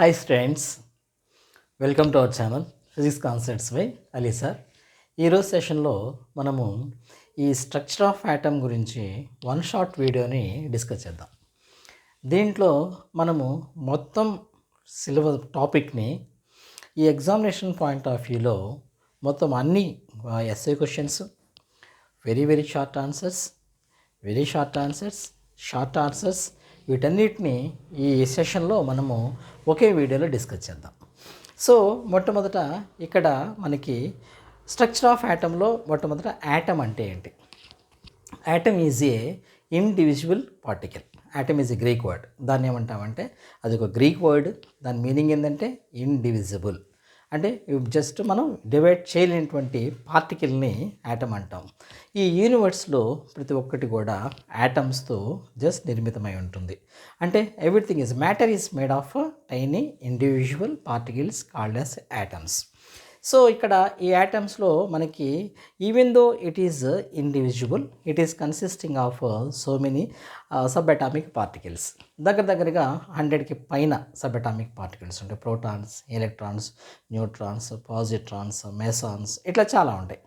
Hi students, welcome to our channel physics concepts by Ali sir. ఈరోజు సెషన్లో మనము ఈ స్ట్రక్చర్ ఆఫ్ యాటమ్ గురించి వన్ షార్ట్ వీడియోని డిస్కస్ చేద్దాం. దీంట్లో మనము మొత్తం సిలబస్ టాపిక్ని ఈ ఎగ్జామినేషన్ పాయింట్ ఆఫ్ వ్యూలో మొత్తం అన్ని SA questions, very short answers, short answers వీటన్నిటిని ఈ సెషన్లో మనము ఒకే వీడియోలో డిస్కస్ చేద్దాం. సో మొట్టమొదట ఇక్కడ మనకి స్ట్రక్చర్ ఆఫ్ యాటంలో మొట్టమొదట యాటమ్ అంటే ఏంటి? Atom is a individual particle. Atom is a Greek word. దాన్ని ఏమంటామంటే అది ఒక గ్రీక్ వర్డ్. దాని మీనింగ్ ఏంటంటే ఇండివిజిబుల్, అంటే జస్ట్ మనం డివైడ్ చేయలేనటువంటి పార్టికల్ని యాటమ్ అంటాం. ఈ యూనివర్స్లో ప్రతి ఒక్కటి కూడా యాటమ్స్తో జస్ట్ నిర్మితమై ఉంటుంది. అంటే everything is matter is made of tiny individual particles called as atoms. So ఇక్కడ ఈ యాటమ్స్లో మనకి even though it is individual, it is consisting of so many subatomic particles. దగ్గరగా 100కి పైన సబ్ అటామిక్ పార్టికల్స్ ఉంటాయి. Protons, electrons, neutrons, positrons, mesons, ఇట్లా చాలా ఉంటాయి.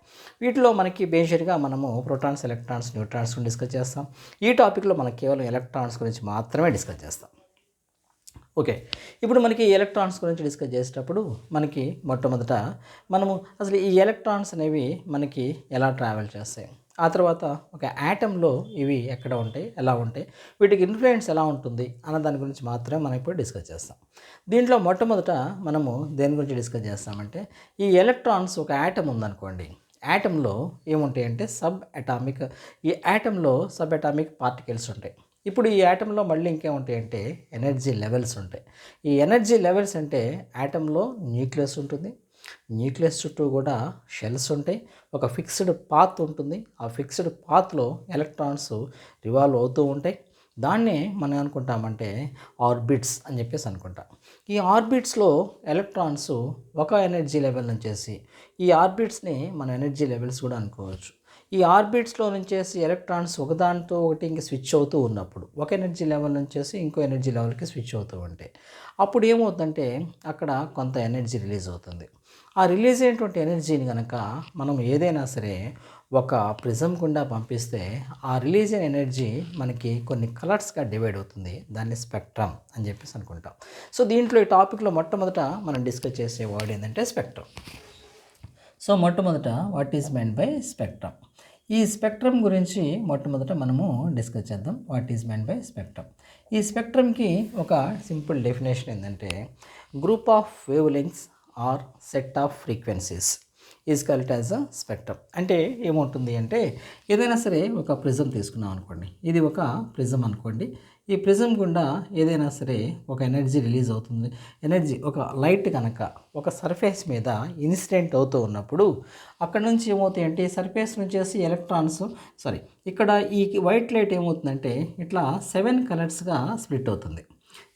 వీటిలో మనకి బేసిక్గా మనము ప్రోటాన్స్, ఎలక్ట్రాన్స్, న్యూట్రాన్స్ గురించి డిస్కస్ చేస్తాం. ఈ టాపిక్లో మనం కేవలం ఎలక్ట్రాన్స్ గురించి మాత్రమే డిస్కస్ చేస్తాం. ఓకే, ఇప్పుడు మనకి ఎలక్ట్రాన్స్ గురించి డిస్కస్ చేసేటప్పుడు మనకి మొట్టమొదట మనము అసలు ఈ ఎలక్ట్రాన్స్ అనేవి మనకి ఎలా ట్రావెల్ చేస్తాయి, ఆ తర్వాత ఒక యాటంలో ఇవి ఎక్కడ ఉంటాయి, ఎలా ఉంటాయి, వీటికి ఇన్ఫ్లుయెన్స్ ఎలా ఉంటుంది అన్న దాని గురించి మాత్రమే మనం ఇప్పుడు డిస్కస్ చేస్తాం. దీంట్లో మొట్టమొదట మనము దేని గురించి డిస్కస్ చేస్తామంటే ఈ ఎలక్ట్రాన్స్ ఒక యాటమ్ ఉందనుకోండి. యాటంలో ఏముంటాయంటే ఈ యాటంలో సబ్ అటామిక్ పార్టికల్స్ ఉంటాయి. ఇప్పుడు ఈ యాటంలో మళ్ళీ ఇంకేముంటాయంటే ఎనర్జీ లెవెల్స్ ఉంటాయి. ఈ ఎనర్జీ లెవెల్స్ అంటే యాటంలో న్యూక్లియస్ ఉంటుంది, న్యూక్లియస్ చుట్టూ కూడా షెల్స్ ఉంటాయి, ఒక ఫిక్స్డ్ పాత్ ఉంటుంది. ఆ ఫిక్స్డ్ పాత్లో ఎలక్ట్రాన్స్ రివాల్వ్ అవుతూ ఉంటాయి. దాన్నే మనం అనుకుంటామంటే ఆర్బిట్స్ అని చెప్పేసి అనుకుంటాం. ఈ ఆర్బిట్స్లో ఎలక్ట్రాన్స్ ఒక ఎనర్జీ లెవెల్ నుంచేసి ఈ ఆర్బిట్స్ని మన ఎనర్జీ లెవెల్స్ కూడా అనుకోవచ్చు. ఈ ఆర్బిట్స్లో నుంచేసి ఎలక్ట్రాన్స్ ఒకదానితో ఒకటి ఇంక స్విచ్ అవుతూ ఉన్నప్పుడు ఒక ఎనర్జీ లెవెల్ నుంచేసి ఇంకో ఎనర్జీ లెవెల్కి స్విచ్ అవుతూ ఉంటాయి. అప్పుడు ఏమవుతుందంటే అక్కడ కొంత ఎనర్జీ రిలీజ్ అవుతుంది. ఆ రిలీజ్ అయినటువంటి ఎనర్జీని కనుక మనం ఏదైనా సరే ఒక ప్రిజం గుండా పంపిస్తే ఆ రిలీజ్ అయిన ఎనర్జీ మనకి కొన్ని కలర్స్గా డివైడ్ అవుతుంది. దాన్ని స్పెక్ట్రమ్ అని చెప్పేసి అనుకుంటాం. సో దీంట్లో ఈ టాపిక్లో మొట్టమొదట మనం డిస్కస్ చేసే వర్డ్ ఏంటంటే స్పెక్ట్రమ్. సో మొట్టమొదట what is meant by spectrum? ఈ స్పెక్ట్రమ్ గురించి మొట్టమొదట మనము డిస్కస్ చేద్దాం. What is meant by spectrum? ఈ స్పెక్ట్రమ్కి ఒక సింపుల్ డెఫినేషన్ ఏంటంటే group of wave lengths or set of frequencies is called as a spectrum. అంటే ఏమవుతుంది అంటే ఏదైనా సరే ఒక ప్రిజం తీసుకున్నాం అనుకోండి. ఇది ఒక ప్రిజం అనుకోండి. ఈ ప్రిజం గుండా ఏదైనా సరే ఒక ఎనర్జీ రిలీజ్ అవుతుంది. ఎనర్జీ ఒక లైట్ కనుక ఒక సర్ఫేస్ మీద ఇన్సిడెంట్ అవుతూ ఉన్నప్పుడు అక్కడ నుంచి ఏమవుతాయి అంటే సర్ఫేస్ నుంచి ఎలక్ట్రాన్స్ ఇక్కడ ఈ వైట్ లైట్ ఏమవుతుందంటే ఇట్లా 7 కలర్స్గా స్ప్లిట్ అవుతుంది.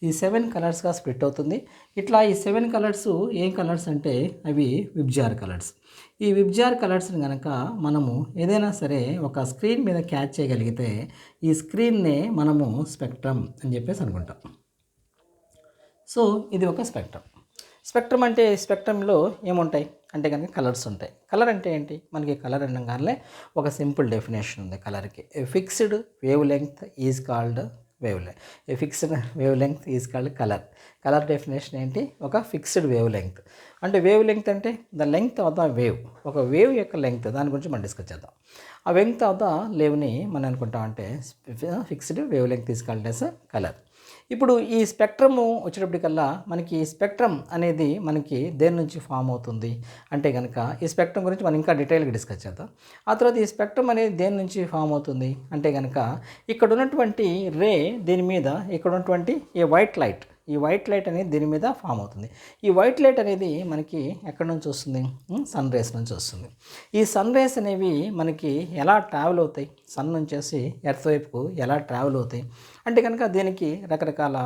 ఈ 7 కలర్స్గా స్ప్లిట్ అవుతుంది. ఇట్లా ఈ 7 కలర్స్ ఏం కలర్స్ అంటే అవి విబ్జిఆర్ కలర్స్. ఈ విబ్జిఆర్ కలర్స్ని కనుక మనము ఏదైనా సరే ఒక స్క్రీన్ మీద క్యాచ్ చేయగలిగితే ఈ స్క్రీన్నే మనము స్పెక్ట్రమ్ అని చెప్పేసి అనుకుంటాం. సో ఇది ఒక స్పెక్ట్రమ్. స్పెక్ట్రమ్ అంటే స్పెక్ట్రమ్లో ఏముంటాయి అంటే కనుక కలర్స్ ఉంటాయి. కలర్ అంటే ఏంటి? మనకి కలర్ అనగానే ఒక సింపుల్ డెఫినేషన్ ఉంది కలర్కి. Fixed wavelength is called fixed wavelength is called colour. Colour definition ఏంటి? ఒక ఫిక్స్డ్ వేవ్ లెంగ్త్. అంటే వేవ్ లెంగ్త్ అంటే the length of the wave. ఒక వేవ్ యొక్క లెంగ్త్, దాని గురించి మనం డిస్కస్ చేద్దాం. ఆ లెంగ్త్ ఆఫ్ ద వేవ్ని మనం అనుకుంటామంటే fixed wavelength is called as colour. ఇప్పుడు ఈ స్పెక్ట్రమ్ వచ్చేటప్పటికల్లా మనకి స్పెక్ట్రమ్ అనేది మనకి దేని నుంచి ఫామ్ అవుతుంది అంటే కనుక ఈ స్పెక్ట్రమ్ గురించి మనం ఇంకా డీటెయిల్గా డిస్కస్ చేద్దాం. ఆ తర్వాత ఈ స్పెక్ట్రమ్ అనేది దేని నుంచి ఫామ్ అవుతుంది అంటే కనుక ఇక్కడ ఉన్నటువంటి రే దీని మీద ఇక్కడ ఉన్నటువంటి ఈ వైట్ లైట్ అనేది దీని మీద ఫామ్ అవుతుంది. ఈ వైట్ లైట్ అనేది మనకి ఎక్కడి నుంచి వస్తుంది? సన్ రేస్ నుంచి వస్తుంది. ఈ సన్ రేస్ అనేవి మనకి ఎలా ట్రావెల్ అవుతాయి? సన్ నుంచేసి ఎర్త్ వైపుకు ఎలా ట్రావెల్ అవుతాయి అంటే కనుక దీనికి రకరకాల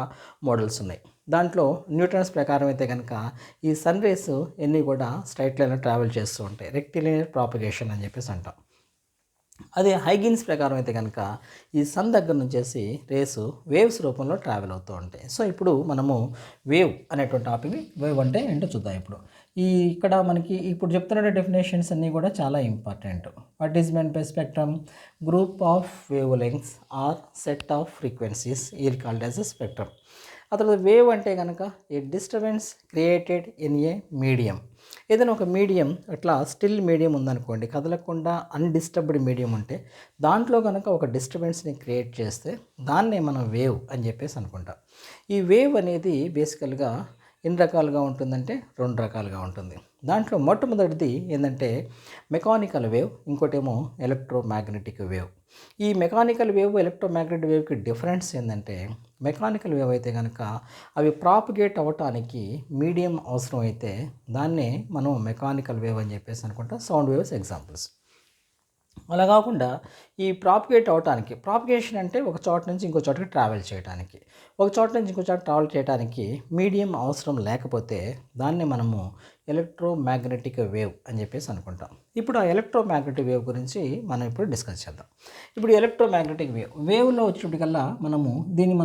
మోడల్స్ ఉన్నాయి. దాంట్లో న్యూటన్స్ ప్రకారం అయితే కనుక ఈ సన్ రేస్ ఎన్ని కూడా స్ట్రైట్ లైన్లో ట్రావెల్ చేస్తూ ఉంటాయి. రెక్టిలినియర్ ప్రాపగేషన్ అని చెప్పేసి అంటాం. అదే హైగిన్స్ ప్రకారం అయితే కనుక ఈ సన్ దగ్గర నుంచేసి రేసు వేవ్స్ రూపంలో ట్రావెల్ అవుతూ ఉంటాయి. సో ఇప్పుడు మనము వేవ్ అనేటువంటి టాపిక్, వేవ్ అంటే ఏంటో చూద్దాం. ఇప్పుడు ఇక్కడ మనకి ఇప్పుడు చెప్తున్న డెఫినేషన్స్ అన్నీ కూడా చాలా important. What is meant by spectrum? Group of wave lengths or set of frequencies is called as a spectrum. ఆ తర్వాత వేవ్ అంటే కనుక a disturbance created in a medium. ఏదైనా ఒక మీడియం అట్లా స్టిల్ మీడియం ఉందనుకోండి, కదలకుండా అన్డిస్టర్బ్డ్ మీడియం ఉంటే దాంట్లో కనుక ఒక డిస్టర్బెన్స్ని క్రియేట్ చేస్తే దాన్నే మనం వేవ్ అని చెప్పేసి అనుకుంటాం. ఈ వేవ్ అనేది బేసికల్గా ఎన్ని రకాలుగా ఉంటుందంటే 2 రకాలుగా ఉంటుంది. దాంట్లో మొట్టమొదటిది ఏంటంటే మెకానికల్ వేవ్, ఇంకోటేమో ఎలక్ట్రోమాగ్నెటిక్ వేవ్. ఈ మెకానికల్ వేవ్ ఎలక్ట్రోమాగ్నెటిక్ వేవ్కి డిఫరెన్స్ ఏంటంటే మెకానికల్ వేవ్ అయితే కనుక అవి ప్రాపగేట్ అవ్వటానికి మీడియం అవసరం అయితే దాన్నే మనం మెకానికల్ వేవ్ అని చెప్పేసి అనుకుంటాం. Sound waves examples. అలా కాకుండా ఈ ప్రాపగేట్ అవటానికి, ప్రాపగేషన్ అంటే ఒక చోట నుంచి ఇంకో చోటకి ట్రావెల్ చేయడానికి, ఒక చోట నుంచి ఇంకో చోట ట్రావెల్ చేయడానికి మీడియం అవసరం లేకపోతే దాన్ని మనము ఎలక్ట్రోమాగ్నెటిక్ వేవ్ అని చెప్పేసి అనుకుంటాం. ఇప్పుడు ఆ ఎలక్ట్రోమాగ్నెటిక్ వేవ్ గురించి మనం ఇప్పుడు డిస్కస్ చేద్దాం. ఇప్పుడు ఎలక్ట్రోమాగ్నెటిక్ వేవ్లో వచ్చేటప్పటికల్లా దీన్ని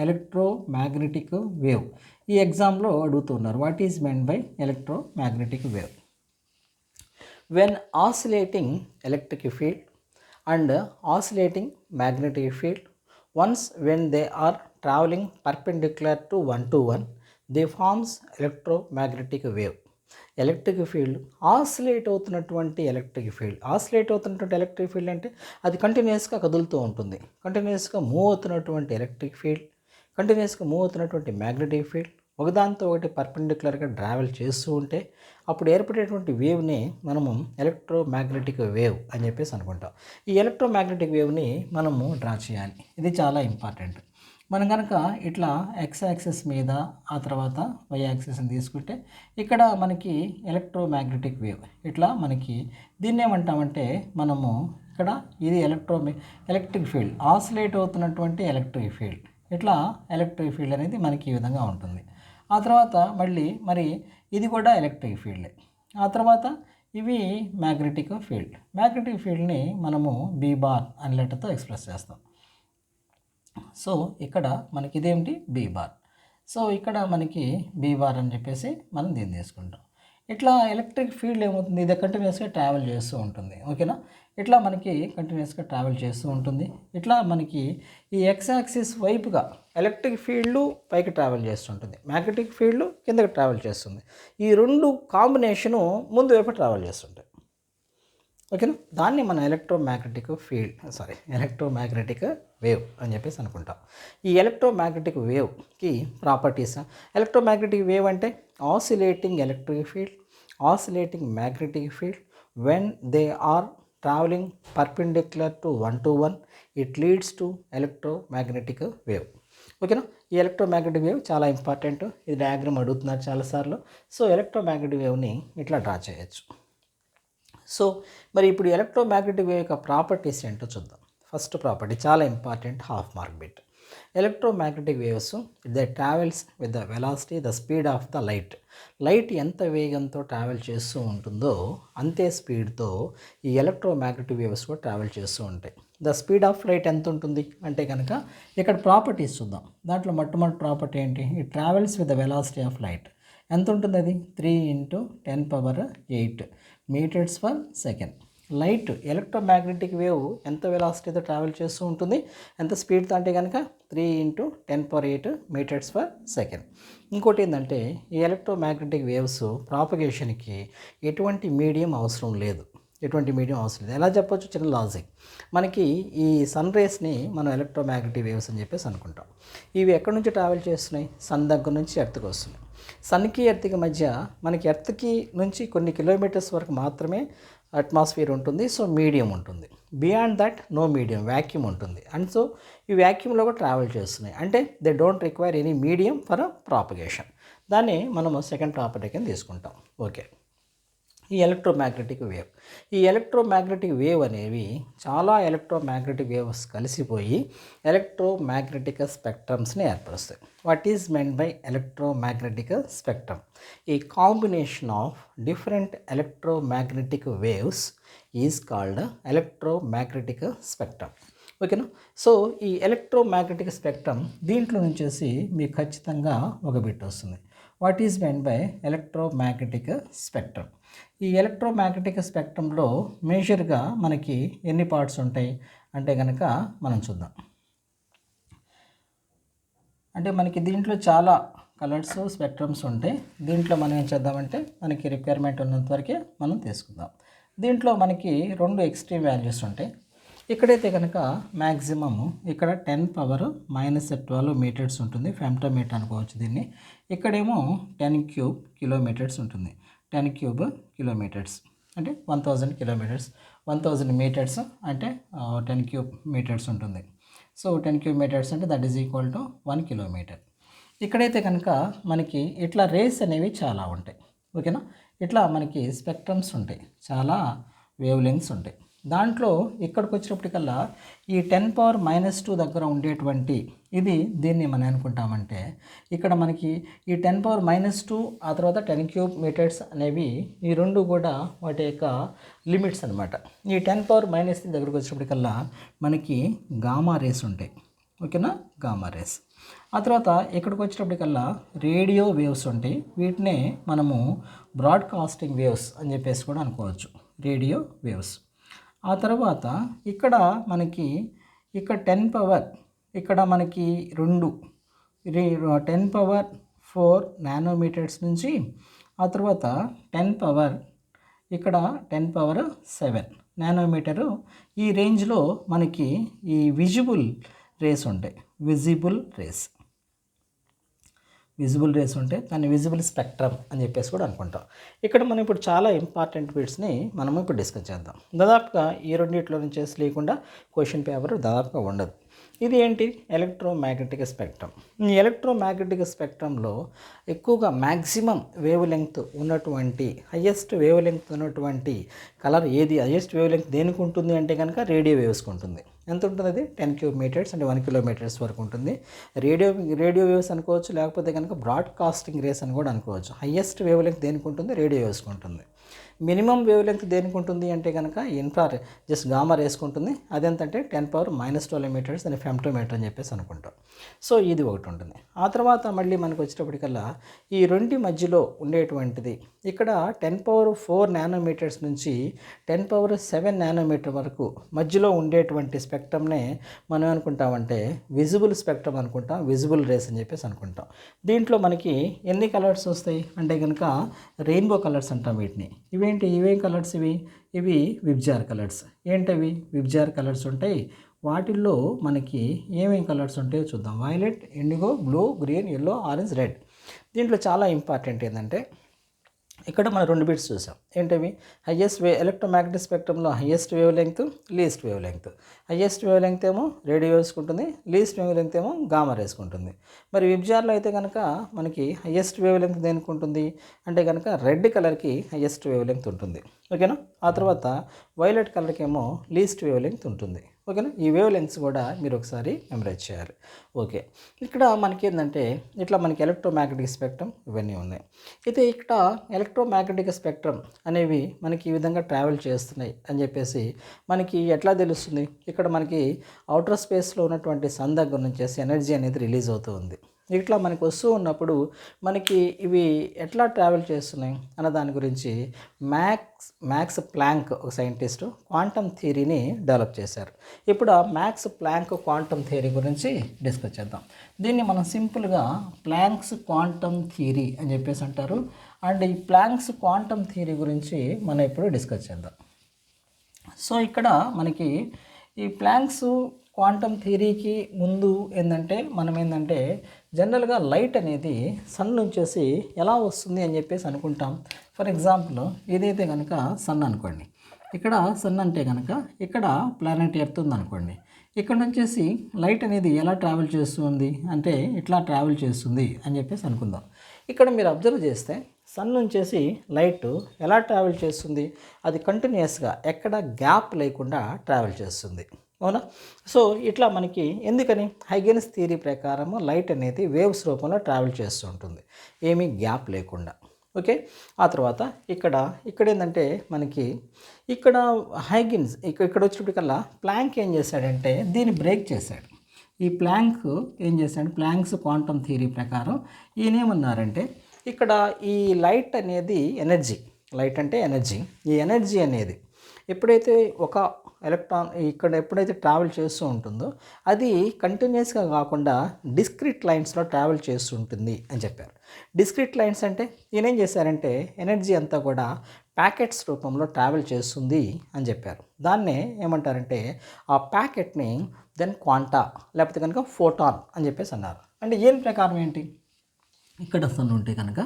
ఎలక్ట్రోమాగ్నెటిక్ వేవ్ ఈ ఎగ్జామ్లో అడుగుతున్నారు. What is meant by electromagnetic wave? When oscillating electric field and oscillating magnetic field, once when they are traveling perpendicular to one, they forms electromagnetic wave. Electric field oscillate అవుతున్నటువంటి electric field అంటే అది కంటిన్యూస్గా కదులుతూ ఉంటుంది. కంటిన్యూస్గా move అవుతున్నటువంటి electric field, కంటిన్యూస్గా move అవుతున్నటువంటి మ్యాగ్నెటిక్ ఫీల్డ్ ఒకదాంతో ఒకటి పర్పెండిక్యులర్గా ట్రావెల్ చేస్తూ ఉంటే అప్పుడు ఏర్పడేటువంటి వేవ్ని మనము ఎలక్ట్రోమాగ్నెటిక్ వేవ్ అని చెప్పేసి అనుకుంటాం. ఈ ఎలక్ట్రోమాగ్నెటిక్ వేవ్ని మనము డ్రా చేయాలి. ఇది చాలా ఇంపార్టెంట్. మనం కనుక ఇట్లా ఎక్స్ యాక్సిస్ మీద ఆ తర్వాత వై యాక్సిస్ని తీసుకుంటే ఇక్కడ మనకి ఎలక్ట్రోమాగ్నెటిక్ వేవ్ ఇట్లా మనకి దీన్ని ఏమంటామంటే మనము ఇక్కడ ఇది ఎలక్ట్రిక్ ఫీల్డ్, ఆసిలేట్ అవుతున్నటువంటి ఎలక్ట్రిక్ ఫీల్డ్. ఇట్లా ఎలక్ట్రిక్ ఫీల్డ్ అనేది మనకి ఈ విధంగా ఉంటుంది. ఆ తర్వాత మరి ఇది కూడా ఎలక్ట్రిక్ ఫీల్డే. ఆ తర్వాత ఇవి మ్యాగ్నెటిక్ ఫీల్డ్ని మనము బీ బార్ అనే లెటర్తో ఎక్స్ప్రెస్ చేస్తాం. సో ఇక్కడ మనకి ఇదేమిటి బీ బార్. సో ఇక్కడ మనకి బీ బార్ అని చెప్పేసి మనం దీన్ని తీసుకుంటాం. ఇట్లా ఎలక్ట్రిక్ ఫీల్డ్ ఏమవుతుంది, ఇది కంటిన్యూస్గా ట్రావెల్ చేస్తూ ఉంటుంది. ఓకేనా, ఇట్లా మనకి కంటిన్యూస్గా ట్రావెల్ చేస్తూ ఉంటుంది. ఇట్లా మనకి ఈ ఎక్స్ యాక్సిస్ వైపుగా ఎలక్ట్రిక్ ఫీల్డ్ పైకి ట్రావెల్ చేస్తుంటుంది, మ్యాగ్నెటిక్ ఫీల్డ్ కిందకి ట్రావెల్ చేస్తుంది. ఈ రెండు కాంబినేషను ముందు వైపు ట్రావెల్ చేస్తుంటాయి. ఓకేనా, దాన్ని మనం ఎలక్ట్రోమాగ్నెటిక్ వేవ్ అని చెప్పేసి అనుకుంటాం. ఈ ఎలక్ట్రోమాగ్నెటిక్ వేవ్కి ప్రాపర్టీస్, ఎలక్ట్రోమాగ్నెటిక్ వేవ్ అంటే oscillating electric field, oscillating magnetic field when they are traveling perpendicular to one, it leads to electromagnetic wave. ఓకేనా, ఈ ఎలక్ట్రోమాగ్నెటిక్ వేవ్ చాలా ఇంపార్టెంట్. ఇది డయాగ్రామ్ అడుగుతున్నారు చాలాసార్లు. సో ఎలక్ట్రోమాగ్నెటిక్ వేవ్ని ఇట్లా డ్రా చేయొచ్చు. సో మరి ఇప్పుడు ఎలక్ట్రోమాగ్నెటిక్ వేవ్ యొక్క ప్రాపర్టీస్ ఏంటో చూద్దాం. ఫస్ట్ ప్రాపర్టీ చాలా important, half mark bit. Electromagnetic waves they travels with the velocity the speed of the light ఎంత వేగంతో ట్రావెల్ చేస్తూ ఉంటుందో అంతే స్పీడ్తో ఈ ఎలక్ట్రోమాగ్నెటిక్ వేవ్స్ కూడా ట్రావెల్ చేస్తూ ఉంటాయి. ద స్పీడ్ ఆఫ్ లైట్ ఎంత ఉంటుంది అంటే కనుక ఇక్కడ ప్రాపర్టీస్ చూద్దాం. దాంట్లో మొట్టమొదటి ప్రాపర్టీ ఏంటి, ఈ travels with the velocity of light ఎంత ఉంటుంది, అది 3 × 10⁸ metres per second. Light electromagnetic wave ఎంత వెలాసిటీతో ట్రావెల్ చేస్తూ ఉంటుంది, ఎంత స్పీడ్తో అంటే కనుక 3 × 10⁸ మీటర్స్ పర్ సెకండ్. ఇంకోటి ఏంటంటే ఈ ఎలక్ట్రోమాగ్నెటిక్ వేవ్స్ ప్రాపగేషన్కి ఎటువంటి మీడియం అవసరం లేదు. ఎలా చెప్పొచ్చు, చిన్న లాజిక్. మనకి ఈ సన్ రేస్ని మనం ఎలక్ట్రోమాగ్నెటిక్ వేవ్స్ అని చెప్పేసి అనుకుంటాం. ఇవి ఎక్కడి నుంచి ట్రావెల్ చేస్తున్నాయి, సన్ దగ్గర నుంచి ఎర్త్కి వస్తున్నాయి. సన్కి ఎర్త్కి మధ్య మనకి ఎర్త్కి నుంచి కొన్ని కిలోమీటర్స్ వరకు మాత్రమే అట్మాస్ఫియర్ ఉంటుంది. సో మీడియం ఉంటుంది. Beyond that no medium, vacuum ఉంటుంది. అండ్ సో ఈ వ్యాక్యూమ్లో కూడా ట్రావెల్ చేస్తున్నాయి. అంటే they don't require any medium for propagation. దాన్ని మనము సెకండ్ ప్రాపర్టీ కింద తీసుకుంటాం. ఓకే, ఈ ఎలక్ట్రోమాగ్నెటిక్ వేవ్. ఈ ఎలక్ట్రోమాగ్నెటిక్ వేవ్ అనేవి చాలా ఎలక్ట్రోమాగ్నెటిక్ వేవ్స్ కలిసిపోయి ఎలక్ట్రోమాగ్నెటిక్ స్పెక్ట్రమ్స్ని ఏర్పరుస్తాయి. What is meant by electromagnetic spectrum? ఈ combination of different electromagnetic waves is called electromagnetic spectrum. ఓకేనా? సో ఈ ఎలక్ట్రోమాగ్నెటిక్ స్పెక్ట్రమ్ దీంట్లో నుంచేసి మీకు ఖచ్చితంగా ఒక బిట్ వస్తుంది. What is meant by electromagnetic spectrum? ఈ ఎలక్ట్రోమాగ్నెటిక్ స్పెక్ట్రమ్లో మేజర్గా మనకి ఎన్ని పార్ట్స్ ఉంటాయి అంటే కనుక మనం చూద్దాం. అంటే మనకి దీంట్లో చాలా కలర్స్ స్పెక్ట్రమ్స్ ఉంటాయి. దీంట్లో మనం ఏం చేద్దామంటే మనకి రిక్వైర్మెంట్ ఉన్నంత వరకే మనం తీసుకుందాం. దీంట్లో మనకి 2 ఎక్స్ట్రీమ్ వాల్యూస్ ఉంటాయి. ఇక్కడైతే కనుక మ్యాక్సిమము ఇక్కడ 10⁻⁻12 మీటర్స్ ఉంటుంది, ఫెమ్టోమీటర్ అనుకోవచ్చు దీన్ని. ఇక్కడేమో 10³ కిలోమీటర్స్ ఉంటుంది. 10³ కిలోమీటర్స్ అంటే 1000 కిలోమీటర్స్. 1000 మీటర్స్ అంటే 10³ మీటర్స్ ఉంటుంది. సో 10³ మీటర్స్ అంటే that is equal to 1 kilometre. ఇక్కడైతే కనుక మనకి ఇట్లా రేస్ అనేవి చాలా ఉంటాయి. ఓకేనా? ఇట్లా మనకి స్పెక్ట్రమ్స్ ఉంటాయి, చాలా వేవ్ లెంగ్త్స్ ఉంటాయి. దాంట్లో ఇక్కడికి వచ్చినప్పటికల్లా ఈ 10⁻⁻2 దగ్గర ఉండేటువంటి దీన్ని మనం అనుకుంటామంటే ఇక్కడ మనకి ఈ 10⁻⁻2 ఆ తర్వాత 10³ మీటర్స్ అనేవి ఈ రెండు కూడా వాటి యొక్క లిమిట్స్ అనమాట. ఈ 10⁻⁻3 దగ్గరకు వచ్చినప్పటికల్లా మనకి గామా రేస్ ఉంటాయి. ఓకేనా? Gamma rays. ఆ తర్వాత ఇక్కడికి వచ్చేటప్పటికల్లా రేడియో వేవ్స్ ఉంటాయి. వీటినే మనము బ్రాడ్కాస్టింగ్ వేవ్స్ అని చెప్పేసి కూడా అనుకోవచ్చు, రేడియో వేవ్స్. ఆ తర్వాత ఇక్కడ మనకి ఇక్కడ 10 పవర్ ఇక్కడ మనకి 10⁴ నానోమీటర్స్ నుంచి ఆ తర్వాత 10 పవర్ ఇక్కడ 10⁷ నానోమీటరు ఈ రేంజ్లో మనకి ఈ విజిబుల్ రేస్ ఉంటాయి. విజిబుల్ రేస్ ఉంటాయి, దాన్ని విజిబుల్ స్పెక్ట్రమ్ అని చెప్పేసి కూడా అనుకుంటాం. ఇక్కడ మనం ఇప్పుడు చాలా ఇంపార్టెంట్ బిట్స్ని మనము ఇప్పుడు డిస్కస్ చేద్దాం. దాదాపుగా ఈ రెండిట్లో నుంచి లేకుండా క్వశ్చన్ పేపర్ దాదాపుగా ఉండదు. ఇది ఏంటి? Electromagnetic spectrum. ఈ ఎలక్ట్రోమాగ్నెటిక్ స్పెక్ట్రమ్లో ఎక్కువగా మ్యాక్సిమం వేవ్ లెంగ్త్ ఉన్నటువంటి హయ్యెస్ట్ వేవ్ లెంగ్త్ ఉన్నటువంటి కలర్ ఏది? హయ్యెస్ట్ వేవ్ లెంగ్త్ దేనికి ఉంటుంది అంటే కనుక రేడియో వేవ్స్కి ఉంటుంది. ఎంత ఉంటుంది? అది 10³ మీటర్స్ అంటే 1 కిలోమీటర్స్ వరకు ఉంటుంది. రేడియో వేవ్స్ అనుకోవచ్చు, లేకపోతే కనుక బ్రాడ్కాస్టింగ్ రేస్ అని కూడా అనుకోవచ్చు. హయ్యెస్ట్ వేవ్ లెంగ్త్ దేనికి ఉంటుంది? రేడియో వేవ్స్కి ఉంటుంది. మినిమం వేవ్ లెంగ్త్ దేనికి ఉంటుంది అంటే కనుక జస్ట్ గామా రేసుకుంటుంది. అదెంతంటే 10⁻⁻12 మీటర్స్ అని ఫెమ్టోమీటర్ అని చెప్పేసి అనుకుంటాం. సో ఇది ఒకటి ఉంటుంది. ఆ తర్వాత మళ్ళీ మనకు వచ్చేటప్పటికల్లా ఈ రెండు మధ్యలో ఉండేటువంటిది ఇక్కడ 10⁴ నానోమీటర్స్ నుంచి 10⁷ నానోమీటర్ వరకు మధ్యలో ఉండేటువంటి స్పెక్ట్రమ్నే మనం అనుకుంటామంటే విజిబుల్ స్పెక్ట్రమ్ అనుకుంటాం, విజిబుల్ రేస్ అని చెప్పేసి అనుకుంటాం. దీంట్లో మనకి ఎన్ని కలర్స్ వస్తాయి అంటే కనుక రెయిన్బో కలర్స్ అంటాం వీటిని. ఇవేం కలర్స్? ఇవి విబ్జార్ కలర్స్. ఏంటవి? విబ్జార్ కలర్స్ ఉంటాయి. వాటిల్లో మనకి ఏమేమి కలర్స్ ఉంటాయో చూద్దాం. Violet, IndiGo, blue, green, yellow, orange, red. దీంట్లో చాలా ఇంపార్టెంట్ ఏంటంటే ఇక్కడ మనం 2 బిట్స్ చూసాం. ఏంటవి? ఎలక్ట్రోమాగ్నెటిక్ స్పెక్ట్రమ్లో highest wavelength, least wavelength. Highest wavelength ఏమో రేడియో వేసుకుంటుంది, లీస్ట్ వేవ్ లెంగ్త్ ఏమో గామా వేసుకుంటుంది. మరి విబ్జార్లో అయితే కనుక మనకి హయ్యెస్ట్ వేవ్ లెంగ్త్ దేనికి ఉంటుంది అంటే కనుక రెడ్ కలర్కి హయ్యెస్ట్ వేవ్ లెంగ్త్ ఉంటుంది. ఓకేనా? ఆ తర్వాత వైలెట్ కలర్కి ఏమో లీస్ట్ వేవ్ లెంగ్త్ ఉంటుంది. ఓకేనా? ఈ వేవ్ లెంగ్త్స్ కూడా మీరు ఒకసారి మెమరైజ్ చేయాలి. ఓకే, ఇక్కడ మనకి ఏంటంటే ఇట్లా మనకి ఎలక్ట్రోమాగ్నెటిక్ స్పెక్ట్రమ్ ఇవన్నీ ఉన్నాయి. అయితే ఇక్కడ ఎలక్ట్రోమాగ్నెటిక్ స్పెక్ట్రమ్ అనేవి మనకి ఈ విధంగా ట్రావెల్ చేస్తున్నాయి అని చెప్పేసి మనకి ఎట్లా తెలుస్తుంది? ఇక్కడ మనకి అవుటర్ స్పేస్లో ఉన్నటువంటి సన్ దగ్గర నుంచి ఎనర్జీ అనేది రిలీజ్ అవుతూ ఉంది. ఇట్లా మనకు వస్తూ ఉన్నప్పుడు మనకి ఇవి ఎట్లా ట్రావెల్ చేస్తున్నాయి అన్న దాని గురించి మ్యాక్స్ ప్లాంక్ ఒక సైంటిస్టు క్వాంటమ్ థియరీని డెవలప్ చేశారు. ఇప్పుడు ఆ మ్యాక్స్ ప్లాంక్ క్వాంటమ్ థియరీ గురించి డిస్కస్ చేద్దాం. దీన్ని మనం సింపుల్గా ప్లాంక్స్ క్వాంటమ్ థియరీ అని చెప్పేసి అంటారు. అండ్ ఈ ప్లాంక్స్ క్వాంటమ్ థియరీ గురించి మనం ఇప్పుడు డిస్కస్ చేద్దాం. సో ఇక్కడ మనకి ఈ ప్లాంక్స్ క్వాంటమ్ థియరీకి ముందు ఏంటంటే జనరల్గా లైట్ అనేది సన్ నుంచేసి ఎలా వస్తుంది అని చెప్పేసి అనుకుంటాం. ఫర్ ఎగ్జాంపుల్ ఏదైతే కనుక సన్ అనుకోండి, ఇక్కడ సన్ అంటే కనుక ఇక్కడ ప్లానెట్ ఎర్త్ ఉంది అనుకోండి. ఇక్కడ నుంచేసి లైట్ అనేది ఎలా ట్రావెల్ చేస్తుంది అంటే ఇట్లా ట్రావెల్ చేస్తుంది అని చెప్పేసి అనుకుందాం. ఇక్కడ మీరు అబ్జర్వ్ చేస్తే సన్ నుంచేసి లైట్ ఎలా ట్రావెల్ చేస్తుంది, అది కంటిన్యూస్గా ఎక్కడ గ్యాప్ లేకుండా ట్రావెల్ చేస్తుంది, అవునా. సో ఇట్లా మనకి ఎందుకని హైగెన్స్ థియరీ ప్రకారం లైట్ అనేది వేవ్స్ రూపంలో ట్రావెల్ చేస్తూ ఉంటుంది, ఏమీ గ్యాప్ లేకుండా. ఓకే, ఆ తర్వాత ఇక్కడ ఏంటంటే మనకి ఇక్కడ హైగెన్స్ ఇక్కడ వచ్చినప్పటికల్లా ప్లాంక్ ఏం చేశాడంటే దీన్ని బ్రేక్ చేశాడు. ఈ ప్లాంక్ ఏం చేశాడు, ప్లాంక్స్ క్వాంటమ్ థియరీ ప్రకారం ఈయనేమన్నారంటే ఇక్కడ ఈ లైట్ అనేది ఎనర్జీ, లైట్ అంటే ఎనర్జీ, ఈ ఎనర్జీ అనేది ఎప్పుడైతే ఒక ఎలక్ట్రాన్ ఇక్కడ ఎప్పుడైతే ట్రావెల్ చేస్తూ ఉంటుందో అది కంటిన్యూస్గా కాకుండా డిస్క్రిట్ లైన్స్లో ట్రావెల్ చేస్తూ ఉంటుంది అని చెప్పారు. డిస్క్రిట్ లైన్స్ అంటే ఈయనేం చేశారంటే ఎనర్జీ అంతా కూడా ప్యాకెట్స్ రూపంలో ట్రావెల్ చేస్తుంది అని చెప్పారు. దాన్నే ఏమంటారంటే ఆ ప్యాకెట్ని దెన్ క్వాంటా లేకపోతే కనుక ఫోటాన్ అని చెప్పేసి అన్నారు. అంటే ఏం ప్రకారం ఏంటి, ఇక్కడ సన్ ఉంటే కనుక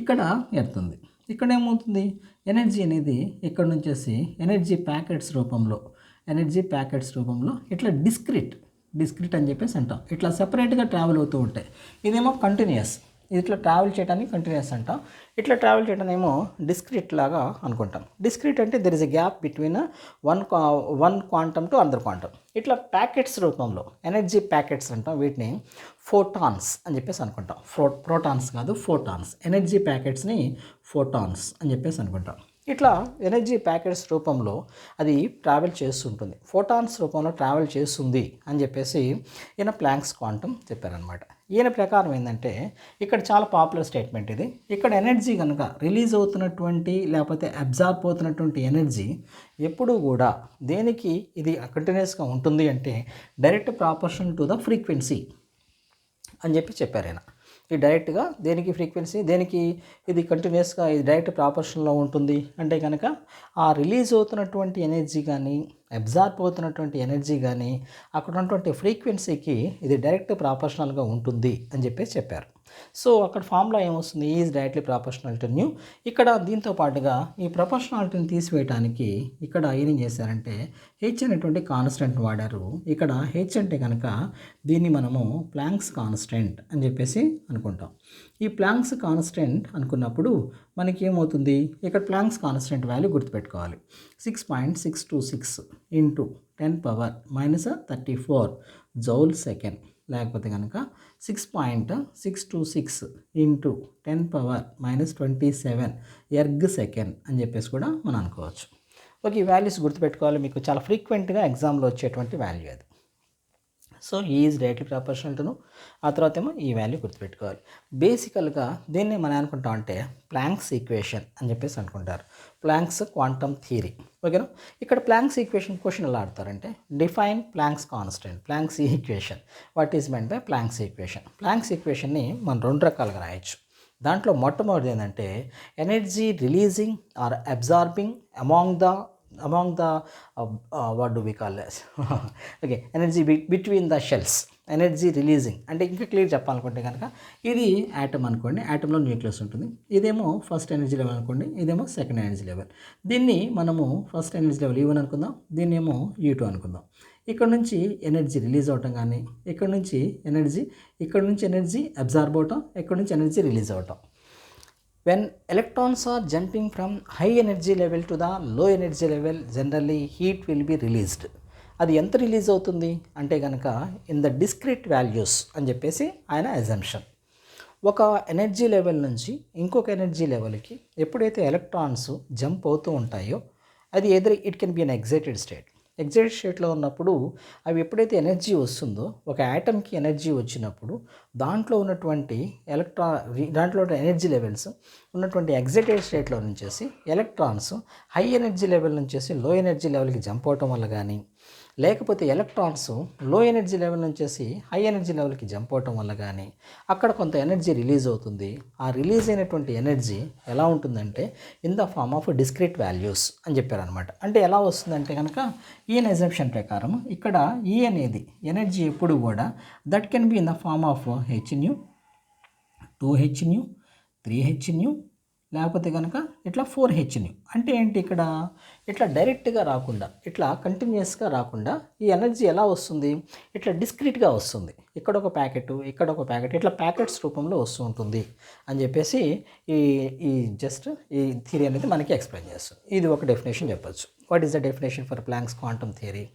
ఇక్కడ ఎర్త్ ఉంది, ఇక్కడ ఏమవుతుంది ఎనర్జీ అనేది ఇక్కడ నుంచేసి ఎనర్జీ ప్యాకెట్స్ రూపంలో ఇట్లా డిస్క్రిట్ అని చెప్పేసి అంటాం, ఇట్లా సెపరేట్గా ట్రావెల్ అవుతూ ఉంటాయి. ఇదేమో కంటిన్యూస్, ఇట్లా ట్రావెల్ చేయడానికి కంటిన్యూస్ అంటాం, ఇట్లా ట్రావెల్ చేయడం ఏమో డిస్క్రిట్ లాగా అనుకుంటాం. డిస్క్రిట్ అంటే there is a gap between one quantum to other quantum. ఇట్లా ప్యాకెట్స్ రూపంలో ఎనర్జీ ప్యాకెట్స్ అంటాం, వీటిని ఫోటాన్స్ అని చెప్పేసి అనుకుంటాం. ప్రోటాన్స్ కాదు, ఫోటాన్స్. ఎనర్జీ ప్యాకెట్స్ని ఫోటాన్స్ అని చెప్పేసి అనుకుంటాం. ఇట్లా ఎనర్జీ ప్యాకెట్స్ రూపంలో అది ట్రావెల్ చేస్తుంటుంది, ఫోటాన్స్ రూపంలో ట్రావెల్ చేస్తుంది అని చెప్పేసి ఈయన ప్లాంక్స్ క్వాంటమ్ చెప్పారనమాట. ఈయన ప్రకారం ఏంటంటే ఇక్కడ చాలా పాపులర్ స్టేట్మెంట్ ఇది. ఇక్కడ ఎనర్జీ కనుక రిలీజ్ అవుతున్నటువంటి లేకపోతే అబ్జార్బ్ అవుతున్నటువంటి ఎనర్జీ ఎప్పుడూ కూడా దేనికి ఇది కంటిన్యూస్గా ఉంటుంది అంటే డైరెక్ట్ ప్రాపోర్షన్ టు ద ఫ్రీక్వెన్సీ అని చెప్పారు ఆయన. ఈ డైరెక్ట్గా దేనికి ఫ్రీక్వెన్సీ, దేనికి ఇది కంటిన్యూస్గా ఇది డైరెక్ట్ ప్రాపోర్షన్లో ఉంటుంది అంటే కనుక ఆ రిలీజ్ అవుతున్నటువంటి ఎనర్జీ కానీ అబ్జార్బ్ అవుతున్నటువంటి ఎనర్జీ కానీ అక్కడ ఉన్నటువంటి ఫ్రీక్వెన్సీకి ఇది డైరెక్ట్ ప్రాపోర్షనల్గా ఉంటుంది అని చెప్పారు. సో అక్కడ ఫార్ములా ఏమొస్తుంది, ఈజ్ డైరెక్ట్లీ ప్రాపోర్షనల్ టు న్యూ. ఇక్కడ దీంతో పాటుగా ఈ ప్రపోర్షనాలిటీని తీసివేయడానికి ఇక్కడ ఏం చేశారంటే హెచ్ అనేటువంటి కాన్స్టెంట్ వాడారు. ఇక్కడ హెచ్ అంటే కనుక దీన్ని మనము ప్లాంక్స్ కాన్స్టెంట్ అని చెప్పేసి అనుకుంటాం. ఈ ప్లాంక్స్ కాన్స్టెంట్ అనుకున్నప్పుడు మనకి ఏమవుతుంది, ఇక్కడ ప్లాంక్స్ కాన్స్టెంట్ వాల్యూ గుర్తుపెట్టుకోవాలి. 6.626 ఇంటూ 10⁻⁻34 జౌల్ సెకండ్, లేకపోతే కనుక 6.626 ఇంటూ 10⁻⁻27 ఎర్గ్ సెకండ్ అని చెప్పేసి కూడా మనం అనుకోవచ్చు. ఓకే, ఈ వాల్యూస్ గుర్తుపెట్టుకోవాలి, మీకు చాలా ఫ్రీక్వెంట్గా ఎగ్జామ్లో వచ్చేటువంటి వాల్యూ అది. So is directly proportional to, ఆ తర్వాత ఏమో ఈ వాల్యూ గుర్తుపెట్టుకోవాలి. బేసికల్గా దీన్ని మనం అనుకుంటాం అంటే ప్లాంక్స్ ఈక్వేషన్ అని చెప్పేసి అనుకుంటారు, ప్లాంక్స్ క్వాంటమ్ థియరీ. ఓకేనా, ఇక్కడ ప్లాంక్స్ ఈక్వేషన్ క్వశ్చన్ ఎలా ఆడతారంటే define Planck's constant, Planck's equation, what is meant by Planck's equation. Planck's ఈక్వేషన్ని మనం రెండు రకాలుగా రాయొచ్చు. దాంట్లో మొట్టమొదటి ఏంటంటే energy releasing or absorbing among the what do we call this okay, energy between the shells, energy releasing అంటే ఇంకా క్లియర్ చెప్పాలనుకుంటే కనుక ఇది యాటమ్ అనుకోండి, యాటంలో న్యూక్లియస్ ఉంటుంది, ఇదేమో ఫస్ట్ ఎనర్జీ లెవెల్ అనుకోండి, ఇదేమో సెకండ్ ఎనర్జీ లెవెల్. దీన్ని మనము ఫస్ట్ ఎనర్జీ లెవెల్ E1 అనుకుందాం, దీన్ని ఏమో E2 అనుకుందాం. ఇక్కడ నుంచి ఎనర్జీ రిలీజ్ అవటం కానీ ఇక్కడ నుంచి ఎనర్జీ అబ్జార్బ్ అవటం, ఇక్కడ నుంచి ఎనర్జీ రిలీజ్ అవటం. When electrons are jumping from high energy level to the low energy level, generally heat will be released. అది ఎంత రిలీజ్ అవుతుంది అంటే కనుక ఇన్ ద డిస్క్రీట్ వాల్యూస్ అని చెప్పేసి ఆయన అజంప్షన్. ఒక ఎనర్జీ లెవెల్ నుంచి ఇంకొక ఎనర్జీ లెవెల్కి ఎప్పుడైతే ఎలక్ట్రాన్స్ జంప్ అవుతూ ఉంటాయో అది either it can be an excited స్టేట్లో ఉన్నప్పుడు అవి ఎప్పుడైతే ఎనర్జీ వస్తుందో ఒక యాటమ్కి ఎనర్జీ వచ్చినప్పుడు దాంట్లో ఉన్నటువంటి ఎనర్జీ లెవెల్స్ ఉన్నటువంటి ఎగ్జైటెడ్ స్టేట్లో నుంచేసి ఎలక్ట్రాన్స్ హై ఎనర్జీ లెవెల్ నుంచేసి లో ఎనర్జీ లెవెల్కి జంప్ అవటం వల్ల కానీ లేకపోతే ఎలక్ట్రాన్స్ లో ఎనర్జీ లెవెల్ నుంచేసి హై ఎనర్జీ లెవెల్కి జంప్ అవటం వల్ల కానీ అక్కడ కొంత ఎనర్జీ రిలీజ్ అవుతుంది. ఆ రిలీజ్ అయినటువంటి ఎనర్జీ ఎలా ఉంటుందంటే in the form of discrete values అని చెప్పారనమాట. అంటే ఎలా వస్తుందంటే కనుక ఈయన అజంప్షన్ ప్రకారం ఇక్కడ ఈ అనేది ఎనర్జీ ఎప్పుడు కూడా that can be in the form of h nu, 2hν, 3hν లేకపోతే కనుక ఇట్లా 4h న్యూ. అంటే ఏంటి ఇక్కడ ఇట్లా డైరెక్ట్గా రాకుండా ఇట్లా కంటిన్యూస్గా రాకుండా ఈ ఎనర్జీ ఎలా వస్తుంది, ఇట్లా డిస్క్రీట్గా వస్తుంది. ఇక్కడ ఒక ప్యాకెట్, ఇక్కడ ఒక ప్యాకెట్, ఇట్లా ప్యాకెట్స్ రూపంలో వస్తూ ఉంటుంది అని చెప్పేసి ఈ ఈ జస్ట్ ఈ థియరీ అనేది మనకి ఎక్స్ప్లెయిన్ చేస్తుంది. ఇది ఒక డెఫినేషన్ చెప్పచ్చు. What is the definition for planks quantum theory?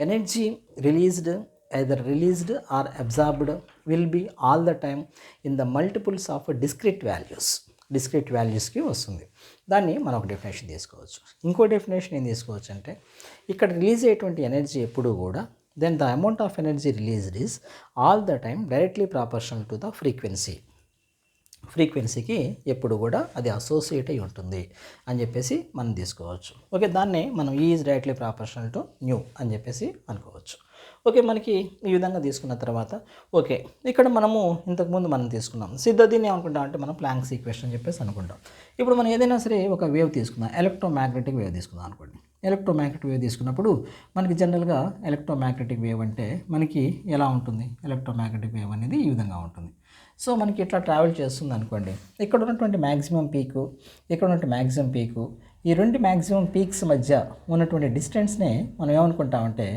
Energy released, either released or absorbed, will be all the time in the multiples of discrete వాల్యూస్కి వస్తుంది. దాన్ని మనం ఒక డెఫినేషన్ తీసుకోవచ్చు. ఇంకో డెఫినేషన్ ఏం తీసుకోవచ్చు అంటే ఇక్కడ రిలీజ్ అయ్యేటువంటి ఎనర్జీ ఎప్పుడు కూడా then the amount of energy released is all the time directly proportional to the ఫ్రీక్వెన్సీకి ఎప్పుడు కూడా అది అసోసియేట్ అయి ఉంటుంది అని చెప్పేసి మనం తీసుకోవచ్చు. ఓకే, దాన్నే మనం is directly proportional to new అని చెప్పేసి అనుకోవచ్చు. ఓకే, మనకి ఈ విధంగా తీసుకున్న తర్వాత ఓకే, ఇక్కడ మనము ఇంతకుముందు మనం తీసుకున్నాం దీన్ని ఏమనుకుంటాం అంటే మనం ప్లాంక్స్ ఈక్వేషన్ అని చెప్పేసి అనుకుంటాం. ఇప్పుడు మనం ఏదైనా సరే ఒక వేవ్ తీసుకుందాం, ఎలక్ట్రోమాగ్నెటిక్ వేవ్ తీసుకుందాం అనుకోండి. ఎలక్ట్రోమాగ్నెటిక్ వేవ్ తీసుకున్నప్పుడు మనకి జనరల్గా ఎలక్ట్రోమాగ్నెటిక్ వేవ్ అంటే మనకి ఎలా ఉంటుంది? ఎలక్ట్రోమాగ్నెటిక్ వేవ్ అనేది ఈ విధంగా ఉంటుంది. సో మనకి ఇట్లా ట్రావెల్ చేస్తుంది అనుకోండి. ఇక్కడ ఉన్నటువంటి మ్యాక్సిమం పీకు, ఇక్కడ ఉన్నటువంటి మ్యాక్సిమం పీకు, ఈ రెండు మ్యాక్సిమం పీక్స్ మధ్య ఉన్నటువంటి డిస్టెన్స్నే మనం ఏమనుకుంటామంటే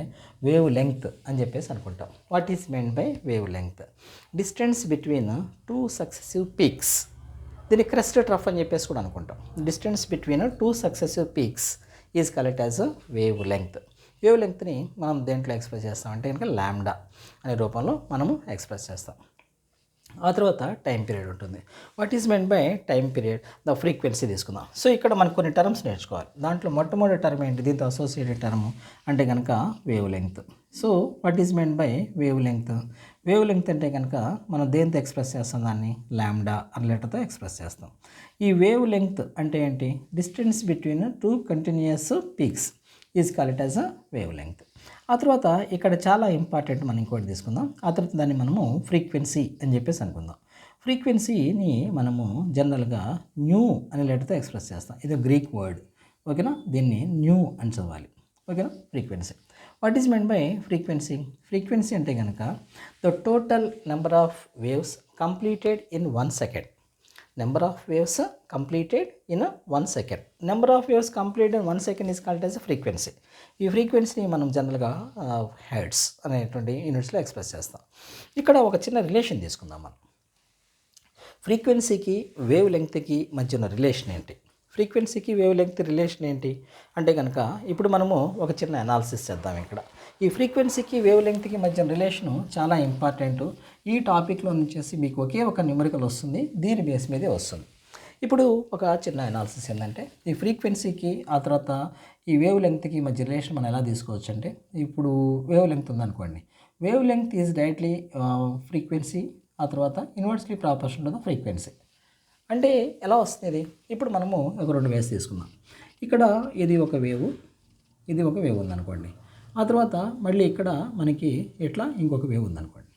వేవ్ లెంగ్త్ అని చెప్పేసి అనుకుంటాం. What is mean by wavelength? Distance between two successive peaks. దీన్ని క్రెస్ట్ ట్రఫ్ అని చెప్పేసి కూడా అనుకుంటాం. Distance between two successive peaks is collect as wavelength. Wave లెంగ్త్ని మనం దేంట్లో ఎక్స్ప్రెస్ చేస్తామంటే కనుక లాంబ్డా అనే రూపంలో మనము ఎక్స్ప్రెస్ చేస్తాం. ఆ తర్వాత టైం పీరియడ్ ఉంటుంది. What is meant by time period? The frequency తీసుకుందాం. సో ఇక్కడ మనకు కొన్ని టర్మ్స్ నేర్చుకోవాలి. దాంట్లో మొట్టమొదటి టర్మ్ ఏంటి? దీంతో అసోసియేటెడ్ టర్మ్ అంటే కనుక wave length. So what is meant by wavelength? Wave length అంటే కనుక మనం దేంతో ఎక్స్ప్రెస్ చేస్తాం? దాన్ని లాంబ్డా అనే లెటర్తో ఎక్స్ప్రెస్ చేస్తాం. ఈ వేవ్ లెంగ్త్ అంటే ఏంటి? Distance between two continuous peaks is called as a wave length. ఆ తర్వాత ఇక్కడ చాలా ఇంపార్టెంట్ మనం ఇంకోటి తీసుకుందాం. ఆ తర్వాత దాన్ని మనము ఫ్రీక్వెన్సీ అని చెప్పేసి అనుకుందాం. ఫ్రీక్వెన్సీని మనము జనరల్గా న్యూ అనే లెటర్తో ఎక్స్ప్రెస్ చేస్తాం. ఇది గ్రీక్ వర్డ్, ఓకేనా? దీన్ని న్యూ అని చదవాలి, ఓకేనా? Frequency. What is meant by frequency? Frequency అంటే కనుక the total number of waves completed in 1 second. Number of waves completed in 1 second. Number of waves completed in 1 second is called as frequency. ఈ ఫ్రీక్వెన్సీని మనం జనరల్గా hertz అనేటువంటి యూనిట్స్లో express చేస్తాం. ఇక్కడ ఒక చిన్న రిలేషన్ తీసుకుందాం మనం. ఫ్రీక్వెన్సీకి వేవ్ లెంగ్త్కి మధ్య ఉన్న రిలేషన్ ఏంటి? ఫ్రీక్వెన్సీకి వేవ్ లెంగ్త్ రిలేషన్ ఏంటి అంటే కనుక ఇప్పుడు మనము ఒక చిన్న అనాలిసిస్ చేద్దాం. ఇక్కడ ఈ ఫ్రీక్వెన్సీకి వేవ్ లెంగ్త్కి మధ్య రిలేషను చాలా ఇంపార్టెంట్. ఈ టాపిక్లో నుంచేసి మీకు ఒకే ఒక న్యూమరికల్ వస్తుంది, దీని బేస్ మీదే వస్తుంది. ఇప్పుడు ఒక చిన్న అనాలిసిస్ ఏంటంటే ఈ ఫ్రీక్వెన్సీకి ఆ తర్వాత ఈ వేవ్ లెంగ్త్కి మధ్య రిలేషన్ మనం ఎలా తీసుకోవచ్చు అంటే ఇప్పుడు వేవ్ లెంగ్త్ ఉందనుకోండి. Wave length is directly frequency ఆ తర్వాత ఇన్వర్స్లీ ప్రాపోర్షనల్ టు ద ఫ్రీక్వెన్సీ. అంటే ఎలా వస్తుంది? ఇప్పుడు మనము ఒక 2 వేవ్స్ తీసుకుందాం. ఇక్కడ ఇది ఒక వేవ్, ఇది ఒక వేవ్ ఉందనుకోండి. ఆ తర్వాత మళ్ళీ ఇక్కడ మనకి ఇట్లా ఇంకొక వేవ్ ఉందనుకోండి.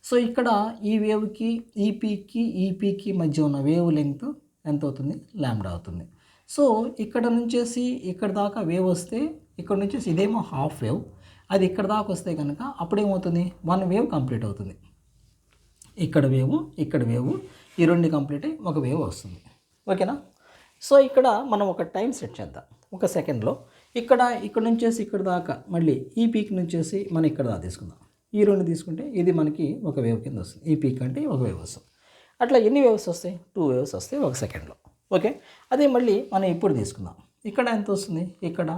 సో ఇక్కడ ఈ వేవ్కి ఈ పీక్కి మధ్య ఉన్న వేవ్ లెంగ్త్ ఎంత అవుతుంది? లాంబ్డా అవుతుంది. సో ఇక్కడ నుంచేసి ఇక్కడ దాకా వేవ్ వస్తే ఇక్కడ నుంచేసి ఇదేమో హాఫ్ వేవ్, అది ఇక్కడ దాకా వస్తే కనుక అప్పుడేమవుతుంది? 1 వేవ్ కంప్లీట్ అవుతుంది. ఇక్కడ వేవ్ ఈ 2 కంప్లీట్ అయ్యి ఒక వేవ్ వస్తుంది, ఓకేనా? సో ఇక్కడ మనం ఒక టైం సెట్ చేద్దాం. 1 సెకండ్లో ఇక్కడ నుంచేసి ఇక్కడ దాకా మళ్ళీ ఈ పీక్ నుంచేసి మనం ఇక్కడ దాకా తీసుకుందాం. ఈ 2 తీసుకుంటే ఇది మనకి ఒక వేవ్ కింద వస్తుంది. ఈ పీక్ అంటే ఒక వేవ్ వస్తుంది. అట్లా ఎన్ని వేవ్స్ వస్తాయి? 2 వేవ్స్ వస్తాయి 1 సెకండ్లో, ఓకే? అదే మళ్ళీ మనం ఇప్పుడు తీసుకుందాం. ఇక్కడ ఎంత వస్తుంది? ఇక్కడ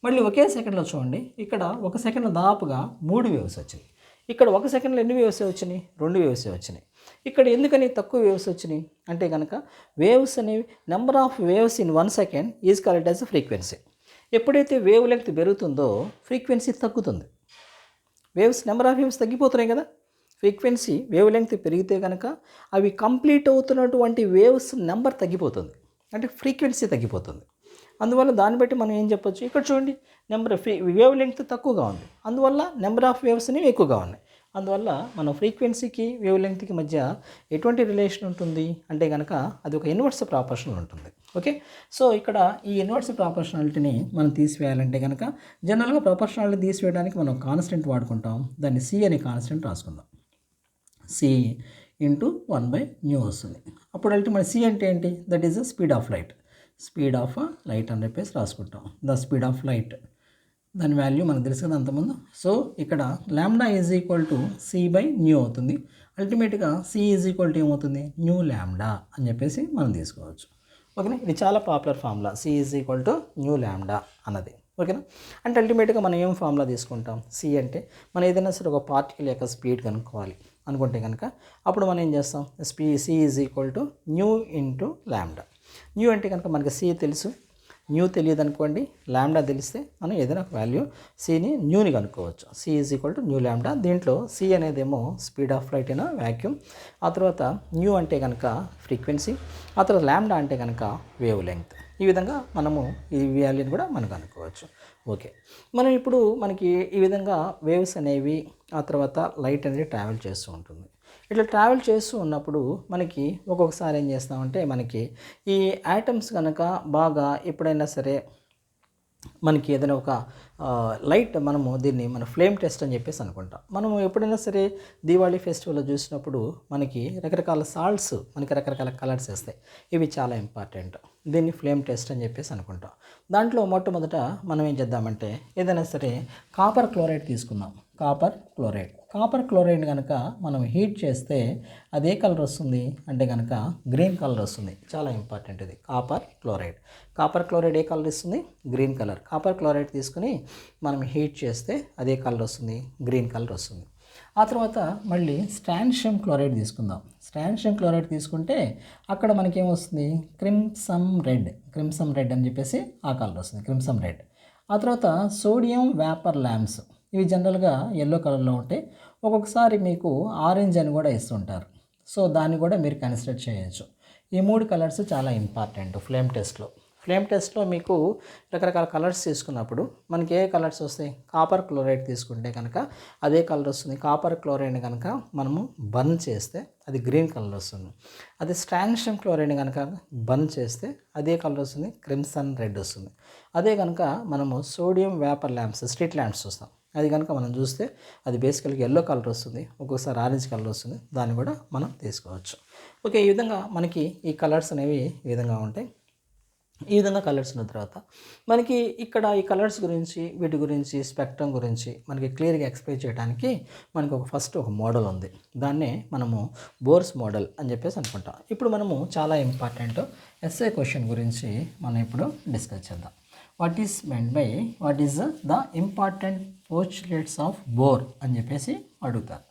మళ్ళీ ఒకే సెకండ్లో చూడండి. ఇక్కడ 1 సెకండ్లో దాదాపుగా 3 వేవ్స్ వచ్చినాయి. ఇక్కడ 1 సెకండ్లో ఎన్ని వేవ్స్ వచ్చినాయి? 2 వేవ్స్ వచ్చినాయి. ఇక్కడ ఎందుకని తక్కువ వేవ్స్ వచ్చినాయి అంటే కనుక వేవ్స్ అనేవి number of waves in 1 second is called as frequency. ఎప్పుడైతే వేవ్ లెంగ్త్ పెరుగుతుందో ఫ్రీక్వెన్సీ తగ్గుతుంది. నెంబర్ ఆఫ్ వేవ్స్ తగ్గిపోతున్నాయి కదా. ఫ్రీక్వెన్సీ వేవ్ లెంగ్త్ పెరిగితే కనుక అవి కంప్లీట్ అవుతున్నటువంటి వేవ్స్ నెంబర్ తగ్గిపోతుంది, అంటే ఫ్రీక్వెన్సీ తగ్గిపోతుంది. అందువల్ల దాన్ని బట్టి మనం ఏం చెప్పొచ్చు? ఇక్కడ చూడండి, వేవ్ లెంగ్త్ తక్కువగా ఉంది, అందువల్ల నెంబర్ ఆఫ్ వేవ్స్ అనేవి ఎక్కువగా ఉన్నాయి. అందువల్ల మన ఫ్రీక్వెన్సీకి వేవ్ లెంగ్త్కి మధ్య ఎటువంటి రిలేషన్ ఉంటుంది అంటే కనుక అది ఒక ఇన్వర్స్ ప్రాపోర్షనల్ ఉంటుంది, ఓకే? సో ఇక్కడ ఈ ఇన్వర్స్ ప్రాపోర్షనాలిటీని మనం తీసివేయాలంటే కనుక జనరల్గా ప్రాపోర్షనాలిటీ తీసివేయడానికి మనం కాన్స్టెంట్ వాడుకుంటాం. దాన్ని సి అనే కాన్స్టెంట్ రాసుకుందాం. సి ఇంటూ 1/న్యూ వస్తుంది. అప్పుడు అల్టిమేట్ సి అంటే ఏంటి? That is the speed of light. Speed of light అని చెప్పేసి రాసుకుంటాం. ద స్పీడ్ ఆఫ్ లైట్, దాని వాల్యూ మనకు తెలుసు కదా అంతకుముందు. సో ఇక్కడ లాంబ్డా ఈజ్ ఈక్వల్ టు సి/న్యూ అవుతుంది. అల్టిమేట్గా సి ఈజ్ ఈక్వల్ టు ఏమవుతుంది? న్యూ లాంబ్డా అని చెప్పేసి మనం తీసుకోవచ్చు. ఓకేనా? ఇది చాలా popular formula, C is equal to nu lambda అన్నది. ఓకేనా? అంటే అల్టిమేట్గా మనం ఏం ఫార్ములా తీసుకుంటాం? సి అంటే మనం ఏదైనా సరే ఒక పార్టికల్ యొక్క స్పీడ్ కనుక్కోవాలి అనుకుంటే కనుక అప్పుడు మనం ఏం చేస్తాం? C is equal to nu into lambda. Nu అంటే కనుక మనకి సి తెలుసు, న్యూ తెలియదు అనుకోండి, లాంబ్డా తెలిస్తే మనం ఏదైనా ఒక వాల్యూ సిని న్యూని కనుక్కోవచ్చు. C is equal to nu lambda. దీంట్లో సి అనేదేమో స్పీడ్ ఆఫ్ లైట్ అయినా వ్యాక్యూమ్, ఆ తర్వాత న్యూ అంటే కనుక ఫ్రీక్వెన్సీ, ఆ తర్వాత లాంబ్డా అంటే కనుక వేవ్ లెంగ్త్. ఈ విధంగా మనము ఈ వాల్యూని కూడా మనం కనుక్కోవచ్చు. ఓకే, మనం ఇప్పుడు మనకి ఈ విధంగా వేవ్స్ అనేవి ఆ తర్వాత లైట్ అనేది ట్రావెల్ చేస్తూ ఉంటుంది. ఇట్లా ట్రావెల్ చేస్తూ ఉన్నప్పుడు మనకి ఒక్కొక్కసారి ఏం చేస్తామంటే మనకి ఈ యాటమ్స్ కనుక బాగా ఎప్పుడైనా సరే మనకి ఏదైనా ఒక లైట్ మనము దీన్ని మన ఫ్లేమ్ టెస్ట్ అని చెప్పేసి అనుకుంటాం. మనము ఎప్పుడైనా సరే దీవాళీ ఫెస్టివల్లో చూసినప్పుడు మనకి రకరకాల సాల్ట్స్ మనకి రకరకాల కలర్స్ వేస్తాయి. ఇవి చాలా ఇంపార్టెంట్. దీన్ని ఫ్లేమ్ టెస్ట్ అని చెప్పేసి అనుకుంటాం. దాంట్లో మొట్టమొదట మనం ఏం చేద్దామంటే ఏదైనా సరే కాపర్ క్లోరైడ్ తీసుకుందాం. కాపర్ క్లోరైడ్ కనుక మనం హీట్ చేస్తే అదే కలర్ వస్తుంది అంటే కనుక గ్రీన్ కలర్ వస్తుంది. చాలా ఇంపార్టెంట్ ఇది. కాపర్ క్లోరైడ్ ఏ కలర్ ఇస్తుంది? Green colour. కాపర్ క్లోరైడ్ తీసుకుని మనం హీట్ చేస్తే అదే కలర్ వస్తుంది, గ్రీన్ కలర్ వస్తుంది. ఆ తర్వాత మళ్ళీ స్ట్రాన్షియం క్లోరైడ్ తీసుకుందాం. స్ట్రాన్షియం క్లోరైడ్ తీసుకుంటే అక్కడ మనకేమొస్తుంది? క్రిమ్సన్ రెడ్ అని చెప్పేసి ఆ కలర్ వస్తుంది, క్రిమ్సన్ రెడ్. ఆ తర్వాత సోడియం వేపర్ ల్యాంప్స్, ఇవి జనరల్గా ఎల్లో కలర్లో ఉంటాయి. ఒక్కొక్కసారి మీకు ఆరెంజ్ అని కూడా ఇస్తుంటారు. సో దాన్ని కూడా మీరు కన్సిడర్ చేయొచ్చు. ఈ 3 కలర్స్ చాలా ఇంపార్టెంట్ ఫ్లేమ్ టెస్ట్లో మీకు రకరకాల కలర్స్ తీసుకున్నప్పుడు మనకి ఏ కలర్స్ వస్తాయి? కాపర్ క్లోరైడ్ తీసుకుంటే కనుక అదే కలర్ వస్తుంది. కాపర్ క్లోరైడ్ కనుక మనము బర్న్ చేస్తే అది గ్రీన్ కలర్ వస్తుంది. అదే స్ట్రాన్షియం క్లోరైడ్ కనుక బర్న్ చేస్తే అదే కలర్ వస్తుంది, క్రిమ్సన్ రెడ్ వస్తుంది. అదే కనుక మనము sodium vapour lamps, street lamps చూస్తాం, అది కనుక మనం చూస్తే అది బేసికల్గా ఎల్లో కలర్ వస్తుంది, ఒక్కొక్కసారి ఆరెంజ్ కలర్ వస్తుంది. దాన్ని కూడా మనం తీసుకోవచ్చు. ఓకే, ఈ విధంగా మనకి ఈ కలర్స్ అనేవి ఈ విధంగా ఉంటాయి. ఈ విధంగా కలర్స్ ఉన్న తర్వాత మనకి ఇక్కడ ఈ కలర్స్ గురించి, వీటి గురించి, స్పెక్ట్రమ్ గురించి మనకి క్లియర్గా ఎక్స్ప్లెయిన్ చేయడానికి మనకి ఫస్ట్ ఒక మోడల్ ఉంది. దాన్నే మనము బోర్స్ మోడల్ అని చెప్పేసి అనుకుంటాం. ఇప్పుడు మనము చాలా ఇంపార్టెంట్ ఎస్ఏ క్వశ్చన్ గురించి మనం ఇప్పుడు డిస్కస్ చేద్దాం. What is the important postulates of Bohr అని చెప్పేసి అడుగుతారు.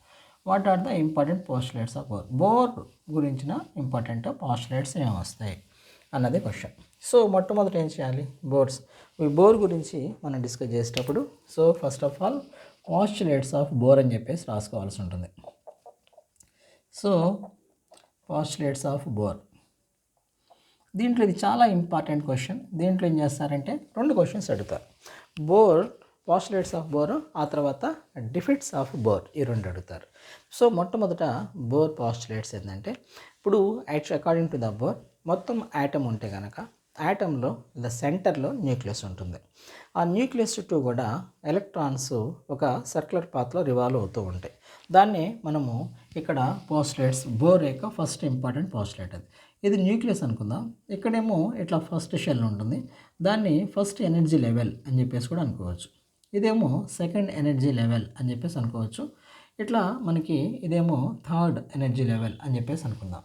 What are the important postulates of Bohr గురించిన ఇంపార్టెంట్ పోస్టులేట్స్ ఏమొస్తాయి అన్నది క్వశ్చన్. సో మొట్టమొదటి ఏం చేయాలి? ఈ బోర్ గురించి మనం డిస్కస్ చేసేటప్పుడు so first of all postulates of Bohr అని చెప్పేసి రాసుకోవాల్సి ఉంటుంది. సో పోస్టులేట్స్ ఆఫ్ బోర్, దీంట్లో ఇది చాలా ఇంపార్టెంట్ క్వశ్చన్. దీంట్లో ఏం చేస్తారంటే 2 క్వశ్చన్స్ అడుగుతారు. బోర్, పోస్టులేట్స్ ఆఫ్ బోర్, ఆ తర్వాత డిఫిట్స్ ఆఫ్ బోర్, ఈ 2 అడుగుతారు. సో మొట్టమొదట బోర్ పోస్టులేట్స్ ఏంటంటే ఇప్పుడు అకార్డింగ్ టు ద బోర్ మొత్తం యాటమ్ ఉంటే కనుక యాటంలో ద సెంటర్లో న్యూక్లియస్ ఉంటుంది. ఆ న్యూక్లియస్ చుట్టూ కూడా ఎలక్ట్రాన్స్ ఒక సర్క్యులర్ పాత్లో రివాల్వ్ అవుతూ ఉంటాయి. దాన్ని మనము ఇక్కడ పోస్టులేట్స్, బోర్ యొక్క ఫస్ట్ ఇంపార్టెంట్ పోస్టులేట్ అది. ఇది న్యూక్లియస్ అనుకుందాం. ఇక్కడేమో ఇట్లా ఫస్ట్ షెల్ ఉంటుంది, దాన్ని ఫస్ట్ ఎనర్జీ లెవెల్ అని చెప్పేసి కూడా అనుకోవచ్చు. ఇదేమో సెకండ్ ఎనర్జీ లెవెల్ అని చెప్పేసి అనుకోవచ్చు. ఇట్లా మనకి ఇదేమో థర్డ్ ఎనర్జీ లెవెల్ అని చెప్పేసి అనుకుందాం.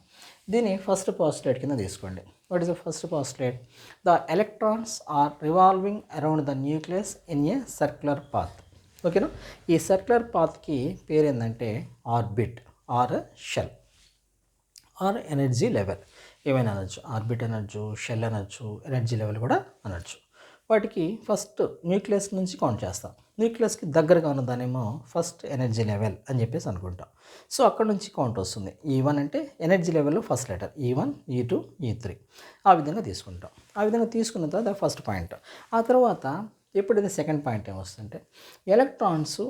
దీన్ని ఫస్ట్ పోస్టులేట్ కింద తీసుకోండి. What is the first postulate? The electrons are revolving around the nucleus in a circular path. ఓకేనా? ఈ సర్క్యులర్ పాత్కి పేరు ఏంటంటే orbit or shell or energy level, ఏమైనా అనొచ్చు. ఆర్బిట్ అనొచ్చు, షెల్ అనొచ్చు, ఎనర్జీ లెవెల్ కూడా అనొచ్చు. వాటికి ఫస్ట్ న్యూక్లియస్ నుంచి కౌంట్ చేస్తాం. న్యూక్లియస్కి దగ్గరగా ఉన్నదానేమో ఫస్ట్ ఎనర్జీ లెవెల్ అని చెప్పేసి అనుకుంటాం. సో అక్కడ నుంచి కౌంట్ వస్తుంది. E1 అంటే ఎనర్జీ లెవెల్లో first letter, E1, E2, E3 ఆ విధంగా తీసుకుంటాం. ఆ విధంగా తీసుకున్న తర్వాత ఫస్ట్ పాయింట్. ఆ తర్వాత ఎప్పుడైతే సెకండ్ పాయింట్ ఏమొస్తుందంటే ఎలక్ట్రాన్స్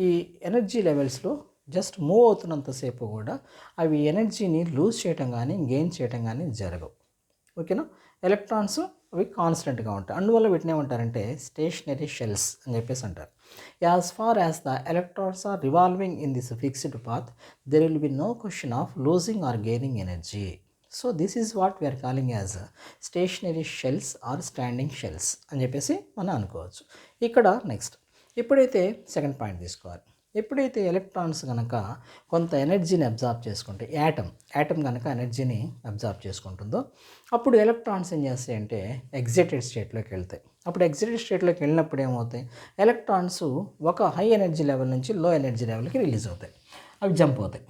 ఈ ఎనర్జీ లెవెల్స్లో జస్ట్ మూవ్ అవుతున్నంతసేపు కూడా అవి ఎనర్జీని లూజ్ చేయటం కానీ గెయిన్ చేయటం కానీ జరగవు. ఓకేనా? ఎలక్ట్రాన్స్ అవి కాన్స్టెంట్గా ఉంటాయి. అందువల్ల వీటిని ఏమంటారంటే స్టేషనరీ షెల్స్ అని చెప్పేసి అంటారు. As far as the electrons are revolving in this fixed path there will be no question of losing or gaining energy. So this is what we are calling as stationary shells or standing shells అని చెప్పేసి మనం అనుకోవచ్చు. ఇక్కడ next ఎప్పుడైతే second point తీసుకోవాలి, ఎప్పుడైతే electrons కనుక కొంత ఎనర్జీని అబ్జార్బ్ చేసుకుంటే యాటమ్ కనుక ఎనర్జీని అబ్జార్బ్ చేసుకుంటుందో అప్పుడు ఎలక్ట్రాన్స్ ఏం చేస్తాయంటే ఎగ్జైటెడ్ స్టేట్లోకి వెళ్తాయి. అప్పుడు ఎగ్జైటెడ్ స్టేట్లోకి వెళ్ళినప్పుడు ఏమవుతాయి, ఎలక్ట్రాన్స్ ఒక హై ఎనర్జీ లెవెల్ నుంచి లో ఎనర్జీ లెవెల్కి రిలీజ్ అవుతాయి, అవి జంప్ అవుతాయి.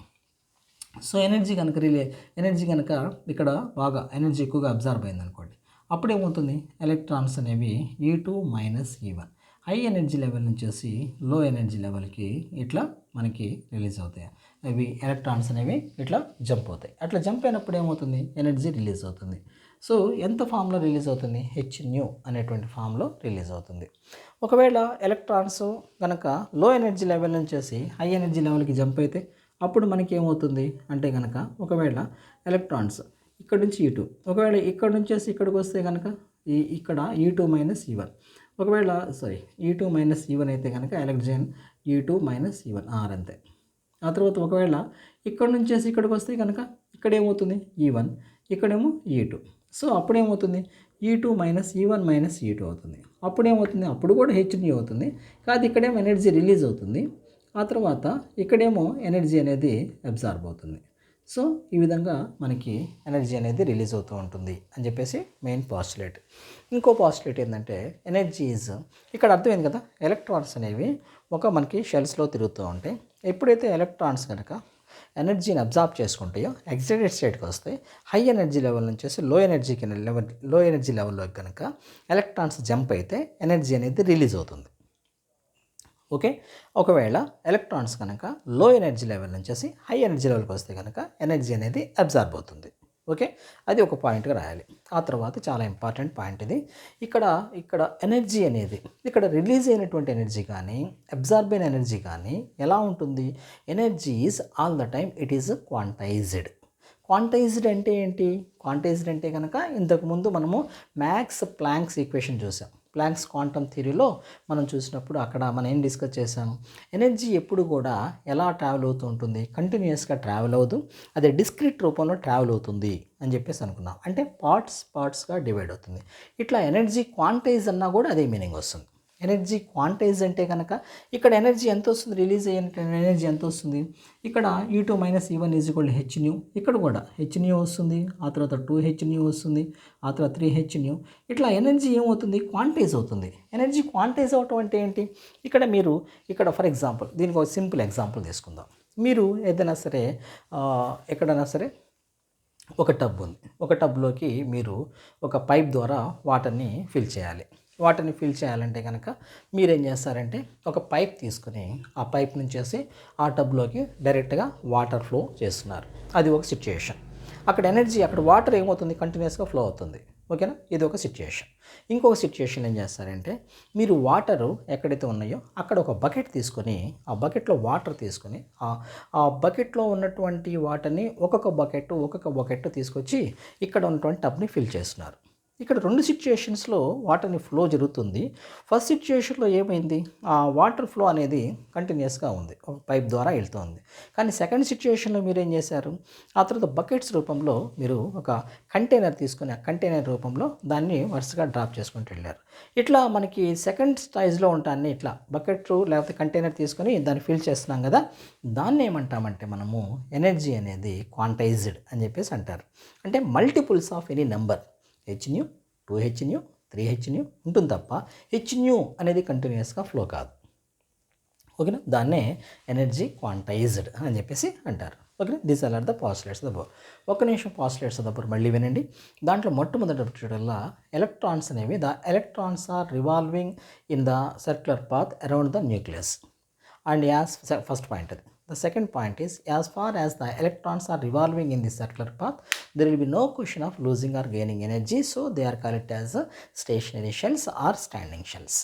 సో ఎనర్జీ కనుక ఇక్కడ బాగా ఎనర్జీ ఎక్కువగా అబ్జార్బ్ అయింది అనుకోండి, అప్పుడు ఏమవుతుంది, ఎలక్ట్రాన్స్ అనేవి E2 - E1 high energy level నుంచి లో ఎనర్జీ లెవెల్కి ఇట్లా మనకి రిలీజ్ అవుతాయి. అవి ఎలక్ట్రాన్స్ అనేవి ఇట్లా జంప్ అవుతాయి. అట్లా జంప్ అయినప్పుడు ఏమవుతుంది, ఎనర్జీ రిలీజ్ అవుతుంది. సో ఎంత ఫామ్లో రిలీజ్ అవుతుంది, hν అనేటువంటి ఫామ్లో రిలీజ్ అవుతుంది. ఒకవేళ ఎలక్ట్రాన్స్ కనుక లో ఎనర్జీ లెవెల్ నుంచి హై ఎనర్జీ లెవెల్కి జంప్ అయితే అప్పుడు మనకి ఏమవుతుంది అంటే కనుక, ఒకవేళ ఎలక్ట్రాన్స్ ఇక్కడ నుంచి E2, ఒకవేళ ఇక్కడ నుంచి ఇక్కడికి వస్తే కనుక ఇక్కడ E2 - E1, ఒకవేళ E2 - E1 అయితే కనుక ఎలక్ట్రాన్ E2 - E1 ఆర్ అంతే. ఆ తర్వాత ఒకవేళ ఇక్కడ నుంచి ఇక్కడికి వస్తే కనుక ఇక్కడ ఏమవుతుంది E1, ఇక్కడేమో E2. సో అప్పుడేమవుతుంది E2 - E1 - E2 అవుతుంది. అప్పుడేమవుతుంది, అప్పుడు కూడా hν అవుతుంది, కాదు ఇక్కడేమో ఎనర్జీ రిలీజ్ అవుతుంది, ఆ తర్వాత ఇక్కడేమో ఎనర్జీ అనేది అబ్జార్బ్ అవుతుంది. సో ఈ విధంగా మనకి ఎనర్జీ అనేది రిలీజ్ అవుతూ ఉంటుంది అని చెప్పేసి మెయిన్ పాస్టులేట్. ఇంకో పాస్టులేట్ ఏంటంటే ఎనర్జీ ఈజ్, ఇక్కడ అర్థమైంది కదా, ఎలక్ట్రాన్స్ అనేవి మనకి షెల్స్లో తిరుగుతూ ఉంటాయి. ఎప్పుడైతే ఎలక్ట్రాన్స్ కనుక ఎనర్జీని అబ్జార్బ్ చేసుకుంటాయో ఎగ్జైటెడ్ స్టేట్కి వస్తే హై ఎనర్జీ లెవెల్ నుంచి లో ఎనర్జీ లెవెల్లోకి కనుక ఎలక్ట్రాన్స్ జంప్ అయితే ఎనర్జీ అనేది రిలీజ్ అవుతుంది. ఓకే, ఒకవేళ ఎలక్ట్రాన్స్ కనుక లో ఎనర్జీ లెవెల్ నుంచి హై ఎనర్జీ లెవెల్కి వస్తే కనుక ఎనర్జీ అనేది అబ్జార్బ్ అవుతుంది. ఓకే, అది ఒక పాయింట్గా రాయాలి. ఆ తర్వాత చాలా ఇంపార్టెంట్ పాయింట్ ఇది, ఇక్కడ ఎనర్జీ అనేది ఇక్కడ రిలీజ్ అయినటువంటి ఎనర్జీ కానీ అబ్జార్బ్ అయిన ఎనర్జీ కానీ ఎలా ఉంటుంది, energy is all the time it is quantised. Quantised అంటే ఏంటి, క్వాంటైజ్డ్ అంటే కనుక ఇంతకుముందు మనము మ్యాక్స్ ప్లాంక్స్ ఈక్వేషన్ చూసాం. ప్లాంక్స్ క్వాంటమ్ థియరీలో మనం చూసినప్పుడు అక్కడ మనం ఏం డిస్కస్ చేసాము, ఎనర్జీ ఎప్పుడు కూడా ఎలా ట్రావెల్ అవుతూ ఉంటుంది, కంటిన్యూస్గా ట్రావెల్ అవ్వదు, అదే డిస్క్రీట్ రూపంలో ట్రావెల్ అవుతుంది అని చెప్పేసి అనుకున్నాం. అంటే పార్ట్స్గా డివైడ్ అవుతుంది. ఇట్లా ఎనర్జీ క్వాంటైజ్ అన్నా కూడా అదే మీనింగ్ వస్తుంది. ఎనర్జీ క్వాంటైజ్ అంటే కనుక ఇక్కడ ఎనర్జీ ఎంత వస్తుంది, రిలీజ్ అయిన ఎనర్జీ ఎంత వస్తుంది, ఇక్కడ E2 - E1 hν, ఇక్కడ కూడా hν వస్తుంది, ఆ తర్వాత 2hν వస్తుంది, ఆ తర్వాత 3hν. ఇట్లా ఎనర్జీ ఏమవుతుంది, క్వాంటైజ్ అవుతుంది. ఎనర్జీ క్వాంటైజ్ అవటం అంటే ఏంటి, ఇక్కడ ఫర్ ఎగ్జాంపుల్ దీనికి ఒక సింపుల్ ఎగ్జాంపుల్ తీసుకుందాం. మీరు ఏదైనా సరే ఎక్కడైనా సరే ఒక టబ్ ఉంది, ఒక టబ్లోకి మీరు ఒక పైప్ ద్వారా వాటర్ని ఫిల్ చేయాలి. వాటర్ని ఫిల్ చేయాలంటే కనుక మీరేం చేస్తారంటే ఒక పైప్ తీసుకుని ఆ పైప్ నుంచి ఆ టబ్లోకి డైరెక్ట్గా వాటర్ ఫ్లో చేస్తున్నారు. అది ఒక సిచ్యుయేషన్. అక్కడ ఎనర్జీ, అక్కడ వాటర్ ఏమవుతుంది, కంటిన్యూస్గా ఫ్లో అవుతుంది. ఓకేనా, ఇది ఒక సిచ్యుయేషన్. ఇంకొక సిచ్యుయేషన్ ఏం చేస్తారంటే మీరు వాటరు ఎక్కడైతే ఉన్నాయో అక్కడ ఒక బకెట్ తీసుకొని ఆ బకెట్లో వాటర్ తీసుకొని ఆ బకెట్లో ఉన్నటువంటి వాటర్ని ఒక్కొక్క బకెట్ తీసుకొచ్చి ఇక్కడ ఉన్నటువంటి టబ్ని ఫిల్ చేస్తున్నారు. ఇక్కడ రెండు సిచ్యుయేషన్స్లో వాటర్ని ఫ్లో జరుగుతుంది. ఫస్ట్ సిచ్యుయేషన్లో ఏమైంది, ఆ వాటర్ ఫ్లో అనేది కంటిన్యూస్గా ఉంది, ఒక పైప్ ద్వారా వెళ్తుంది. కానీ సెకండ్ సిచ్యుయేషన్లో మీరు ఏం చేశారు, ఆ తర్వాత బకెట్స్ రూపంలో మీరు ఒక కంటైనర్ తీసుకుని ఆ కంటైనర్ రూపంలో దాన్ని వరుసగా డ్రాప్ చేసుకుంటూ వెళ్ళారు. ఇట్లా మనకి సెకండ్ స్టేజ్లో ఉంటాన్ని ఇట్లా బకెట్ లేకపోతే కంటైనర్ తీసుకొని దాన్ని ఫిల్ చేస్తున్నాం కదా, దాన్ని ఏమంటామంటే మనము ఎనర్జీ అనేది క్వాంటైజ్డ్ అని చెప్పేసి అంటారు. అంటే multiples of any number, hν, 2hν, 3hν ఉంటుంది తప్ప hν అనేది కంటిన్యూస్గా ఫ్లో కాదు. ఓకేనా, దాన్నే ఎనర్జీ క్వాంటైజ్డ్ అని చెప్పేసి అంటారు. ఓకేనా, these are the postulates the Bohr. ఒక నిమిషం పాస్టులేట్స్ ద బోర్ మళ్ళీ వినండి. దాంట్లో మొట్టమొదటి ఎలక్ట్రాన్స్ అనేవి the electrons are revolving in the circular path around the nucleus. And as first point అది. The second point is, as far as the electrons are revolving in the circular path, there will be no question of losing or gaining energy. So they are called as stationary shells or standing shells.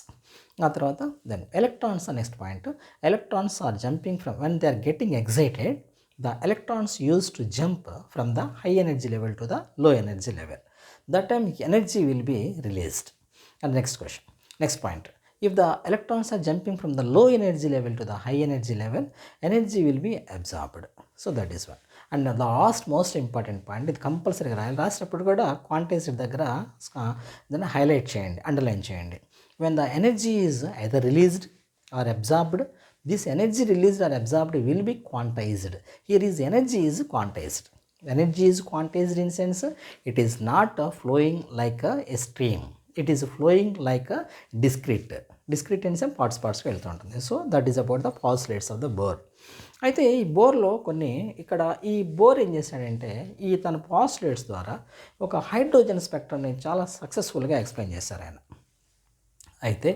Then electrons, next point, electrons are jumping from, when they are getting excited, the electrons used to jump from the high energy level to the low energy level. that time energy will be released. And next question, next point, if the electrons are jumping from the low energy level to the high energy level, energy will be absorbed. So that is one. And the last most important point, ఇది కంపల్సరీగా రాయాలి, రాసేటప్పుడు కూడా quantised దగ్గర దాన్ని highlight చేయండి, underline చేయండి. when the energy is either released or absorbed, this energy released or absorbed will be quantized. Here is energy is quantized. Energy is quantized in sense it is not flowing like a stream, it is flowing like a discrete in some parts వెళ్తూ ఉంటుంది. So that is about the postulates of the Bohr. అయితే ఈ బోర్లో కొన్ని ఇక్కడ ఈ bore ఏం చేశాడంటే ఈ తన పాస్లేట్స్ ద్వారా ఒక హైడ్రోజన్ స్పెక్ట్రమ్ని చాలా సక్సెస్ఫుల్గా ఎక్స్ప్లెయిన్ చేశారు ఆయన. అయితే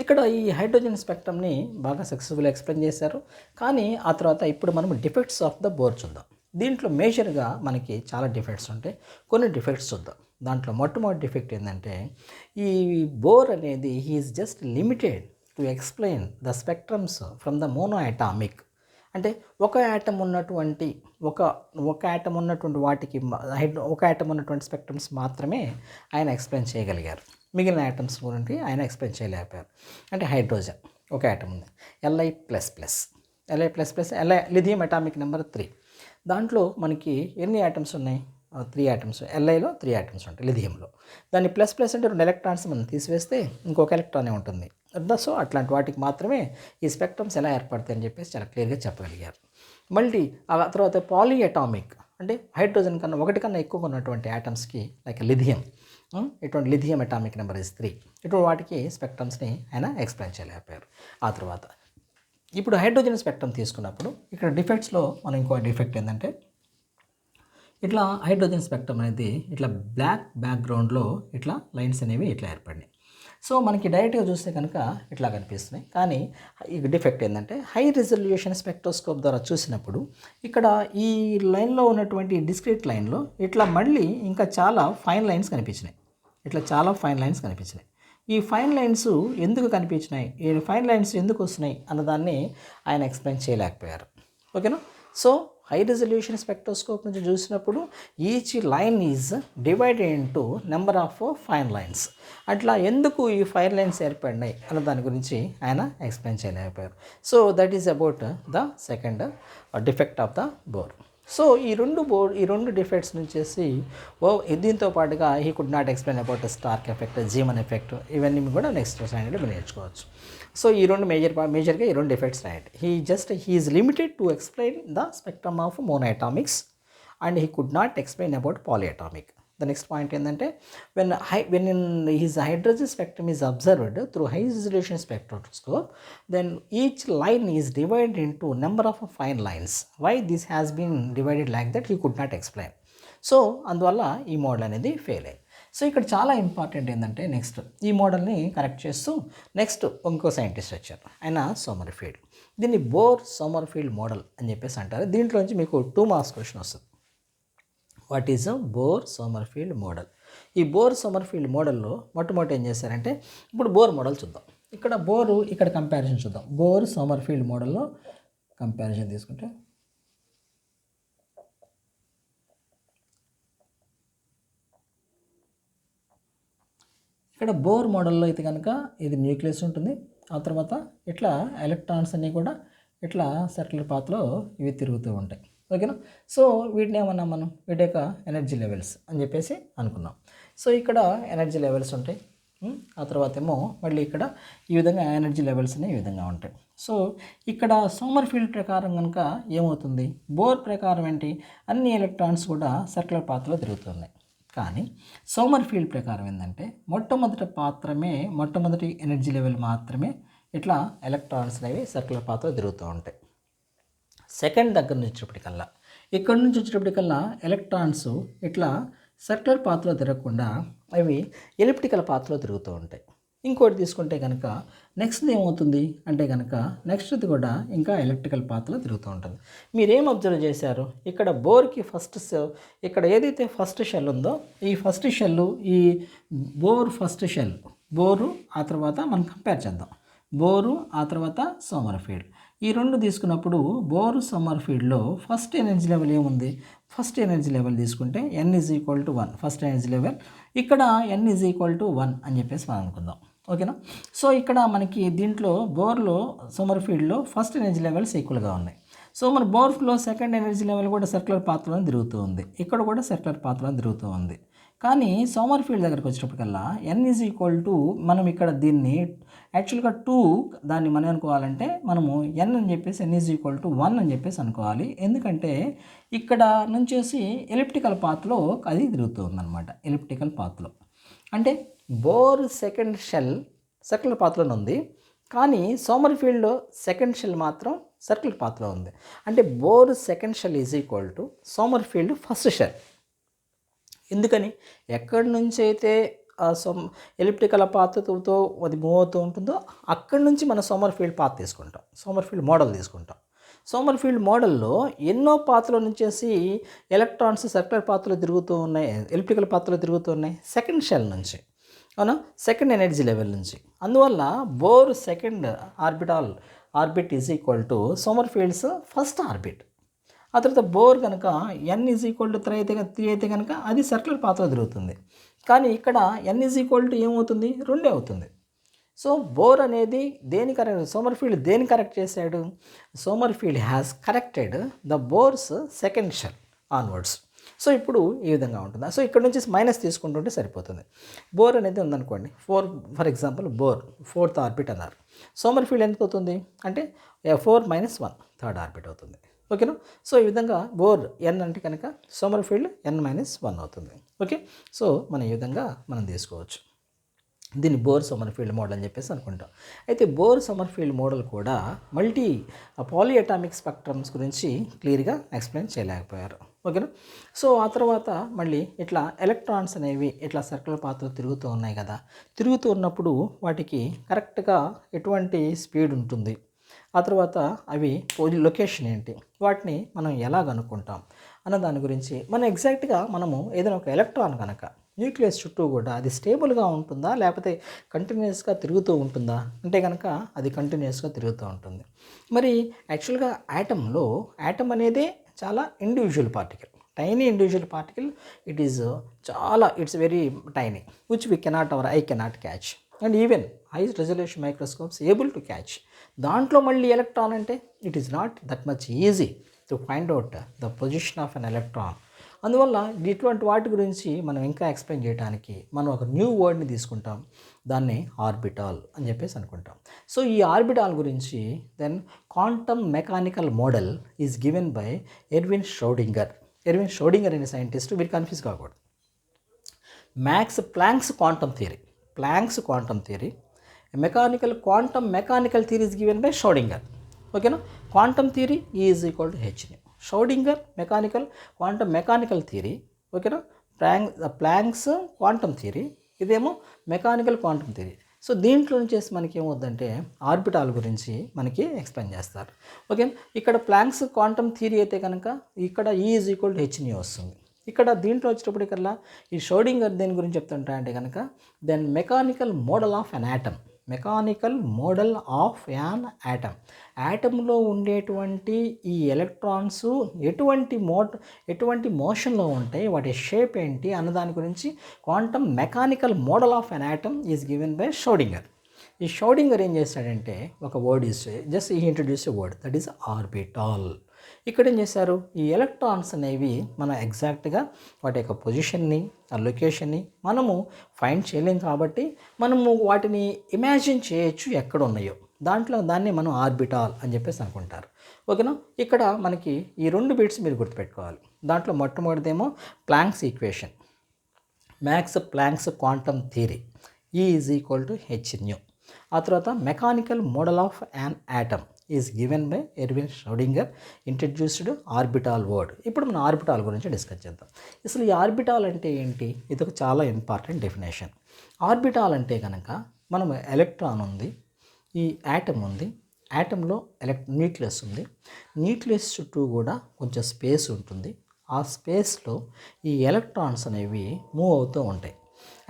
ఇక్కడ ఈ హైడ్రోజన్ స్పెక్ట్రమ్ని బాగా సక్సెస్ఫుల్గా ఎక్స్ప్లెయిన్ చేశారు. కానీ ఆ తర్వాత ఇప్పుడు మనం డిఫెక్ట్స్ ఆఫ్ ద బోర్ చూద్దాం. దీంట్లో మేజర్గా మనకి చాలా డిఫెక్ట్స్ ఉంటాయి, కొన్ని డిఫెక్ట్స్ చూద్దాం. దాంట్లో మొట్టమొదటి డిఫెక్ట్ ఏంటంటే ఈ బోర్ అనేది he is just limited to explain the spectrums from the monoatomic. అంటే ఒక యాటమ్ ఉన్నటువంటి వాటికి ఒక యాటమ్ ఉన్నటువంటి స్పెక్ట్రమ్స్ మాత్రమే ఆయన ఎక్స్ప్లెయిన్ చేయగలిగారు. మిగిలిన యాటమ్స్ గురించి ఆయన ఎక్స్ప్లెయిన్ చేయలేకపోయారు. అంటే హైడ్రోజన్ ఒక యాటమ్ ఉంది, Li++, లిథియం అటామిక్ నెంబర్ 3. దాంట్లో మనకి ఎన్ని యాటమ్స్ ఉన్నాయి? 3 యాటమ్స్. Liలో 3 యాటమ్స్ ఉంటాయి లిథియంలో. దాన్ని ప్లస్ అంటే 2 ఎలక్ట్రాన్స్ మనం తీసివేస్తే ఇంకొక ఎలక్ట్రానే ఉంటుంది. సో అట్లాంటి వాటికి మాత్రమే ఈ స్పెక్ట్రమ్స్ ఎలా ఏర్పడతాయి అని చెప్పేసి చాలా క్లియర్గా చెప్పగలిగారు. మళ్ళీ ఆ తర్వాత పాలీ అటామిక్ అంటే హైడ్రోజన్ కన్నా ఒకటి కన్నా ఎక్కువ ఉన్నటువంటి యాటమ్స్కి లైక్ లిథియం, ఇటువంటి లిథియం అటామిక్ నెంబర్ ఇస్ 3, ఇటువంటి వాటికి స్పెక్ట్రమ్స్ని ఆయన ఎక్స్ప్లెయిన్ చేయలేకపోయారు. ఆ తర్వాత ఇప్పుడు హైడ్రోజన్ స్పెక్ట్రమ్ తీసుకున్నప్పుడు ఇక్కడ డిఫెక్ట్స్లో మనం ఇంకో డిఫెక్ట్ ఏంటంటే ఇట్లా హైడ్రోజన్ స్పెక్ట్రమ్ అనేది ఇట్లా బ్లాక్ బ్యాక్గ్రౌండ్లో ఇట్లా లైన్స్ అనేవి ఇట్లా ఏర్పడినాయి. సో మనకి డైరెక్ట్గా చూస్తే కనుక ఇట్లా కనిపిస్తున్నాయి. కానీ ఈ డిఫెక్ట్ ఏంటంటే హై రిజల్యూషన్ స్పెక్ట్రోస్కోప్ ద్వారా చూసినప్పుడు ఇక్కడ ఈ లైన్లో ఉన్నటువంటి డిస్క్రీట్ లైన్లో ఇట్లా మళ్ళీ ఇంకా చాలా ఫైన్ లైన్స్ కనిపించినాయి. ఈ ఫైన్ లైన్స్ ఎందుకు కనిపించినాయి, ఈ ఫైన్ లైన్స్ ఎందుకు వస్తున్నాయి అన్నదాన్ని ఆయన ఎక్స్ప్లెయిన్ చేయలేకపోయారు. ఓకేనా? సో హై రిజల్యూషన్ స్పెక్ట్రోస్కోప్ నుంచి చూసినప్పుడు each line is divided into number of fine lines. అట్లా ఎందుకు ఈ ఫైన్ లైన్స్ ఏర్పడినాయి అన్న దాని గురించి ఆయన ఎక్స్ప్లెయిన్ చేయలేకపోయారు. So that is about the second defect of the Bohr. So ఈ రెండు డిఫెక్ట్స్ నుంచేసి దీంతో పాటుగా he could not explain about Stark effect, Zeeman effect, ఇవన్నీ కూడా నెక్స్ట్ స్టాండర్డ్లో నేర్చుకోవచ్చు. సో ఈ రెండు మేజర్గా ఈ రెండు డిఫెక్ట్స్ రాయండి. He is limited to explain the spectrum of monoatomics and he could not explain about polyatomic. The next point ఏంటంటే when in his hydrogen spectrum is observed through high resolution spectroscope, then each line is divided into number of fine lines. Why this has been divided like that he could not explain. So అందువల్ల ఈ model అనేది fail అయ్యింది. So ఇక్కడ చాలా important ఏంటంటే next ఈ మోడల్ని correct చేస్తూ నెక్స్ట్ ఇంకో సైంటిస్ట్ వచ్చారు, ఆయన సోమర్ఫీల్డ్. దీన్ని బోర్ సోమర్ఫీల్డ్ మోడల్ అని చెప్పేసి అంటారు. దీంట్లోంచి మీకు 2 మార్క్స్ క్వశ్చన్ వస్తుంది. What is bore Sommerfeld model? ఈ బోర్ సోమర్ఫీల్డ్ మోడల్లో మొట్టమొదటి ఏం చేశారంటే ఇప్పుడు బోర్ మోడల్ చూద్దాం. ఇక్కడ కంపారిజన్ చూద్దాం. బోర్ సోమర్ఫీల్డ్ మోడల్లో కంపారిజన్ తీసుకుంటే ఇక్కడ బోర్ మోడల్లో అయితే కనుక ఇది న్యూక్లియస్ ఉంటుంది. ఆ తర్వాత ఇట్లా ఎలక్ట్రాన్స్ అన్నీ కూడా ఇట్లా సర్క్యులర్ పాత్లో ఇవి తిరుగుతూ ఉంటాయి. ఓకేనా? సో వీటిని ఏమన్నా మనం వీటి యొక్క ఎనర్జీ లెవెల్స్ అని చెప్పేసి అనుకున్నాం. సో ఇక్కడ ఎనర్జీ లెవెల్స్ ఉంటాయి. ఆ తర్వాత ఏమో మళ్ళీ ఇక్కడ ఈ విధంగా ఎనర్జీ లెవెల్స్ అనేవి ఈ విధంగా ఉంటాయి. సో ఇక్కడ సోమర్ఫీల్డ్ ప్రకారం కనుక ఏమవుతుంది, బోర్ ప్రకారం ఏంటి, అన్ని ఎలక్ట్రాన్స్ కూడా సర్క్యులర్ పాత్రలో తిరుగుతున్నాయి. కానీ సోమర్ఫీల్డ్ ప్రకారం ఏంటంటే మొట్టమొదటి ఎనర్జీ లెవెల్ మాత్రమే ఇట్లా ఎలక్ట్రాన్స్ అనేవి సర్క్యులర్ పాత్రలో తిరుగుతూ ఉంటాయి. సెకండ్ దగ్గర నుంచి వచ్చేటప్పటికల్లా ఇక్కడ నుంచి వచ్చేటప్పటికల్లా ఎలక్ట్రాన్స్ ఇట్లా సర్క్యులర్ పాత్రలో తిరగకుండా అవి ఎలిప్టికల్ పాత్రలో తిరుగుతూ ఉంటాయి. ఇంకోటి తీసుకుంటే కనుక నెక్స్ట్ ఏమవుతుంది అంటే కనుక నెక్స్ట్ది కూడా ఇంకా ఎలక్ట్రికల్ పాత్రలో తిరుగుతూ ఉంటుంది. మీరేం అబ్జర్వ్ చేశారు, ఇక్కడ బోర్కి ఇక్కడ ఏదైతే ఫస్ట్ షెల్ ఉందో ఈ ఫస్ట్ షెల్, ఈ బోర్ ఫస్ట్ షెల్, బోరు ఆ తర్వాత మనం కంపేర్ చేద్దాం. బోరు ఆ తర్వాత సోమర్ఫీల్డ్. ఈ రెండు తీసుకున్నప్పుడు బోర్ సమ్మర్ఫీల్డ్లో ఫస్ట్ ఎనర్జీ లెవెల్ ఏముంది? ఫస్ట్ ఎనర్జీ లెవెల్ తీసుకుంటే n is equal to 1 first energy level. ఇక్కడ n ఈజ్ ఈక్వల్ టు 1 అని చెప్పేసి మనం అనుకుందాం. ఓకేనా? సో ఇక్కడ మనకి దీంట్లో బోర్లో సమ్మర్ఫీల్డ్లో ఫస్ట్ ఎనర్జీ లెవెల్స్ ఈక్వల్గా ఉన్నాయి. సో మన బోర్లో సెకండ్ ఎనర్జీ లెవెల్ కూడా సర్క్యులర్ పాత్రలో తిరుగుతూ ఉంది. ఇక్కడ కూడా సర్క్యులర్ పాత్రలో తిరుగుతూ ఉంది. కానీ సోమర్ఫీల్డ్ దగ్గరికి వచ్చేటప్పటికల్లా n ఈజ్ ఈక్వల్ టు, మనం ఇక్కడ దీన్ని యాక్చువల్గా 2 దాన్ని మనం అనుకోవాలంటే మనము n అని చెప్పేసి n ఈజ్ ఈక్వల్ టు 1 అని చెప్పేసి అనుకోవాలి. ఎందుకంటే ఇక్కడ నుంచేసి ఎలిప్టికల్ పాత్లో అది తిరుగుతుంది అనమాట. ఎలిప్టికల్ పాత్లో అంటే బోర్ సెకండ్ షెల్ సర్క్యులర్ పాత్రలో ఉంది, కానీ సోమర్ఫీల్డ్లో సెకండ్ షెల్ మాత్రం సర్క్యులర్ పాత్లో ఉంది. అంటే Bohr second shell is equal to Sommerfeld first shell. ఎందుకని? ఎక్కడి నుంచి అయితే ఎలిప్టికల్ పాత్తో అది మూవ్ అవుతూ ఉంటుందో అక్కడి నుంచి మనం సోమర్ఫీల్డ్ పాత్ తీసుకుంటాం, సోమర్ఫీల్డ్ మోడల్ తీసుకుంటాం. సోమర్ఫీల్డ్ మోడల్లో ఎన్నో పాత్రల నుంచేసి ఎలక్ట్రాన్స్ సర్క్యులర్ పాత్రలో తిరుగుతూ ఉన్నాయి, ఎలిప్టికల్ పాత్రలో తిరుగుతూ ఉన్నాయి సెకండ్ షెల్ నుంచి, అవునా, సెకండ్ ఎనర్జీ లెవెల్ నుంచి. అందువల్ల Bohr second orbit is equal to Sommerfeld's first orbit. ఆ తర్వాత బోర్ కనుక n ఈజ్ ఈక్వల్ టు 3 అయితే కనుక అది సర్క్యులర్ పాత్రలో తిరుగుతుంది. కానీ ఇక్కడ n ఈజ్ ఈక్వల్ టు ఏమవుతుంది? 2 అవుతుంది. సో బోర్ అనేది దేని కరెక్ట్, సోమర్ఫీల్డ్ దేని కరెక్ట్ చేశాడు? Sommerfeld has corrected the Bohr's second shell onwards. So ఇప్పుడు ఈ విధంగా ఉంటుంది. సో ఇక్కడ నుంచి మైనస్ తీసుకుంటుంటే సరిపోతుంది. బోర్ అనేది ఉందనుకోండి, for example bore 4th orbit అన్నారు. సోమర్ఫీల్డ్ ఎంత అవుతుంది అంటే 4 - 1 థర్డ్ ఆర్బిట్ అవుతుంది. ఓకేనా? సో ఈ విధంగా బోర్ n అంటే కనుక సోమర్ఫీల్డ్ n - 1 అవుతుంది. ఓకే, సో మనం ఈ విధంగా మనం తీసుకోవచ్చు. దీన్ని బోర్ సోమర్ఫీల్డ్ మోడల్ అని చెప్పేసి అనుకుంటాం. అయితే బోర్ సోమర్ఫీల్డ్ మోడల్ కూడా పాలిఅటామిక్ స్పెక్ట్రమ్స్ గురించి క్లియర్గా ఎక్స్ప్లెయిన్ చేయలేకపోయారు. ఓకేనా? సో ఆ తర్వాత మళ్ళీ ఇట్లా ఎలక్ట్రాన్స్ అనేవి ఇట్లా సర్క్యులర్ పాత్రలో తిరుగుతూ ఉన్నాయి కదా, తిరుగుతూ ఉన్నప్పుడు వాటికి కరెక్ట్గా ఎటువంటి స్పీడ్ ఉంటుంది, ఆ తర్వాత అవి లొకేషన్ ఏంటి, వాటిని మనం ఎలా కనుక్కుంటాం అన్న దాని గురించి మనం ఎగ్జాక్ట్గా మనము ఏదైనా ఒక ఎలక్ట్రాన్ కనుక న్యూక్లియస్ చుట్టూ కూడా అది స్టేబుల్గా ఉంటుందా లేకపోతే కంటిన్యూస్గా తిరుగుతూ ఉంటుందా అంటే కనుక అది కంటిన్యూస్గా తిరుగుతూ ఉంటుంది. మరి యాక్చువల్గా యాటమ్ అనేదే చాలా individual particle, tiny individual particle. It's very tiny which our I cannot catch and even high resolution microscopes able to catch. దాంట్లో మళ్ళీ ఎలక్ట్రాన్ అంటే it is not that much easy to find out the position of an electron. అందువల్ల ఇటువంటి వాటి గురించి మనం ఇంకా explain చేయడానికి మనం ఒక న్యూ వర్డ్ని తీసుకుంటాం, దాన్ని ఆర్బిటాల్ అని చెప్పేసి అనుకుంటాం. సో ఈ ఆర్బిటాల్ గురించి then quantum mechanical model is given by Erwin Schrodinger అనే సైంటిస్ట్. మీరు కన్ఫ్యూజ్ కాకూడదు. Planck's quantum theory quantum mechanical theory is given by Schrödinger. Okay, no? Quantum theory E is equal to h nu. Schrödinger quantum mechanical theory. Okay, no? Planck's quantum theory. ఇదేమో mechanical quantum theory. So దీంట్లో నుంచి మనకి ఏమవుతుందంటే orbital గురించి మనకి explain చేస్తారు. Okay, ఇక్కడ planks quantum theory అయితే కనుక ఇక్కడ E is equal to h nu వస్తుంది. ఇక్కడ దీంట్లో వచ్చేటప్పటికల్లా ఈ ష్రోడింగర్ దేని గురించి చెప్తుంటా అంటే కనుక then mechanical model of an atom. యాటంలో ఉండేటువంటి ఈ ఎలక్ట్రాన్స్ ఎటువంటి మోషన్లో ఉంటాయి, వాటి షేప్ ఏంటి అన్న దాని గురించి quantum mechanical model of an atom is given by Schrodinger. ఈ ష్రోడింగర్ ఏం చేస్తాడంటే ఒక వర్డ్ జస్ట్ ఈ introduce a word that is orbital. ఇక్కడ ఏం చేశారు, ఈ ఎలక్ట్రాన్స్ అనేవి మనం ఎగ్జాక్ట్గా వాటి యొక్క పొజిషన్ని, ఆ లొకేషన్ని మనము ఫైండ్ చేయలేం కాబట్టి మనము వాటిని ఇమాజిన్ చేయొచ్చు ఎక్కడ ఉన్నాయో. దాన్ని మనం ఆర్బిటాల్ అని చెప్పేసి అనుకుంటారు. ఓకేనా? ఇక్కడ మనకి ఈ 2 బిట్స్ మీరు గుర్తుపెట్టుకోవాలి. దాంట్లో మొట్టమొదటిదేమో Planck's equation, Planck's quantum theory E is equal to h nu. ఆ తర్వాత mechanical model of an atom is given by Erwin Schrodinger, introduced orbital word. ఇప్పుడు మనం ఆర్బిటాల్ గురించి డిస్కస్ చేద్దాం. అసలు ఈ ఆర్బిటాల్ అంటే ఏంటి? ఇది ఒక చాలా ఇంపార్టెంట్ డెఫినేషన్. ఆర్బిటాల్ అంటే కనుక మనం ఎలక్ట్రాన్ ఉంది, ఈ యాటమ్ ఉంది, యాటంలో న్యూక్లియస్ ఉంది, న్యూక్లియస్ చుట్టూ కూడా కొంచెం స్పేస్ ఉంటుంది. ఆ స్పేస్లో ఈ ఎలక్ట్రాన్స్ అనేవి మూవ్ అవుతూ ఉంటాయి.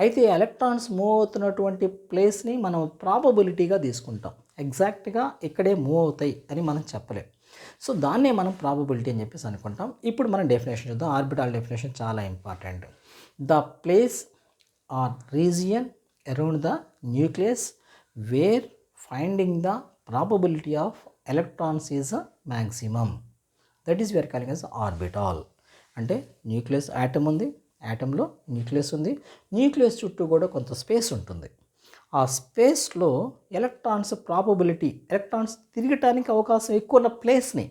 అయితే ఎలక్ట్రాన్స్ మూవ్ అవుతున్నటువంటి ప్లేస్ని మనం ప్రాబబిలిటీగా తీసుకుంటాం. ఎగ్జాక్ట్గా ఇక్కడే మూవ్ అవుతాయి అని మనం చెప్పలేం. సో దాన్నే మనం ప్రాబబిలిటీ అని చెప్పేసి అనుకుంటాం. ఇప్పుడు మనం డెఫినేషన్ చూద్దాం. ఆర్బిటాల్ డెఫినేషన్ చాలా important. The place or region around the nucleus where finding the probability of electrons is maximum, that is we are calling as orbital. అంటే న్యూక్లియస్ యాటమ్ ఉంది, యాటంలో న్యూక్లియస్ ఉంది, న్యూక్లియస్ చుట్టూ కూడా కొంత స్పేస్ ఉంటుంది. ఆ స్పేస్లో ఎలక్ట్రాన్స్ ప్రాబబిలిటీ, ఎలక్ట్రాన్స్ తిరగటానికి అవకాశం ఎక్కువ ఉన్న ప్లేస్ని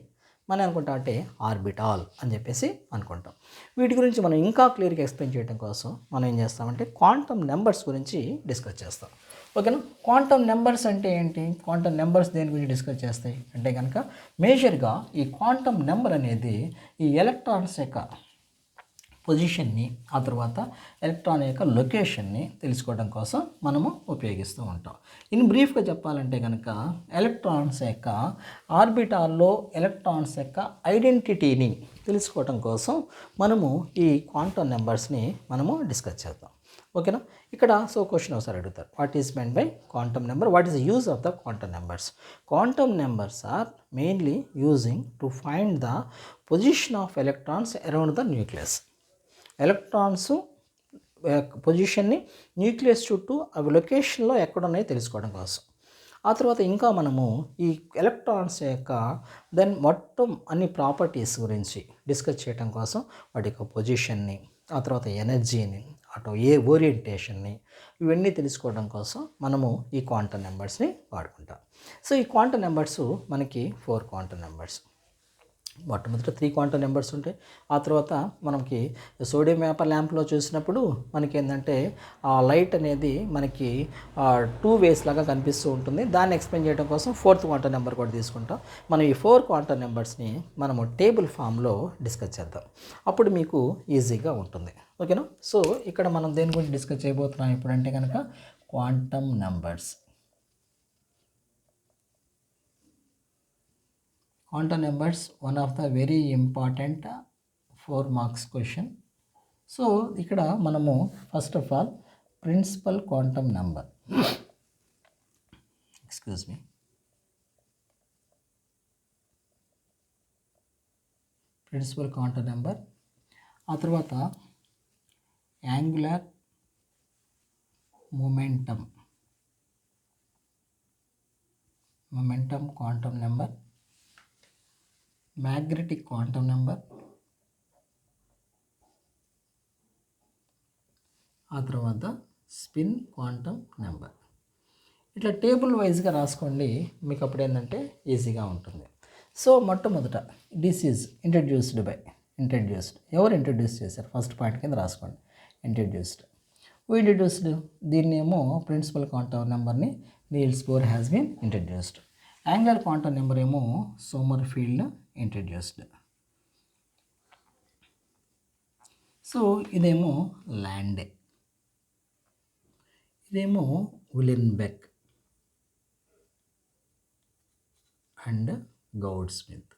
మనం అనుకుంటాం అంటే ఆర్బిటాల్ అని చెప్పేసి అనుకుంటాం. వీటి గురించి మనం ఇంకా క్లియర్గా ఎక్స్ప్లెయిన్ చేయడం కోసం మనం ఏం చేస్తామంటే క్వాంటమ్ నెంబర్స్ గురించి డిస్కస్ చేస్తాం. ఓకేనా. క్వాంటమ్ నెంబర్స్ అంటే ఏంటి, క్వాంటమ్ నెంబర్స్ దేని గురించి డిస్కస్ చేస్తాయి అంటే కనుక మేజర్గా ఈ క్వాంటమ్ నెంబర్ అనేది ఈ ఎలక్ట్రాన్స్ యొక్క పొజిషన్ని, ఆ తర్వాత ఎలక్ట్రాన్ యొక్క లొకేషన్ని తెలుసుకోవడం కోసం మనము ఉపయోగిస్తూ ఉంటాం. ఇన్ బ్రీఫ్గా చెప్పాలంటే కనుక ఎలక్ట్రాన్స్ యొక్క ఆర్బిటాల్లో ఎలక్ట్రాన్స్ యొక్క ఐడెంటిటీని తెలుసుకోవడం కోసం మనము ఈ క్వాంటమ్ నెంబర్స్ని మనము డిస్కస్ చేద్దాం. ఓకేనా. ఇక్కడ సో క్వశ్చన్ ఒకసారి అడుగుతారు, what is meant by quantum number, what is the use of the quantum numbers. Quantum numbers are mainly using to find the position of electrons around the nucleus. Electrons పొజిషన్ని nucleus చుట్టూ అవి లొకేషన్లో ఎక్కడున్నాయో తెలుసుకోవడం కోసం. ఆ తర్వాత ఇంకా మనము ఈ ఎలక్ట్రాన్స్ యొక్క మొత్తం అన్ని ప్రాపర్టీస్ గురించి డిస్కస్ చేయడం కోసం వాటి యొక్క పొజిషన్ని, ఆ తర్వాత ఎనర్జీని, అటు ఏ ఓరియంటేషన్ని, ఇవన్నీ తెలుసుకోవడం కోసం మనము ఈ క్వాంటమ్ నెంబర్స్ని వాడుకుంటాం. సో ఈ క్వాంటమ్ నెంబర్స్ మనకి 4 క్వాంటమ్ నెంబర్స్. మొట్టమొదట 3 క్వాంటమ్ నెంబర్స్ ఉంటాయి. ఆ తర్వాత మనకి సోడియం వేపర్ ల్యాంప్లో చూసినప్పుడు మనకి ఏంటంటే ఆ లైట్ అనేది మనకి 2 వేస్ లాగా కనిపిస్తూ ఉంటుంది. దాన్ని ఎక్స్ప్లెయిన్ చేయడం కోసం 4th క్వాంటమ్ నెంబర్ కూడా తీసుకుంటాం. మనం ఈ 4 క్వాంటమ్ నెంబర్స్ని మనము టేబుల్ ఫామ్లో డిస్కస్ చేద్దాం, అప్పుడు మీకు ఈజీగా ఉంటుంది. ఓకేనా. సో ఇక్కడ మనం దేని గురించి డిస్కస్ చేయబోతున్నాం ఇప్పుడంటే కనుక quantum numbers. Quantum numbers, one of the very important 4 marks question. So ikkada manamu first of all principal quantum number, excuse me, principal quantum number, aa tarvata angular momentum quantum number, magnetic quantum number, ఆ తర్వాత spin quantum number. ఇట్లా table వైజ్గా రాసుకోండి, మీకు అప్పుడు ఏంటంటే ఈజీగా ఉంటుంది. సో మొట్టమొదట దిస్ ఈజ్ ఇంట్రడ్యూస్డ్ ఎవరు ఇంట్రడ్యూస్ చేశారు ఫస్ట్ పాయింట్ కింద రాసుకోండి. ఇంట్రడ్యూస్డ్ దీన్ని ఏమో ప్రిన్సిపల్ క్వాంటమ్ నెంబర్ని Niels Bohr has been introduced. Angular quantum number ఏమో సోమర్ఫీల్డ్ ఇంట్రడ్యూస్డ్. సో ఇదేమో ల్యాండే, ఇదేమో ఉలెన్బెక్ అండ్ గౌడ్స్మిత్.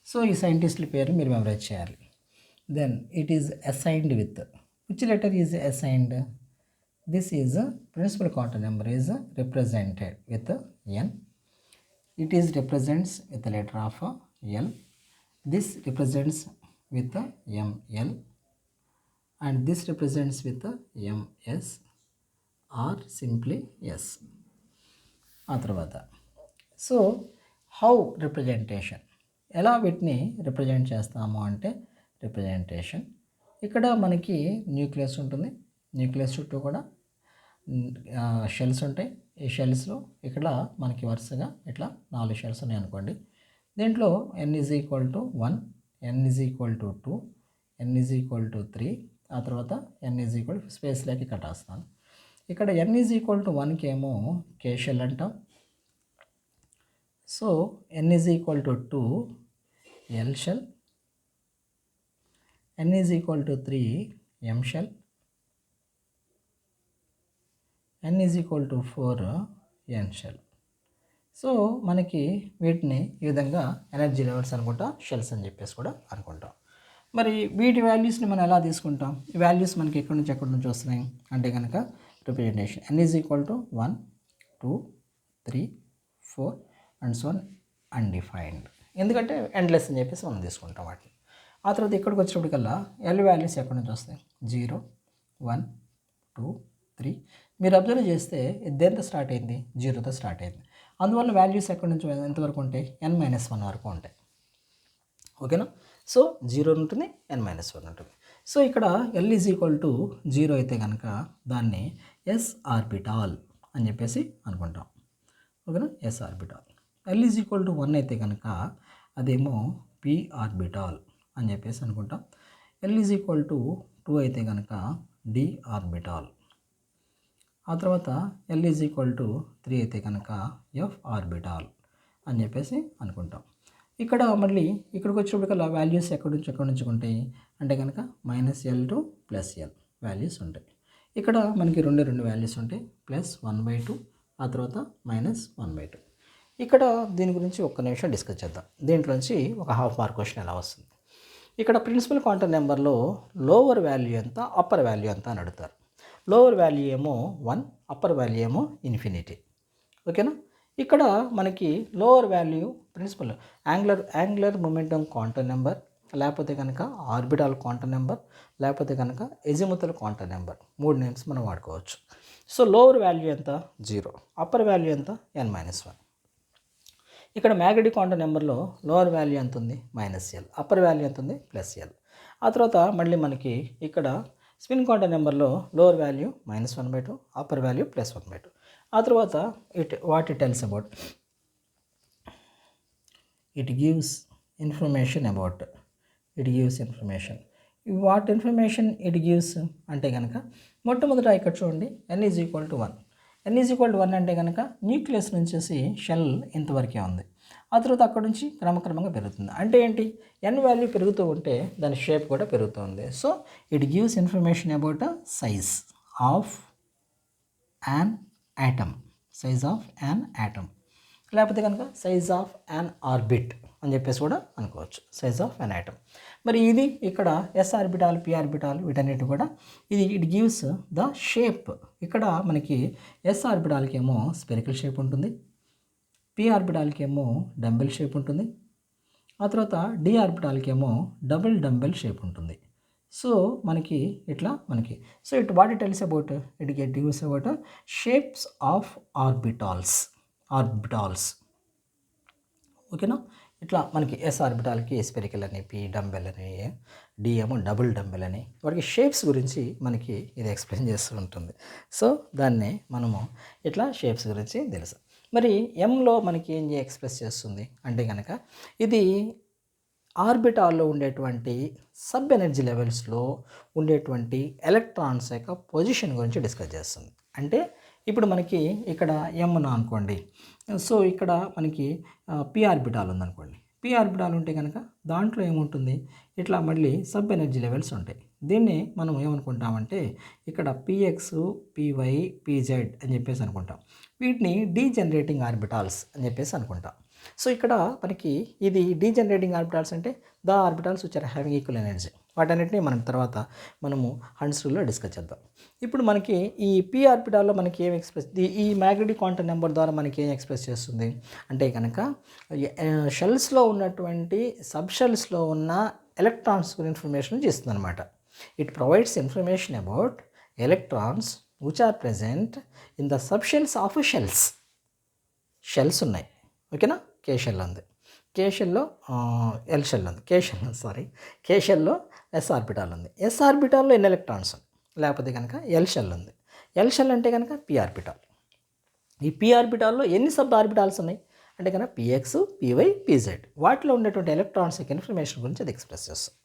సో ఈ సైంటిస్టుల పేరు మీరు మెమరైజ్ చేయాలి. Then it is assigned with which letter is assigned, this is principal quantum number is represented with N, it is represents with the letter of L, this represents with ML, and this represents with MS or simply S. ఆ తర్వాత so how representation, ఎలా వీటిని represent చేస్తాము అంటే representation ఇక్కడ మనకి nucleus ఉంటుంది, nucleus చుట్టూ కూడా షెల్స్ ఉంటాయి. ఈ షెల్స్లో ఇక్కడ మనకి వరుసగా ఇట్లా 4 షెల్స్ ఉన్నాయి అనుకోండి. దీంట్లో n is equal to 1, n is equal to 2, n is equal to 3, ఆ తర్వాత n ఈజ్ ఈక్వల్ స్పేస్లోకి కట్టేస్తాను. ఇక్కడ n ఈజ్ ఈక్వల్ టు 1కి ఏమో కే షెల్ అంటాం. So n is equal to 2 L shell, n is equal to 3 M shell, n is equal to 4 N shell. So మనకి వీటిని ఈ విధంగా ఎనర్జీ లెవెల్స్ అనుకుంటా, షెల్స్ అని చెప్పేసి కూడా అనుకుంటాం. మరి వీటి వాల్యూస్ని మనం ఎలా తీసుకుంటాం, ఈ వాల్యూస్ మనకి ఎక్కడి నుంచి వస్తున్నాయి అంటే కనుక representation. n is equal to 1, 2, 3, 4 and so undefined. ఎందుకంటే ఎండ్లెస్ అని చెప్పేసి మనం తీసుకుంటాం వాటిని. ఆ తర్వాత ఇక్కడికి వచ్చేటప్పటికల్లా ఎల్ వాల్యూస్ ఎక్కడి నుంచి వస్తాయి? 0, 1, 2, 3. మీరు అబ్జర్వ్ చేస్తే దేంతో స్టార్ట్ అయింది? 0తో స్టార్ట్ అయింది. అందువల్ల వాల్యూస్ ఎక్కడి నుంచి ఎంతవరకు ఉంటాయి? n-1 వరకు ఉంటాయి. ఓకేనా? సో 0 ఉంటుంది, n-1 ఉంటుంది. సో ఇక్కడ L ఈజ్ ఈక్వల్ టు 0 అయితే కనుక దాన్ని S ఆర్బిటాల్ అని చెప్పేసి అనుకుంటాం. ఓకేనా? S orbital. L is equal to 1 అయితే కనుక అదేమో P ఆర్బిటాల్ అని చెప్పేసి అనుకుంటాం. L ఈజ్ ఈక్వల్ టు 2 అయితే కనుక D ఆర్బిటాల్. ఆ తర్వాత L ఈజ్ ఈక్వల్ టు 3 అయితే కనుక F ఆర్బిటాల్ అని చెప్పేసి అనుకుంటాం. ఇక్కడ మళ్ళీ ఇక్కడికి వచ్చేటప్పటికల్లా వాల్యూస్ ఎక్కడి నుంచి ఉంటాయి అంటే కనుక -L టు +L వాల్యూస్ ఉంటాయి. ఇక్కడ మనకి రెండు వాల్యూస్ ఉంటాయి, +1/2 ఆ తర్వాత -1/2. ఇక్కడ దీని గురించి ఒక్క నిమిషం డిస్కస్ చేద్దాం. దీంట్లోంచి ఒక హాఫ్ మార్క్ క్వశ్చన్ ఎలా వస్తుంది. ఇక్కడ ప్రిన్సిపల్ క్వాంటమ్ నెంబర్లో లోవర్ వాల్యూ ఎంత, అప్పర్ వాల్యూ ఎంత అని అడుగుతారు. లోవర్ వాల్యూ ఏమో 1, అప్పర్ వాల్యూ ఏమో ఇన్ఫినిటీ. ఓకేనా? ఇక్కడ మనకి lower value principal angular momentum quantum number, లేకపోతే కనుక ఆర్బిటాల్ క్వాంటమ్ నెంబర్, లేకపోతే కనుక ఎజిముతల్ క్వాంటమ్ నెంబర్, 3 నేమ్స్ మనం వాడుకోవచ్చు. సో లోవర్ వాల్యూ ఎంత? 0. అప్పర్ వాల్యూ ఎంత? n-1. ఇక్కడ మ్యాగ్నెటిక్ క్వాంటమ్ నెంబర్లో లోవర్ వాల్యూ ఎంత ఉంది? -L. అప్పర్ వాల్యూ ఎంత ఉంది? +L. ఆ తర్వాత మళ్ళీ మనకి ఇక్కడ స్పిన్ క్వాంటమ్ నెంబర్లో లోవర్ వాల్యూ -1/2, అప్పర్ వాల్యూ +1/2. ఆ తర్వాత what it tells about, it gives information about, what information it gives అంటే కనుక మొట్టమొదట ఇక్కడ చూడండి n is equal to 1. n is equal to 1 అంటే కనుక న్యూక్లియస్ నుంచి షెల్ ఇంతవరకే ఉంది. ఆ తర్వాత అక్కడ నుంచి క్రమక్రమంగా పెరుగుతుంది. అంటే ఏంటి? n వాల్యూ పెరుగుతూ ఉంటే దాని షేప్ కూడా పెరుగుతుంది. So it gives information about size of an atom, లేకపోతే కనుక సైజ్ ఆఫ్ యాన్ ఆర్బిట్ అని చెప్పేసి కూడా అనుకోవచ్చు, సైజ్ ఆఫ్ యాన్ యాటమ్. మరి ఇది ఇక్కడ S ఆర్బిటాల్, P ఆర్బిటాల్ వీటన్నిటి కూడా ఇట్ గివ్స్ ద షేప్. ఇక్కడ మనకి S ఆర్బిటాల్కి ఏమో స్పెరికల్ షేప్ ఉంటుంది, P ఆర్బిటాల్కి ఏమో డంబెల్ షేప్ ఉంటుంది, ఆ తర్వాత D ఆర్బిటాల్కి ఏమో డబుల్ డంబెల్ షేప్ ఉంటుంది. సో మనకి ఇట్లా so what it tells about, it gives about shapes of orbitals. ఓకేనా? ఇట్లా మనకి S ఆర్బిటాల్కి స్పెరికల్ అని, P డంబెల్ అని, D ఏమో డబుల్ డంబెల్ అని, వాటికి షేప్స్ గురించి మనకి ఇది ఎక్స్ప్లెయిన్ చేస్తూ ఉంటుంది. సో దాన్ని మనము ఇట్లా షేప్స్ గురించి తెలుసు. మరి Mలో మనకి ఏం ఎక్స్ప్రెస్ చేస్తుంది అంటే కనుక ఇది ఆర్బిటాల్లో ఉండేటువంటి సబ్ ఎనర్జీ లెవెల్స్లో ఉండేటువంటి ఎలక్ట్రాన్స్ యొక్క పొజిషన్ గురించి డిస్కస్ చేస్తుంది. అంటే ఇప్పుడు మనకి ఇక్కడ M అనుకోండి, సో ఇక్కడ మనకి P ఆర్బిటాల్ ఉందనుకోండి. P ఆర్బిటాల్ ఉంటే కనుక దాంట్లో ఏముంటుంది? ఇట్లా మళ్ళీ సబ్ ఎనర్జీ లెవెల్స్ ఉంటాయి. దీన్ని మనం ఏమనుకుంటామంటే ఇక్కడ PX, PY, PZ అని చెప్పేసి అనుకుంటాం. వీటిని డీజనరేటింగ్ ఆర్బిటాల్స్ అని చెప్పేసి అనుకుంటాం. సో ఇక్కడ మనకి ఇది డీజనరేటింగ్ ఆర్బిటాల్స్ అంటే the orbitals which are having equal energy. వాటన్నిటిని మనం తర్వాత మనము హండ్స్ రూల్లో డిస్కస్ చేద్దాం. ఇప్పుడు మనకి ఈ P ఆర్బిటాల్లో మనకి ఏం ఎక్స్ప్రెస్, ఈ మ్యాగ్నెటిక్ క్వాంటమ్ నెంబర్ ద్వారా మనకి ఏం ఎక్స్ప్రెస్ చేస్తుంది అంటే కనుక షెల్స్లో ఉన్నటువంటి సబ్ షెల్స్లో ఉన్న ఎలక్ట్రాన్స్ ఇన్ఫర్మేషన్ ఇస్తుంది అనమాట. It provides information about electrons which are present in the sub shells of shells ఉన్నాయి. ఓకేనా? K షెల్ ఉంది, K షెల్లో L షెల్ ఉంది, K షెల్లో S ఆర్బిటాల్ ఉంది. S ఆర్బిటాల్లో ఎన్ని ఎలక్ట్రాన్స్ ఉంది? లేకపోతే కనుక L షెల్ ఉంది. L షెల్ అంటే కనుక P ఆర్బిటాల్. ఈ P ఆర్బిటాల్లో ఎన్ని సబ్ ఆర్బిటాల్స్ ఉన్నాయి అంటే కనుక PX, PY, PZ. వాటిలో ఉండేటువంటి ఎలక్ట్రాన్స్ యొక్క ఇన్ఫర్మేషన్ గురించి అది ఎక్స్ప్రెస్ చేస్తుంది.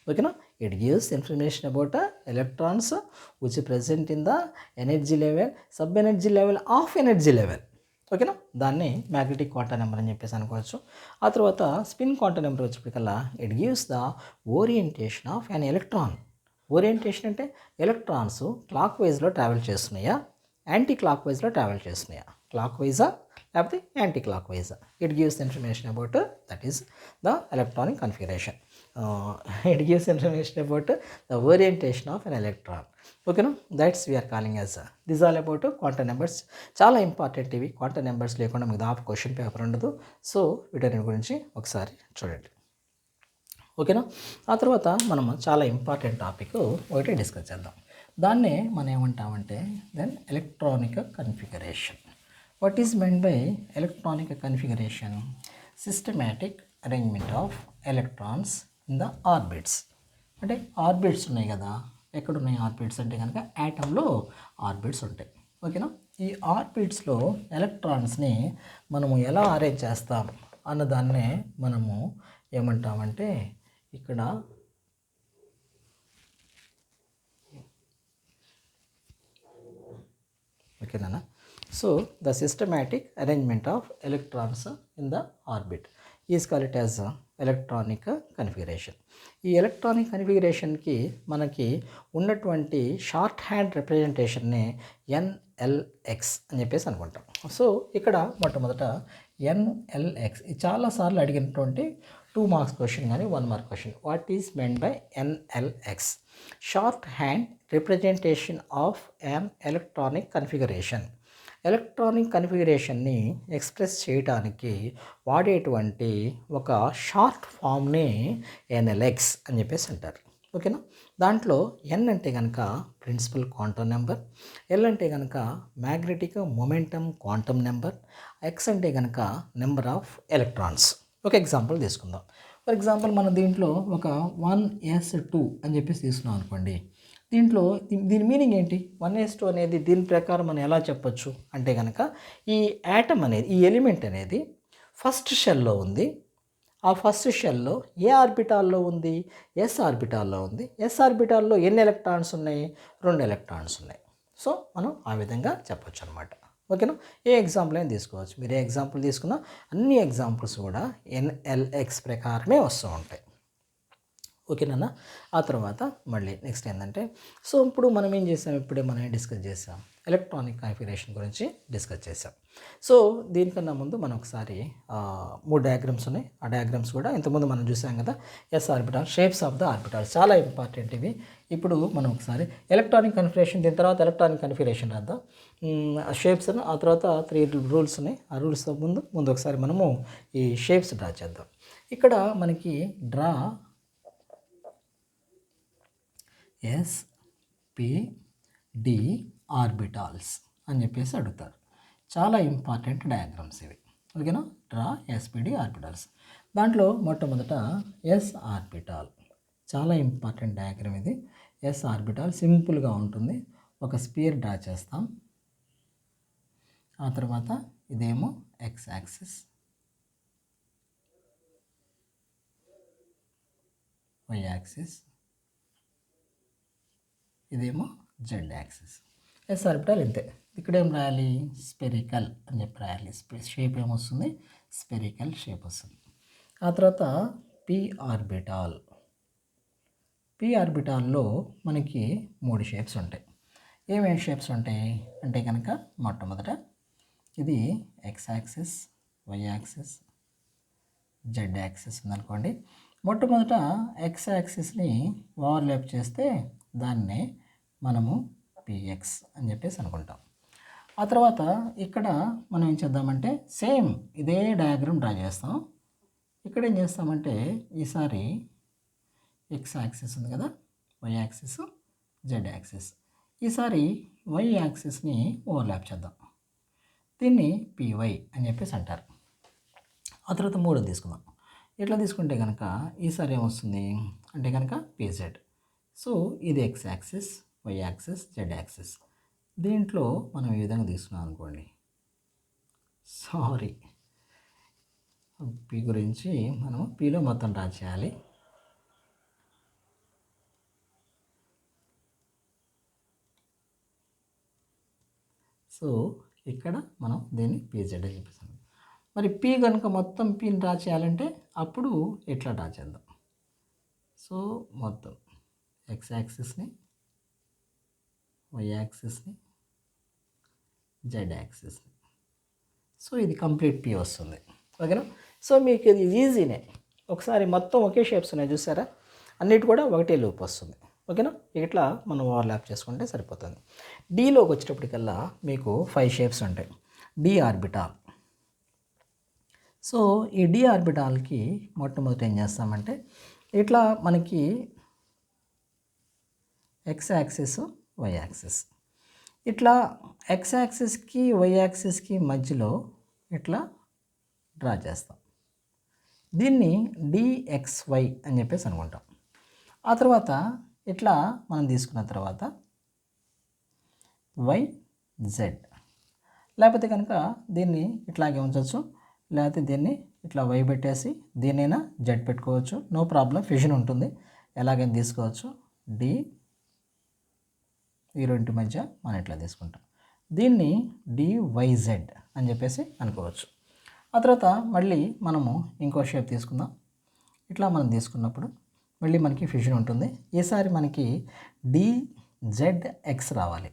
ఓకేనా? It gives information about electrons which present in the energy level, sub energy level of energy level. ఓకేనా? దాన్ని మ్యాగ్నెటిక్ క్వాంటమ్ నెంబర్ అని చెప్పేసి అనుకోవచ్చు. ఆ తర్వాత స్పిన్ క్వాంటమ్ నెంబర్ వచ్చేప్పటికల్లా it gives the orientation of an electron. Orientation అంటే electrons clock వైజ్లో ట్రావెల్ చేస్తున్నాయా, యాంటీ క్లాక్ వైజ్లో ట్రావెల్ చేస్తున్నాయా, క్లాక్ వైజా లేకపోతే anticlockwise. It gives information about that is the electronic configuration. It gives information about the orientation of an electron. ఓకేనా, that's we're calling as this all about quantum numbers. చాలా important ఇవి. Quantum numbers లేకుండా మీకు దాపు question paper ఉండదు. So వీటి గురించి ఒకసారి చూడండి. ఓకేనా, ఆ తర్వాత మనం చాలా ఇంపార్టెంట్ టాపిక్ ఒకటి డిస్కస్ చేద్దాం. దాన్నే మనం ఏమంటామంటే then electronic configuration. What is meant by electronic configuration? Systematic arrangement of electrons in the orbits. అంటే ఆర్బిట్స్ ఉన్నాయి కదా, ఎక్కడున్నాయి ఆర్బిట్స్ అంటే కనుక యాటంలో ఆర్బిట్స్ ఉంటాయి. ఓకేనా, ఈ ఆర్బిట్స్లో ఎలక్ట్రాన్స్ని మనము ఎలా అరేంజ్ చేస్తాం అన్నదాన్నే మనము ఏమంటామంటే ఇక్కడ ఓకేనా. So the systematic arrangement of electrons in the orbit is called it as electronic configuration. ఈ ఎలక్ట్రానిక్ కన్ఫిగరేషన్కి మనకి ఉన్నటువంటి షార్ట్ హ్యాండ్ రిప్రజెంటేషన్ని NLX అని చెప్పేసి అనుకుంటాం. సో ఇక్కడ మొట్టమొదట NLX చాలాసార్లు అడిగినటువంటి 2 మార్క్స్ క్వశ్చన్ కానీ 1 mark question. What is meant by NLX? Shorthand representation of an electronic configuration. Electronic కన్ఫిగరేషన్ని ఎక్స్ప్రెస్ చేయడానికి వాడేటువంటి ఒక షార్ట్ ఫామ్ని NLX అని చెప్పేసి అంటారు. ఓకేనా, దాంట్లో N అంటే కనుక ప్రిన్సిపల్ క్వాంటమ్ నెంబర్, L అంటే కనుక magnetic momentum quantum number, X అంటే కనుక నెంబర్ ఆఫ్ ఎలక్ట్రాన్స్. ఒక ఎగ్జాంపుల్ తీసుకుందాం. ఫర్ ఎగ్జాంపుల్ మనం దీంట్లో ఒక 1s2 అని చెప్పేసి తీసుకున్నాం అనుకోండి. దీంట్లో దీని మీనింగ్ ఏంటి? 1s2 అనేది దీని ప్రకారం మనం ఎలా చెప్పొచ్చు అంటే కనుక ఈ యాటమ్ అనేది, ఈ ఎలిమెంట్ అనేది ఫస్ట్ షెల్లో ఉంది. ఆ ఫస్ట్ షెల్లో ఏ ఆర్బిటాల్లో ఉంది? ఎస్ ఆర్బిటాల్లో ఉంది. ఎస్ ఆర్బిటాల్లో ఎన్ని ఎలక్ట్రాన్స్ ఉన్నాయి? 2 ఎలక్ట్రాన్స్ ఉన్నాయి. సో మనం ఆ విధంగా చెప్పొచ్చు అనమాట. ఓకేనా, ఏ ఎగ్జాంపుల్ అయినా తీసుకోవచ్చు. మీరు ఏ ఎగ్జాంపుల్ తీసుకున్నా అన్ని ఎగ్జాంపుల్స్ కూడా NLX ప్రకారమే వస్తూ ఉంటాయి. ఓకేనా. ఆ తర్వాత మళ్ళీ నెక్స్ట్ ఏంటంటే, సో ఇప్పుడు మనం ఏం చేసాం, ఇప్పుడే మనం డిస్కస్ చేసాం ఎలక్ట్రానిక్ కన్ఫిగరేషన్ గురించి డిస్కస్ చేసాం. సో దీనికన్నా ముందు మనం ఒకసారి 3 డయాగ్రామ్స్ ఉన్నాయి. ఆ డయాగ్రామ్స్ కూడా ఇంతకుముందు మనం చూసాం కదా. S orbital, shapes of the orbital చాలా ఇంపార్టెంట్ ఇవి. ఇప్పుడు మనం ఒకసారి ఎలక్ట్రానిక్ కన్ఫిగరేషన్, దీని తర్వాత ఎలక్ట్రానిక్ కన్ఫిగరేషన్ రాద్దాం. షేప్స్, ఆ తర్వాత 3 రూల్స్ ఉన్నాయి. ఆ రూల్స్ ముందు ఒకసారి మనము ఈ షేప్స్ డ్రా చేద్దాం. ఇక్కడ మనకి డ్రా SPD ఆర్బిటాల్స్ అని చెప్పేసి అడుగుతారు. చాలా ఇంపార్టెంట్ డయాగ్రామ్స్ ఇవి. ఓకేనా, డ్రా SPD ఆర్బిటాల్స్. దాంట్లో మొట్టమొదట ఎస్ ఆర్బిటాల్, చాలా ఇంపార్టెంట్ డయాగ్రామ్ ఇది. ఎస్ ఆర్బిటాల్ సింపుల్గా ఉంటుంది. ఒక స్పియర్ డ్రా చేస్తాం. ఆ తర్వాత ఇదేమో ఎక్స్ యాక్సిస్, వై యాక్సిస్, ఇదేమో జెడ్ యాక్సిస్. ఎస్ ఆర్బిటాల్ ఇంతే. ఇక్కడ ఏం రాయాలి? స్పెరికల్ అని చెప్పి రాయాలి. షేప్ ఏమొస్తుంది? స్పెరికల్ షేప్ వస్తుంది. ఆ తర్వాత పి ఆర్బిటాల్. పి ఆర్బిటాల్లో మనకి 3 షేప్స్ ఉంటాయి. ఏమేమి షేప్స్ ఉంటాయి అంటే కనుక మొట్టమొదట ఇది X axis, Y axis, Z axis ఉందనుకోండి. మొట్టమొదట ఎక్స్ యాక్సిస్ని ఓవర్లాప్ చేస్తే దాన్నే మనము PX అని చెప్పేసి అనుకుంటాం. ఆ తర్వాత ఇక్కడ మనం ఏం చేద్దామంటే సేమ్ ఇదే డయాగ్రామ్ డ్రా చేస్తాం. ఇక్కడ ఏం చేస్తామంటే ఈసారి ఎక్స్ యాక్సిస్ ఉంది కదా, వై యాక్సిస్, జెడ్ యాక్సిస్. ఈసారి వై యాక్సిస్ని ఓవర్లాప్ చేద్దాం. దీన్ని PY అని చెప్పేసి అంటారు. ఆ తర్వాత 3 తీసుకుందాం. ఇట్లా తీసుకుంటే కనుక ఈసారి ఏమొస్తుంది అంటే కనుక PZ. సో ఇది X axis, Y axis, Z axis. దీంట్లో మనం ఈ విధంగా తీసుకున్నాం అనుకోండి. సారీ, పి గురించి మనం పిలో మొత్తం డ్రా చేయాలి. సో ఇక్కడ మనం దీన్ని PZ అని చెప్పేసాం. మరి పి కనుక మొత్తం పిని డ్రా చేయాలంటే అప్పుడు ఎట్లా డ్రా చేద్దాం? సో మొత్తం ఎక్స్ యాక్సిస్ని, వై యాక్సిస్ని, జెడ్ యాక్సిస్ని. సో ఇది కంప్లీట్ పీ వస్తుంది. ఓకేనా. సో మీకు ఇది ఈజీనే. ఒకసారి మొత్తం ఒకే షేప్స్ ఉన్నాయి చూసారా, అన్నిటి కూడా ఒకటే లూప్ వస్తుంది. ఓకేనా. ఇట్లా మనం ఓవర్లాప్ చేసుకుంటే సరిపోతుంది. డీలోకి వచ్చేటప్పటికల్లా మీకు 5 షేప్స్ ఉంటాయి. D orbital. సో ఈ డి ఆర్బిటాల్కి మొట్టమొదటి ఏం చేస్తామంటే ఇట్లా మనకి ఎక్స్ యాక్సిస్ వై యాక్సిస్, ఇట్లా ఎక్స్ యాక్సిస్కి వై యాక్సిస్కి మధ్యలో ఇట్లా డ్రా చేస్తాం. దీన్ని డిఎక్స్వై అని చెప్పేసి అనుకుంటాం. ఆ తర్వాత ఇట్లా మనం తీసుకున్న తర్వాత వై జెడ్, లేకపోతే కనుక దీన్ని ఇట్లాగే ఉంచవచ్చు, లేకపోతే దీన్ని ఇట్లా వై పెట్టేసి దీన్నైనా జెడ్ పెట్టుకోవచ్చు, నో ప్రాబ్లం, ఫ్యూజన్ ఉంటుంది, ఎలాగైనా తీసుకోవచ్చు. డి ఈ రెండింటి మధ్య మనం ఇట్లా తీసుకుంటాం. దీన్ని డివైజెడ్ అని చెప్పేసి అనుకోవచ్చు. ఆ తర్వాత మళ్ళీ మనము ఇంకో షేప్ తీసుకుందాం. ఇట్లా మనం తీసుకున్నప్పుడు మళ్ళీ మనకి ఫ్యూజన్ ఉంటుంది. ఈసారి మనకి డిజెడ్ఎక్స్ రావాలి.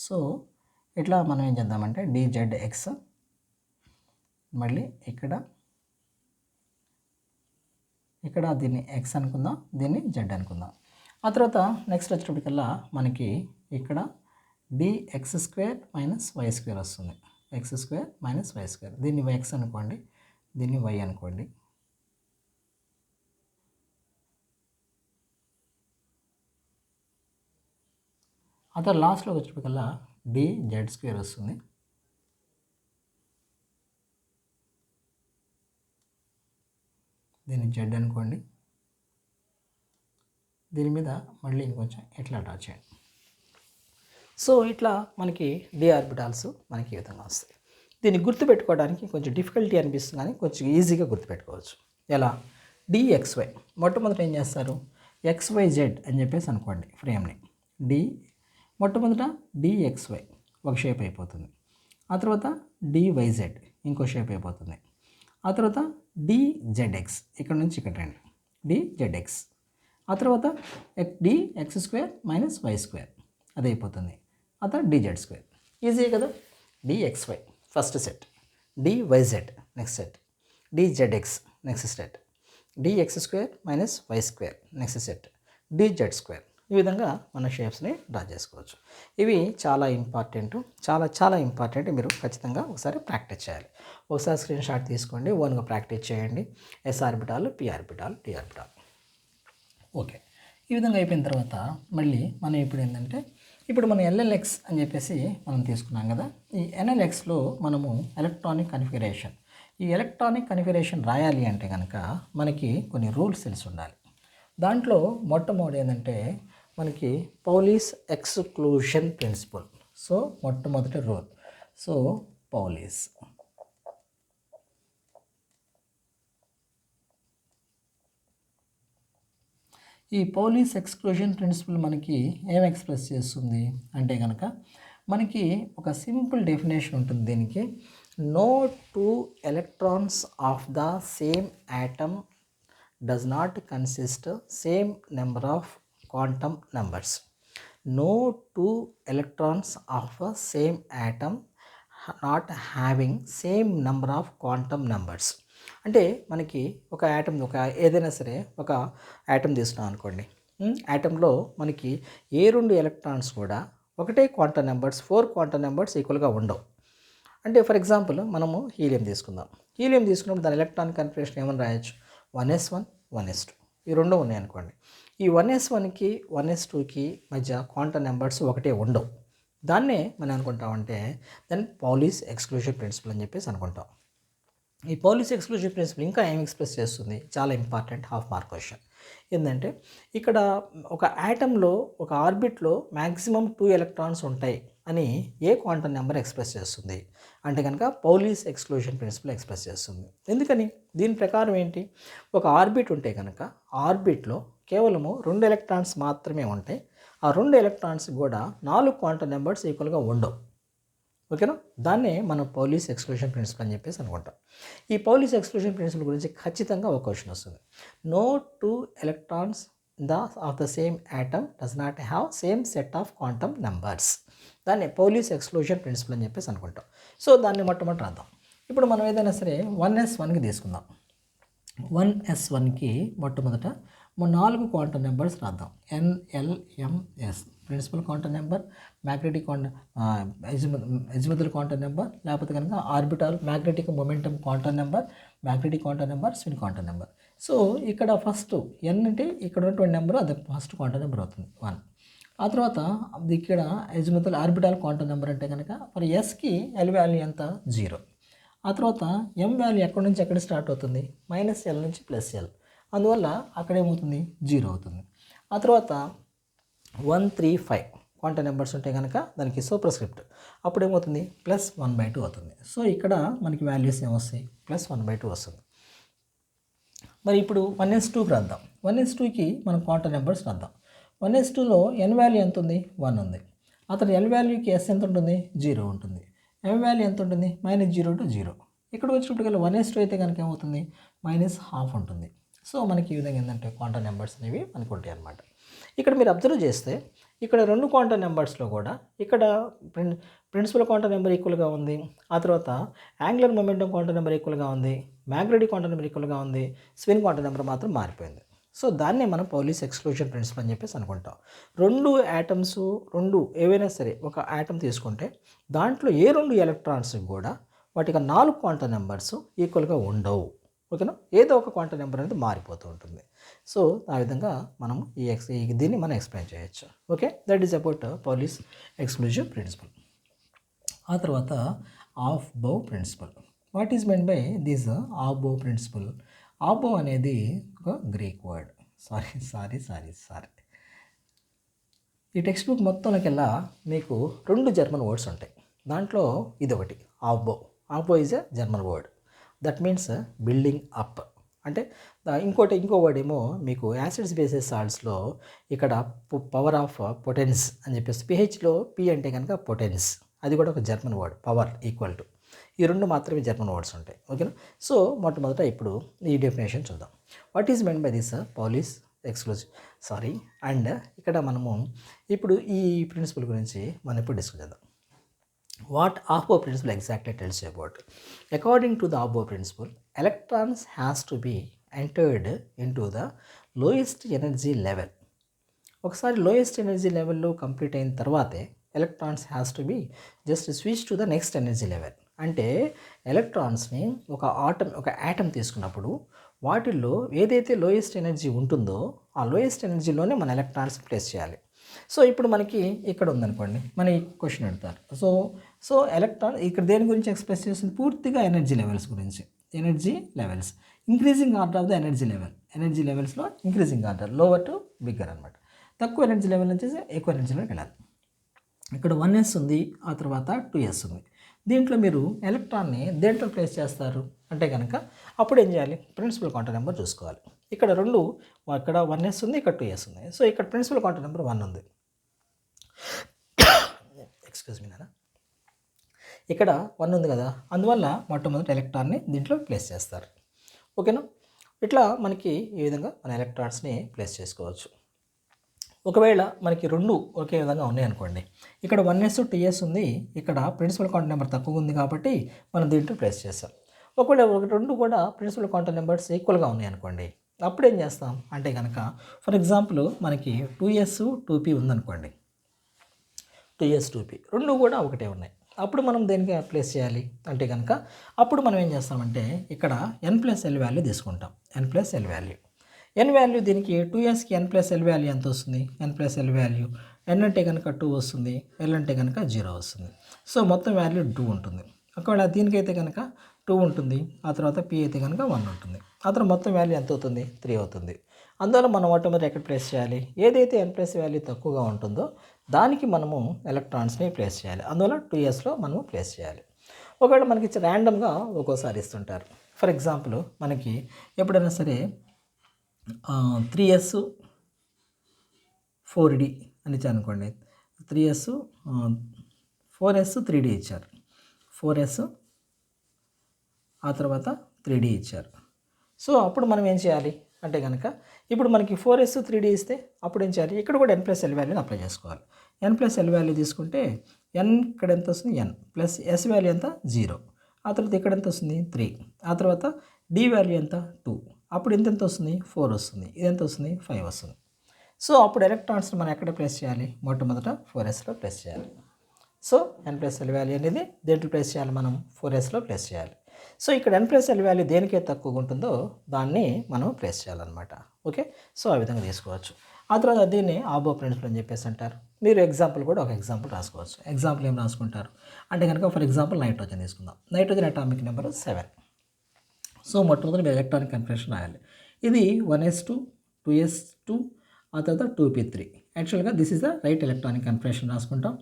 సో ఇట్లా మనం ఏం చేద్దామంటే డిజెడ్ఎక్స్, మళ్ళీ ఇక్కడ దీన్ని ఎక్స్ అనుకుందాం, దీన్ని జెడ్ అనుకుందాం. ఆ తర్వాత నెక్స్ట్ వచ్చేటప్పటికల్లా మనకి ఇక్కడ d x square minus y square వస్తుంది. X square minus y square, దీన్ని ఎక్స్ అనుకోండి, దీన్ని వై అనుకోండి. ఆ తర్వాత లాస్ట్లో వచ్చేటప్పటికల్లా డిజెడ్ స్క్వేర్ వస్తుంది. దీన్ని జెడ్ అనుకోండి, దీని మీద మళ్ళీ ఇంకొంచెం ఇట్లా డ్రా చేయండి. సో ఇట్లా మనకి డి ఆర్బిటాల్స్ మనకి ఈ విధంగా వస్తాయి. దీన్ని గుర్తుపెట్టుకోవడానికి కొంచెం డిఫికల్టీ అనిపిస్తుంది, కానీ కొంచెం ఈజీగా గుర్తుపెట్టుకోవచ్చు. ఎలా? డిఎక్స్వై మొట్టమొదట ఏం చేస్తారు, ఎక్స్వైజెడ్ అని చెప్పేసి అనుకోండి ఫ్రేమ్ని. మొట్టమొదట డిఎక్స్వై ఒక షేప్ అయిపోతుంది. ఆ తర్వాత డివైజెడ్ ఇంకో షేప్ అయిపోతుంది. ఆ తర్వాత డిజెడ్ఎక్స్ ఇక్కడ నుంచి ఇక్కడ రండి, డిజెడ్ఎక్స్. ఆ తర్వాత d x square minus y square అది అయిపోతుంది. ఆ తర్వాత డిజెడ్ స్క్వేర్. ఈజీ కదా. D x y first set, d y z next set, d z x next set, d x square minus y square next set, d z square. ఈ విధంగా మన షేప్స్ని డ్రా చేసుకోవచ్చు. ఇవి చాలా ఇంపార్టెంట్, చాలా ఇంపార్టెంట్. మీరు ఖచ్చితంగా ఒకసారి ప్రాక్టీస్ చేయాలి. ఒకసారి స్క్రీన్ షాట్ తీసుకోండి, ఓన్గా ప్రాక్టీస్ చేయండి. S orbital, P orbital, D orbital. Okay. ఈ విధంగా అయిపోయిన తర్వాత మళ్ళీ మనం ఇప్పుడు మనం ఎల్ఎల్ఎక్స్ అని చెప్పేసి మనం తీసుకున్నాం కదా. ఈ ఎన్ఎల్ఎక్స్లో మనము ఎలక్ట్రానిక్ కన్ఫిగరేషన్, ఈ ఎలక్ట్రానిక్ కన్ఫిగరేషన్ రాయాలి అంటే కనుక మనకి కొన్ని రూల్స్ తెలిసి ఉండాలి. దాంట్లో మొట్టమొదటి ఏంటంటే మనకి పౌలీస్ ఎక్స్క్లూషన్ ప్రిన్సిపల్. సో మొట్టమొదటి రూల్, సో పౌలీస్. ఈ పౌలీస్ ఎక్స్క్లూషన్ ప్రిన్సిపల్ మనకి ఏం ఎక్స్ప్రెస్ చేస్తుంది అంటే కనుక మనకి ఒక సింపుల్ డెఫినేషన్ ఉంటుంది దీనికి. No two electrons of the same atom does not consist same number of quantum numbers. No two electrons of the same atom not having same number of quantum numbers. అంటే మనకి ఒక atom, ఒక ఏదైనా సరే ఒక atom తీసుకున్నాం అనుకోండి. యాటంలో మనకి ఏ రెండు ఎలక్ట్రాన్స్ కూడా ఒకటే క్వాంటమ్ నెంబర్స్, 4 క్వాంటమ్ నెంబర్స్ ఈక్వల్గా ఉండవు. అంటే ఫర్ ఎగ్జాంపుల్ మనము హీలియం తీసుకుందాం. హీలియం తీసుకున్నప్పుడు దాని ఎలక్ట్రానిక్ కన్ఫిగరేషన్ ఏమని రాయొచ్చు, 1s1 1s2 ఈ రెండు ఉన్నాయి అనుకోండి. ఈ 1s1కి 1s2కి మధ్య క్వాంటమ్ నెంబర్స్ ఒకటే ఉండవు. దాన్నే మనం అనుకుంటామంటే దెన్ పౌలీస్ ఎక్స్క్లూషన్ ప్రిన్సిపల్ అని చెప్పేసి అనుకుంటాం. ఈ పౌలీస్ ఎక్స్క్లూజివ్ ప్రిన్సిపల్ ఇంకా ఏం ఎక్స్ప్రెస్ చేస్తుంది, చాలా ఇంపార్టెంట్ హాఫ్ మార్క్ క్వశ్చన్. ఏంటంటే ఇక్కడ ఒక యాటంలో ఒక ఆర్బిట్లో మ్యాక్సిమం 2 ఎలక్ట్రాన్స్ ఉంటాయి అని ఏ క్వాంటమ్ నెంబర్ ఎక్స్ప్రెస్ చేస్తుంది అంటే కనుక పౌలీస్ ఎక్స్క్లూషన్ ప్రిన్సిపల్ ఎక్స్ప్రెస్ చేస్తుంది. ఎందుకని? దీని ప్రకారం ఏంటి, ఒక ఆర్బిట్ ఉంటే కనుక ఆర్బిట్లో కేవలము 2 ఎలక్ట్రాన్స్ మాత్రమే ఉంటాయి. ఆ 2 ఎలక్ట్రాన్స్ కూడా 4 క్వాంటమ్ నెంబర్స్ ఈక్వల్గా ఉండవు. ఓకేనా? దాన్నే మనం పౌలీస్ ఎక్స్క్లూషన్ ప్రిన్సిపల్ అని చెప్పేసి అనుకుంటాం. ఈ పౌలీస్ ఎక్స్క్లూషన్ ప్రిన్సిపల్ గురించి ఖచ్చితంగా ఒక క్వశ్చన్ వస్తుంది. No 2 electrons of the same atom does not have same set of quantum numbers. దాన్ని పౌలీస్ ఎక్స్క్లూషన్ ప్రిన్సిపల్ అని చెప్పేసి అనుకుంటాం. సో దాన్ని మొట్టమొదటి రాద్దాం. ఇప్పుడు మనం ఏదైనా సరే 1s1కి తీసుకుందాం. 1s1కి మొట్టమొదట 4 క్వాంటం నెంబర్స్ రాద్దాం. NLMS principal quantum number, magnetic azimuthal quantum number, లేకపోతే కనుక orbital magnetic momentum quantum number, magnetic quantum number, spin quantum number. So ఇక్కడ ఫస్ట్ n అంటే ఇక్కడ ఉన్నటువంటి నెంబర్ అది ఫస్ట్ క్వాంటం నెంబర్ అవుతుంది 1. ఆ తర్వాత ఇక్కడ అజిముతల్ ఆర్బిటాల్ క్వాంటం నెంబర్ అంటే కనుక ఫర్ ఎస్కి ఎల్ వాల్యూ ఎంత 0. ఆ తర్వాత m వాల్యూ ఎక్కడి నుంచి ఎక్కడ స్టార్ట్ అవుతుంది, -l నుంచి +l, అందువల్ల అక్కడ ఏమవుతుంది 0 అవుతుంది. ఆ తర్వాత 135 క్వాంటం నెంబర్స్ ఉంటే కనుక దానికి సూపర్స్క్రిప్ట్ అప్పుడు ఏమవుతుంది +1/2 అవుతుంది. సో ఇక్కడ మనకి వాల్యూస్ ఏమొస్తాయి +1/2 వస్తుంది. మరి ఇప్పుడు 1s2కి రాద్దాం. 1s2కి మనం క్వాంటం నెంబర్స్ రాద్దాం. 1s2లో n వాల్యూ ఎంత ఉంది 1 ఉంది. అతను l వాల్యూకి s ఎంత ఉంటుంది 0 ఉంటుంది. m వాల్యూ ఎంత ఉంటుంది -0 to 0. ఇక్కడ వచ్చినప్పటికల్లా 1s2 అయితే కనుక ఏమవుతుంది -12 ఉంటుంది. సో మనకి ఈ విధంగా ఏంటంటే క్వాంటం నెంబర్స్ అనేవి మనకు ఉంటాయి అన్నమాట. ఇక్కడ మీరు అబ్జర్వ్ చేస్తే ఇక్కడ 2 క్వాంటం నెంబర్స్లో కూడా ఇక్కడ ప్రిన్సిపల్ క్వాంటం నెంబర్ ఈక్వల్గా ఉంది. ఆ తర్వాత యాంగులర్ మొమెంటం క్వాంటం నెంబర్ ఈక్వల్గా ఉంది, మ్యాగ్నెటిక్ క్వాంటం నెంబర్ ఈక్వల్గా ఉంది, స్పిన్ క్వాంటం నెంబర్ మాత్రం మారిపోయింది. సో దాన్నే మనం పౌలీస్ ఎక్స్క్లూజన్ ప్రిన్సిపల్ అని చెప్పేసి అనుకుంటాం. 2 యాటమ్స్ 2 ఏవైనా సరే ఒక యాటమ్ తీసుకుంటే దాంట్లో ఏ 2 ఎలక్ట్రాన్స్కి కూడా వాటికి 4 క్వాంటం నెంబర్స్ ఈక్వల్గా ఉండవు. ఓకేనా, ఏదో ఒక క్వాంటం నెంబర్ అనేది మారిపోతూ ఉంటుంది. సో ఆ విధంగా మనం దీన్ని మనం ఎక్స్ప్లెయిన్ చేయొచ్చు. Okay, that is about Pauli's exclusive principle. ఆ తర్వాత aufbau principle. What is meant by this aufbau principle? Aufbau అనేది ఒక గ్రీక్ వర్డ్. సారీ ఈ టెక్స్ట్ బుక్ మొత్తంలోకెల్లా మీకు 2 జర్మన్ వర్డ్స్ ఉంటాయి. దాంట్లో ఇదొకటి aufbau. Aufbau is a German word. That means building up అంటే ఇంకో వర్డ్ ఏమో మీకు యాసిడ్స్ బేసెస్ సాల్ట్స్లో ఇక్కడ పవర్ ఆఫ్ పొటెన్స్ అని చెప్పేసి పిహెచ్లో పి అంటే కనుక పొటెన్స్, అది కూడా ఒక German word. Power equal to ఈ 2 మాత్రమే జర్మన్ వర్డ్స్ ఉంటాయి. ఓకేనా, సో మొట్టమొదట ఇప్పుడు ఈ డెఫినేషన్ చూద్దాం. What is meant by this Pauli's exclusive and ఇక్కడ మనము ఇప్పుడు ఈ ప్రిన్సిపల్ గురించి మనం ఇప్పుడు డిస్కస్ చేద్దాం. What Aufbau principle exactly tells you about? According to the Aufbau principle, electrons has to be entered into the lowest energy level. ఒకసారి lowest energy లెవెల్లో కంప్లీట్ అయిన తర్వాతే electrons has to be just switch to the next energy level. అంటే ఎలక్ట్రాన్స్ని ఒక atom తీసుకున్నప్పుడు వాటిల్లో ఏదైతే lowest energy ఉంటుందో ఆ లోయెస్ట్ ఎనర్జీలోనే మన ఎలక్ట్రాన్స్ ప్లేస్ చేయాలి. సో ఇప్పుడు మనకి ఇక్కడ ఉందనుకోండి, మన ఈ క్వశ్చన్ అడుగుతారు. సో ఎలక్ట్రాన్ ఇక్కడ దేని గురించి ఎక్స్ప్రెస్ చేస్తుంది, పూర్తిగా ఎనర్జీ లెవెల్స్ గురించి. Energy levels increasing order of the energy లెవెల్స్లో increasing order, lower to bigger అనమాట. తక్కువ ఎనర్జీ లెవెల్ నుంచి ఎక్కువ ఎనర్జీలోకి వెళ్ళాలి. ఇక్కడ 1s ఉంది, ఆ తర్వాత 2s ఉంది. దీంట్లో మీరు ఎలక్ట్రాన్ని దేంట్లో ప్లేస్ చేస్తారు అంటే కనుక అప్పుడు ఏం చేయాలి, ప్రిన్సిపల్ క్వాంటం నెంబర్ చూసుకోవాలి. ఇక్కడ 2 ఇక్కడ 1s ఉంది, ఇక్కడ 2s ఉంది. సో ఇక్కడ ప్రిన్సిపల్ క్వాంటం నెంబర్ 1 ఉంది. ఎక్స్క్యూజ్ మీ నాన్న, ఇక్కడ 1 ఉంది కదా, అందువల్ల మొట్టమొదటి ఎలక్ట్రాన్ని దీంట్లో ప్లేస్ చేస్తారు. ఓకేనా, ఇట్లా మనకి ఈ విధంగా మన ఎలక్ట్రాన్స్ని ప్లేస్ చేసుకోవచ్చు. ఒకవేళ మనకి 2 ఒకే విధంగా ఉన్నాయి అనుకోండి, ఇక్కడ 1s 2s ఉంది, ఇక్కడ ప్రిన్సిపల్ క్వాంటం నెంబర్ తక్కువ ఉంది కాబట్టి మనం దీంట్లో ప్లేస్ చేస్తాం. ఒకవేళ 2 కూడా ప్రిన్సిపల్ క్వాంటం నెంబర్స్ ఈక్వల్గా ఉన్నాయి అనుకోండి, అప్పుడు ఏం చేస్తాం అంటే కనుక ఫర్ ఎగ్జాంపుల్ మనకి 2s 2p ఉందనుకోండి, 2s 2p 2 కూడా ఒకటే ఉన్నాయి. అప్పుడు మనం దేనికి ప్లేస్ చేయాలి అంటే కనుక అప్పుడు మనం ఏం చేస్తామంటే ఇక్కడ n+l వాల్యూ తీసుకుంటాం. n+l వాల్యూ, n వాల్యూ దీనికి 2sకి n+l వాల్యూ ఎంత వస్తుంది, n+l వాల్యూ n అంటే కనుక 2 వస్తుంది, l అంటే కనుక 0 వస్తుంది. సో మొత్తం వాల్యూ 2 ఉంటుంది. ఒకవేళ దీనికైతే కనుక 2 ఉంటుంది, ఆ తర్వాత p అయితే కనుక 1 ఉంటుంది. ఆ తర్వాత మొత్తం వాల్యూ ఎంత అవుతుంది 3 అవుతుంది. అందువల్ల మనం మొట్టమొదటి ఎక్కడ ప్లేస్ చేయాలి, ఏదైతే n+ వాల్యూ తక్కువగా ఉంటుందో దానికి మనము ఎలక్ట్రాన్స్ని ప్లేస్ చేయాలి. అందువల్ల 2sలో మనము ప్లేస్ చేయాలి. ఒకవేళ మనకి ర్యాండమ్గా ఒక్కోసారి ఇస్తుంటారు. ఫర్ ఎగ్జాంపుల్ మనకి ఎప్పుడైనా సరే 3s 4d అని ఇచ్చారు అనుకోండి, 4s 3d ఇచ్చారు, 4s ఆ తర్వాత 3d ఇచ్చారు. సో అప్పుడు మనం ఏం చేయాలి అంటే కనుక ఇప్పుడు మనకి 4s 3d ఇస్తే అప్పుడు ఏం చేయాలి, ఇక్కడ కూడా n+l వాల్యూని అప్లై చేసుకోవాలి. n+l వాల్యూ తీసుకుంటే n ఇక్కడ ఎంత వస్తుంది, n ప్లస్ s వాల్యూ ఎంత 0, ఆ తర్వాత ఇక్కడ ఎంత వస్తుంది 3, ఆ తర్వాత డి వాల్యూ ఎంత 2, అప్పుడు ఎంత వస్తుంది 4 వస్తుంది, ఇది ఎంత వస్తుంది 5 వస్తుంది. సో అప్పుడు ఎలక్ట్రాన్స్ని మనం ఎక్కడ ప్లేస్ చేయాలి, మొట్టమొదట 4sలో ప్లేస్ చేయాలి. సో n+l వాల్యూ అనేది దేంట్లో ప్లేస్ చేయాలి, మనం 4sలో ప్లేస్ చేయాలి. సో ఇక్కడ n+l వాల్యూ దేనికే తక్కువగా ఉంటుందో దాన్ని మనం ప్లేస్ చేయాలన్నమాట. ఓకే, సో ఆ విధంగా తీసుకోవచ్చు. ఆ తర్వాత దీన్ని ఆబో ప్రిన్సిపల్ అని చెప్పేసి అంటారు. మీరు ఎగ్జాంపుల్ కూడా ఒక ఎగ్జాంపుల్ రాసుకోవచ్చు. ఎగ్జాంపుల్ ఏం రాసుకుంటారు అంటే కనుక, ఫర్ ఎగ్జాంపుల్ నైట్రోజన్ తీసుకుందాం. Nitrogen atomic number 7. సో మొట్టమొదటి మీరు ఎలక్ట్రానిక్ కన్ఫర్మేషన్ రాయాలి. ఇది 1s2, 2s2, ఆ తర్వాత 2p3. యాక్చువల్గా this is the right electronic confirmation రాసుకుంటాం.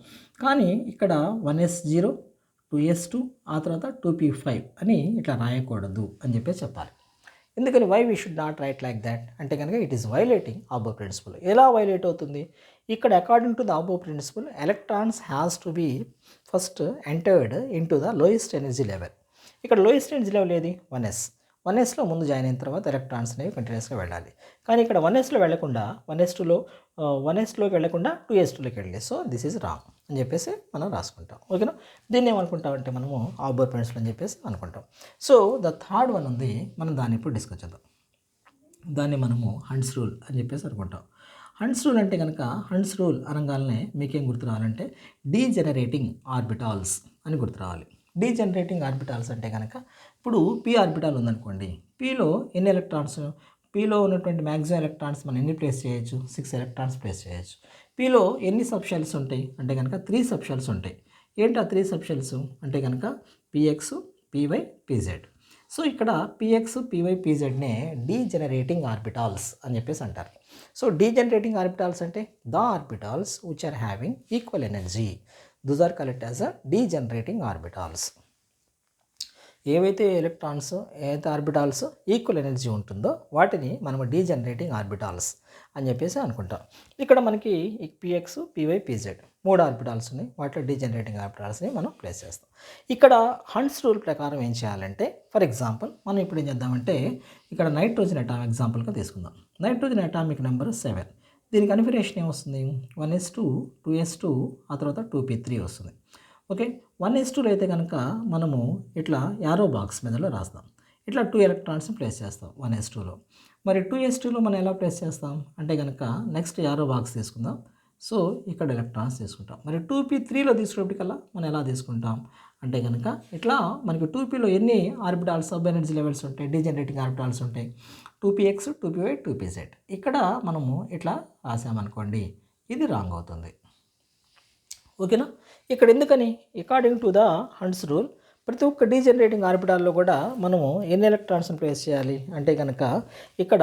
కానీ ఇక్కడ 1s0, 2s2, ఆ తర్వాత 2p5 అని ఇట్లా రాయకూడదు అని చెప్పేసి చెప్పాలి. ఎందుకని, why we should not write like that అంటే కనుక it is violating aufbau principle. ఎలా వైలేట్ అవుతుంది, ఇక్కడ according to the aufbau principle electrons has to be first entered in to the lowest energy level. ఇక్కడ లోయెస్ట్ ఎనర్జీ లెవెల్ ఏది 1sలో ముందు join అయిన తర్వాత ఎలక్ట్రాన్స్ అనేవి కంటిన్యూస్గా వెళ్ళాలి. కానీ ఇక్కడ 1sలో వెళ్లకుండా 1sలోకి వెళ్లకుండా 2s2లోకి వెళ్ళాలి. సో దిస్ ఈజ్ రాంగ్ అని చెప్పేసి మనం రాసుకుంటాం. ఓకేనా, దీన్ని ఏమనుకుంటామంటే మనము ఆబో ప్రిన్సిపల్ అని చెప్పేసి అనుకుంటాం. సో ద థర్డ్ వన్ ఉంది, మనం దాన్ని ఇప్పుడు డిస్కస్ చేద్దాం. దాన్ని మనము హంట్స్ రూల్ అని చెప్పేసి అనుకుంటాం. హంట్స్ రూల్ అంటే కనుక, హంట్స్ రూల్ అనగానే మీకేం గుర్తు రావాలంటే డీజెనరేటింగ్ ఆర్బిటాల్స్ అని గుర్తు రావాలి. డీజెనరేటింగ్ ఆర్బిటాల్స్ అంటే కనుక, ఇప్పుడు పీ ఆర్బిటాల్ ఉందనుకోండి, పీలో ఎన్ని ఎలక్ట్రాన్స్, పీలో ఉన్నటువంటి మ్యాక్సిమం ఎలక్ట్రాన్స్ మనం ఎన్ని ప్లేస్ చేయొచ్చు, 6 ఎలక్ట్రాన్స్ ప్లేస్ చేయొచ్చు. పీలో ఎన్ని సబ్షెల్స్ ఉంటాయి అంటే కనుక 3 సబ్షెల్స్ ఉంటాయి. ఏంటి ఆ 3 సబ్షెల్స్ అంటే కనుక px, py, pz. సో ఇక్కడ px, py, pzనే డీజెనరేటింగ్ ఆర్బిటాల్స్ అని చెప్పేసి అంటారు. సో డీజెనరేటింగ్ ఆర్బిటాల్స్ అంటే the orbitals which are having equal energy, those are called as degenerating orbitals. ఏవైతే ఎలక్ట్రాన్స్, ఏదైతే ఆర్బిటాల్స్ ఈక్వల్ ఎనర్జీ ఉంటుందో వాటిని మనం డీజెనరేటింగ్ ఆర్బిటాల్స్ అని చెప్పేసి అనుకుంటాం. ఇక్కడ మనకి px, py, pz 3 ఆర్బిటాల్స్ ఉన్నాయి. వాటిలో డీజెనరేటింగ్ ఆర్బిటాల్స్ని మనం ప్లేస్ చేస్తాం. ఇక్కడ హంట్స్ రూల్ ప్రకారం ఏం చేయాలంటే, ఫర్ ఎగ్జాంపుల్ మనం ఇప్పుడు ఏం చేద్దామంటే, ఇక్కడ నైట్రోజన్ అటామిక్ ఎగ్జాంపుల్గా తీసుకుందాం. Nitrogen atomic number 7. దీని కన్ఫిగరేషన్ ఏమొస్తుంది, 1s2, 2s2, ఆ తర్వాత 2p3 వస్తుంది. ఓకే, 1s2లో అయితే కనుక మనము ఇట్లా యారో బాక్స్ మీదలో రాస్తాం. ఇట్లా 2 ఎలక్ట్రాన్స్ని ప్లేస్ చేస్తాం 1s2లో. మరి 2s2లో మనం ఎలా ప్లేస్ చేస్తాం అంటే కనుక, నెక్స్ట్ యారో బాక్స్ తీసుకుందాం. సో ఇక్కడ ఎలక్ట్రాన్స్ తీసుకుంటాం. మరి 2p3లో తీసుకునేప్పటికల్లా మనం ఎలా తీసుకుంటాం అంటే కనుక, ఇట్లా మనకి 2pలో ఎన్ని ఆర్బిటాల్స్, సబ్ ఎనర్జీ లెవెల్స్ ఉంటాయి, డీజెనరేటింగ్ ఆర్బిటాల్స్ ఉంటాయి, 2px, 2py, 2pz. ఇక్కడ మనము ఇట్లా రాసామనుకోండి, ఇది రాంగ్ అవుతుంది. ఓకేనా, ఇక్కడ ఎందుకని, according to the haunts rule ప్రతి ఒక్క డీజెనరేటింగ్ ఆర్బిటాల్లో కూడా మనము ఎన్ని ఎలక్ట్రాన్స్ని ప్లేస్ చేయాలి అంటే కనుక, ఇక్కడ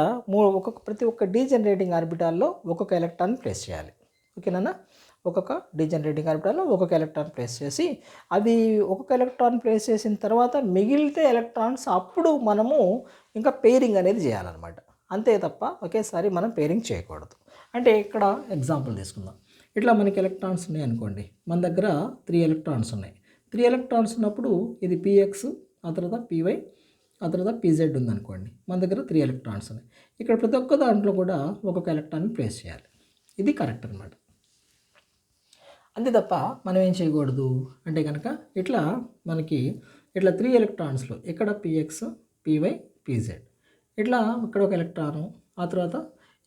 ప్రతి ఒక్క డీజెనరేటింగ్ ఆర్బిటాల్లో ఒక్కొక్క ఎలక్ట్రాన్ ప్లేస్ చేయాలి. ఓకేనా, ఒక్కొక్క డీజెనరేటింగ్ ఆర్బిటాల్లో ఒక్కొక్క ఎలక్ట్రాన్ ప్లేస్ చేసి, అది ఒక్కొక్క ఎలక్ట్రాన్ ప్లేస్ చేసిన తర్వాత మిగిలితే ఎలక్ట్రాన్స్ అప్పుడు మనము ఇంకా పెయిరింగ్ అనేది చేయాలన్నమాట. అంతే తప్ప ఒకేసారి మనం పెయిరింగ్ చేయకూడదు. అంటే ఇక్కడ ఎగ్జాంపుల్ తీసుకుందాం. ఇట్లా మనకి ఎలక్ట్రాన్స్ ఉన్నాయి అనుకోండి, మన దగ్గర 3 ఎలక్ట్రాన్స్ ఉన్నాయి. 3 ఎలక్ట్రాన్స్ ఉన్నప్పుడు ఇది px, ఆ తర్వాత py, ఆ తర్వాత pz ఉందనుకోండి. మన దగ్గర 3 ఎలక్ట్రాన్స్ ఉన్నాయి. ఇక్కడ ప్రతి ఒక్క దాంట్లో కూడా ఒక్కొక్క ఎలక్ట్రాన్ని ప్లేస్ చేయాలి. ఇది కరెక్ట్ అనమాట. అంతే తప్ప మనం ఏం చేయకూడదు అంటే కనుక, ఇట్లా మనకి ఇట్లా 3 ఎలక్ట్రాన్స్లో ఇక్కడ px, py, pz, ఇట్లా ఇక్కడ ఒక ఎలక్ట్రాను, ఆ తర్వాత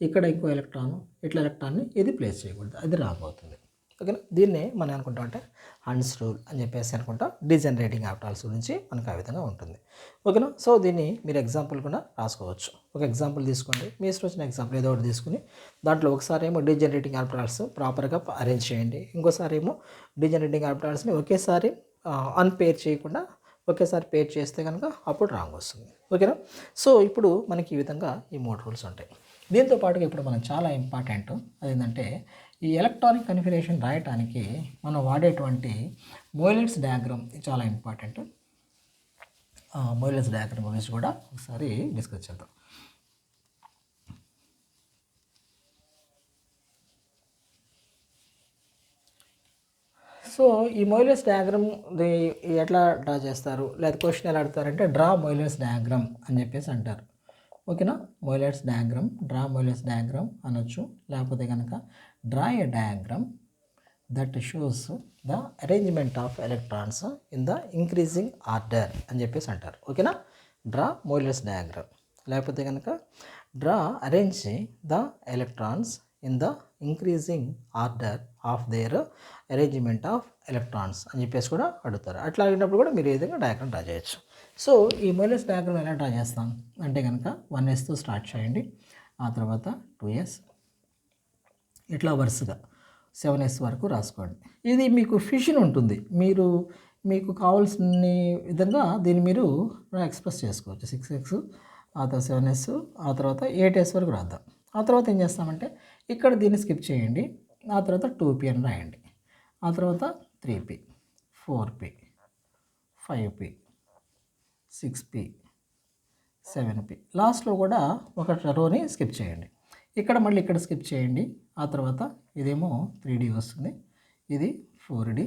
ఇక్కడ ఇంకో ఎలక్ట్రాను, ఇట్లా ఎలక్ట్రాన్ని ఇది ప్లేస్ చేయకూడదు, అది రాంగ్ అవుతుంది. ఓకేనా, దీన్నే మనం అనుకుంటాం అంటే హంట్స్ రూల్ అని చెప్పేసి అనుకుంటాం. డీజెనరేటింగ్ ఆర్బిటాల్స్ గురించి మనకు ఆ విధంగా ఉంటుంది. ఓకేనా, సో దీన్ని మీరు ఎగ్జాంపుల్ కూడా రాసుకోవచ్చు. ఒక ఎగ్జాంపుల్ తీసుకోండి, మీ ఇష్టం వచ్చిన ఎగ్జాంపుల్ ఏదో ఒకటి తీసుకుని దాంట్లో ఒకసారి ఏమో డీజెనరేటింగ్ ఆర్బిటాల్స్ ప్రాపర్గా అరేంజ్ చేయండి, ఇంకోసారి ఏమో డీజెనరేటింగ్ ఆర్బిటాల్స్ని ఒకేసారి అన్పేర్ చేయకుండా ఒకేసారి పేర్ చేస్తే కనుక అప్పుడు రాంగ్ వస్తుంది. ఓకేనా, సో ఇప్పుడు మనకి ఈ విధంగా ఈ 3 రూల్స్ ఉంటాయి. దీంతో పాటుగా ఇప్పుడు మనం చాలా ఇంపార్టెంట్ అదేంటంటే, ఈ ఎలక్ట్రానిక్ కన్ఫిగరేషన్ రాయటానికి మనం వాడేటువంటి మోయిలెట్స్ డయాగ్రామ్ చాలా ఇంపార్టెంట్. మోయిలెట్స్ డయాగ్రామ్ గురించి కూడా ఒకసారి డిస్కస్ చేద్దాం. సో ఈ మోయిలెట్స్ డయాగ్రామ్ ఎట్లా డ్రా చేస్తారు, లేదా క్వశ్చన్ ఎలా అడుగుతారంటే డ్రా మోయిలెట్స్ డయాగ్రామ్ అని చెప్పేసి అంటారు. ఓకేనా, మోయిలెట్స్ డయాగ్రామ్, డ్రా మోయిలెట్స్ డయాగ్రామ్ అనొచ్చు, లేకపోతే కనుక draw A diagram that shows the arrangement of electrons in the increasing order అని చెప్పేసి అంటారు. ఓకేనా. డ్రా మోయిలర్స్ డయాగ్రామ్, లేకపోతే కనుక draw arrange the electrons in the increasing order of their arrangement of electrons అని చెప్పేసి కూడా అడుగుతారు. అట్లా అడిగినప్పుడు కూడా మీరు ఈ విధంగా డయాగ్రామ్ డ్రా చేయొచ్చు. సో ఈ మోయిలర్స్ డయాగ్రామ్ ఎలా డ్రా చేస్తాం అంటే కనుక 1sతో స్టార్ట్ చేయండి, ఆ తర్వాత 2s, ఇట్లా వరుసగా 7s వరకు రాసుకోండి. ఇది మీకు ఫిషన్ ఉంటుంది, మీకు కావాల్సిన విధంగా దీన్ని మీరు ఎక్స్ప్రెస్ చేసుకోవచ్చు. 6x, ఆ తర్వాత 7s, ఆ తర్వాత 8s వరకు రాద్దాం. ఆ తర్వాత ఏం చేస్తామంటే ఇక్కడ దీన్ని స్కిప్ చేయండి, ఆ తర్వాత 2p అని రాయండి, ఆ తర్వాత 3p, 4p, 5p, 6p, 7p, లాస్ట్లో కూడా ఒక రోని స్కిప్ చేయండి. ఇక్కడ మళ్ళీ ఇక్కడ స్కిప్ చేయండి, ఆ తర్వాత ఇదేమో 3d వస్తుంది, ఇది 4d,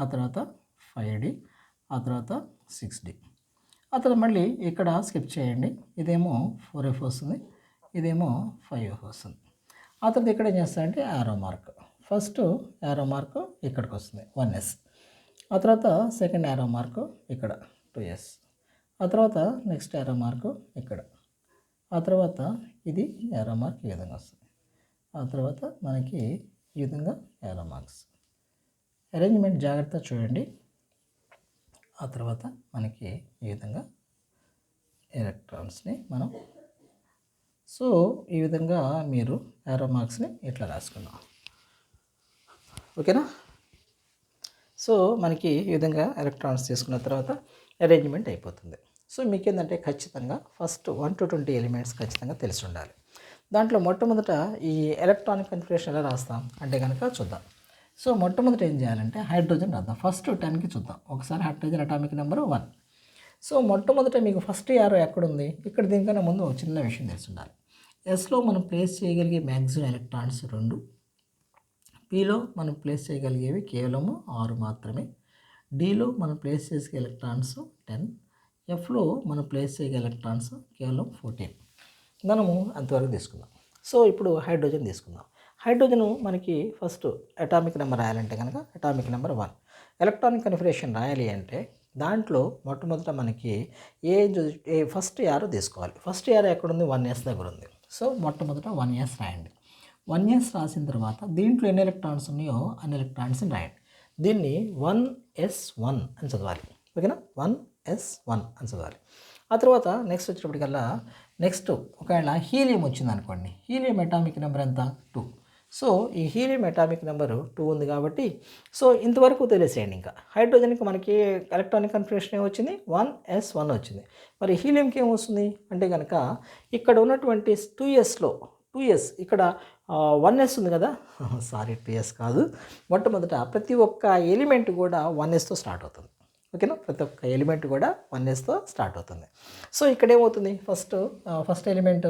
ఆ తర్వాత 5d, ఆ తర్వాత 6d, ఆ తర్వాత మళ్ళీ ఇక్కడ స్కిప్ చేయండి, ఇదేమో 4f వస్తుంది, ఇదేమో 5f వస్తుంది. ఆ తర్వాత ఇక్కడ ఏం చేస్తారంటే arrow mark, first arrow mark ఇక్కడికి వస్తుంది 1s, ఆ తర్వాత సెకండ్ యారో మార్క్ ఇక్కడ 2s, ఆ తర్వాత నెక్స్ట్ యారో మార్క్ ఇక్కడ, ఆ తర్వాత ఇది యారో మార్క్ ఈ విధంగా వస్తుంది, ఆ తర్వాత మనకి ఈ విధంగా యారో మార్క్స్. అరేంజ్మెంట్ జాగ్రత్త చూడండి. ఆ తర్వాత మనకి ఈ విధంగా ఎలక్ట్రాన్స్ని మనం, సో ఈ విధంగా మీరు యారో మార్క్స్ని ఇట్లా రాసుకున్నాం. ఓకేనా. సో మనకి ఈ విధంగా ఎలక్ట్రాన్స్ తీసుకున్న తర్వాత అరేంజ్మెంట్ అయిపోతుంది. సో మీకు ఏంటంటే ఖచ్చితంగా ఫస్ట్ 1 to 20 ఎలిమెంట్స్ ఖచ్చితంగా తెలిసి ఉండాలి. దాంట్లో మొట్టమొదట ఈ ఎలక్ట్రానిక్ కన్ఫిగరేషన్ ఎలా రాస్తాం అంటే కనుక చూద్దాం. సో మొట్టమొదట ఏం చేయాలంటే హైడ్రోజన్ రాద్దాం. ఫస్ట్ 10కి చూద్దాం ఒకసారి. Hydrogen atomic number 1. సో మొట్టమొదట మీకు ఫస్ట్ యారో ఎక్కడుంది, ఇక్కడ దీనికన్నా ముందు ఒక చిన్న విషయం తెలిసి ఉండాలి. ఎస్లో మనం ప్లేస్ చేయగలిగే మ్యాక్సిమం ఎలక్ట్రాన్స్ 2, పిలో మనం ప్లేస్ చేయగలిగేవి కేవలము 6 మాత్రమే, డిలో మనం ప్లేస్ చేసే ఎలక్ట్రాన్స్ 10, ఎఫ్లో మనం ప్లేస్ చేయగల ఎలక్ట్రాన్స్ కేవలం 14. మనము అంతవరకు తీసుకుందాం. సో ఇప్పుడు హైడ్రోజన్ తీసుకుందాం. హైడ్రోజన్ మనకి ఫస్ట్ అటామిక్ నెంబర్ రాయాలంటే కనుక అటామిక్ నెంబర్ 1. ఎలక్ట్రానిక్ కన్ఫిగరేషన్ రాయాలి అంటే దాంట్లో మొట్టమొదట మనకి ఫస్ట్ యారో తీసుకోవాలి. ఫస్ట్ యారో ఎక్కడుంది, 1s దగ్గర ఉంది. సో మొట్టమొదట 1s రాయండి. 1s రాసిన తర్వాత దీంట్లో ఎన్ని ఎలక్ట్రాన్స్ ఉన్నాయో అన్ని ఎలక్ట్రాన్స్ని రాయండి. దీన్ని 1s1 అని చదవాలి. ఓకేనా, 1s1 అని చదవాలి. ఆ తర్వాత నెక్స్ట్ వచ్చేటప్పటికల్లా నెక్స్ట్ ఒకవేళ హీలియం వచ్చింది అనుకోండి, హీలియం అటామిక్ నెంబర్ ఎంత, 2. సో ఈ హీలియం అటామిక్ నెంబరు 2 ఉంది కాబట్టి సో ఇంతవరకు తెలిసేయండి. ఇంకా హైడ్రోజన్కి మనకి ఎలక్ట్రానిక్ కన్ఫిగరేషన్ ఏమొచ్చింది, 1s1 వచ్చింది. మరి హీలియంకి ఏమొస్తుంది అంటే కనుక ఇక్కడ ఉన్నటువంటి 2s ఇక్కడ 1s ఉంది కదా, సారీ 2s కాదు, మొట్టమొదట ప్రతి ఒక్క ఎలిమెంట్ కూడా 1sతో స్టార్ట్ అవుతుంది. ఓకేనా, ప్రతి ఒక్క ఎలిమెంట్ కూడా 1sతో స్టార్ట్ అవుతుంది. సో ఇక్కడ ఏమవుతుంది, ఫస్ట్ ఎలిమెంట్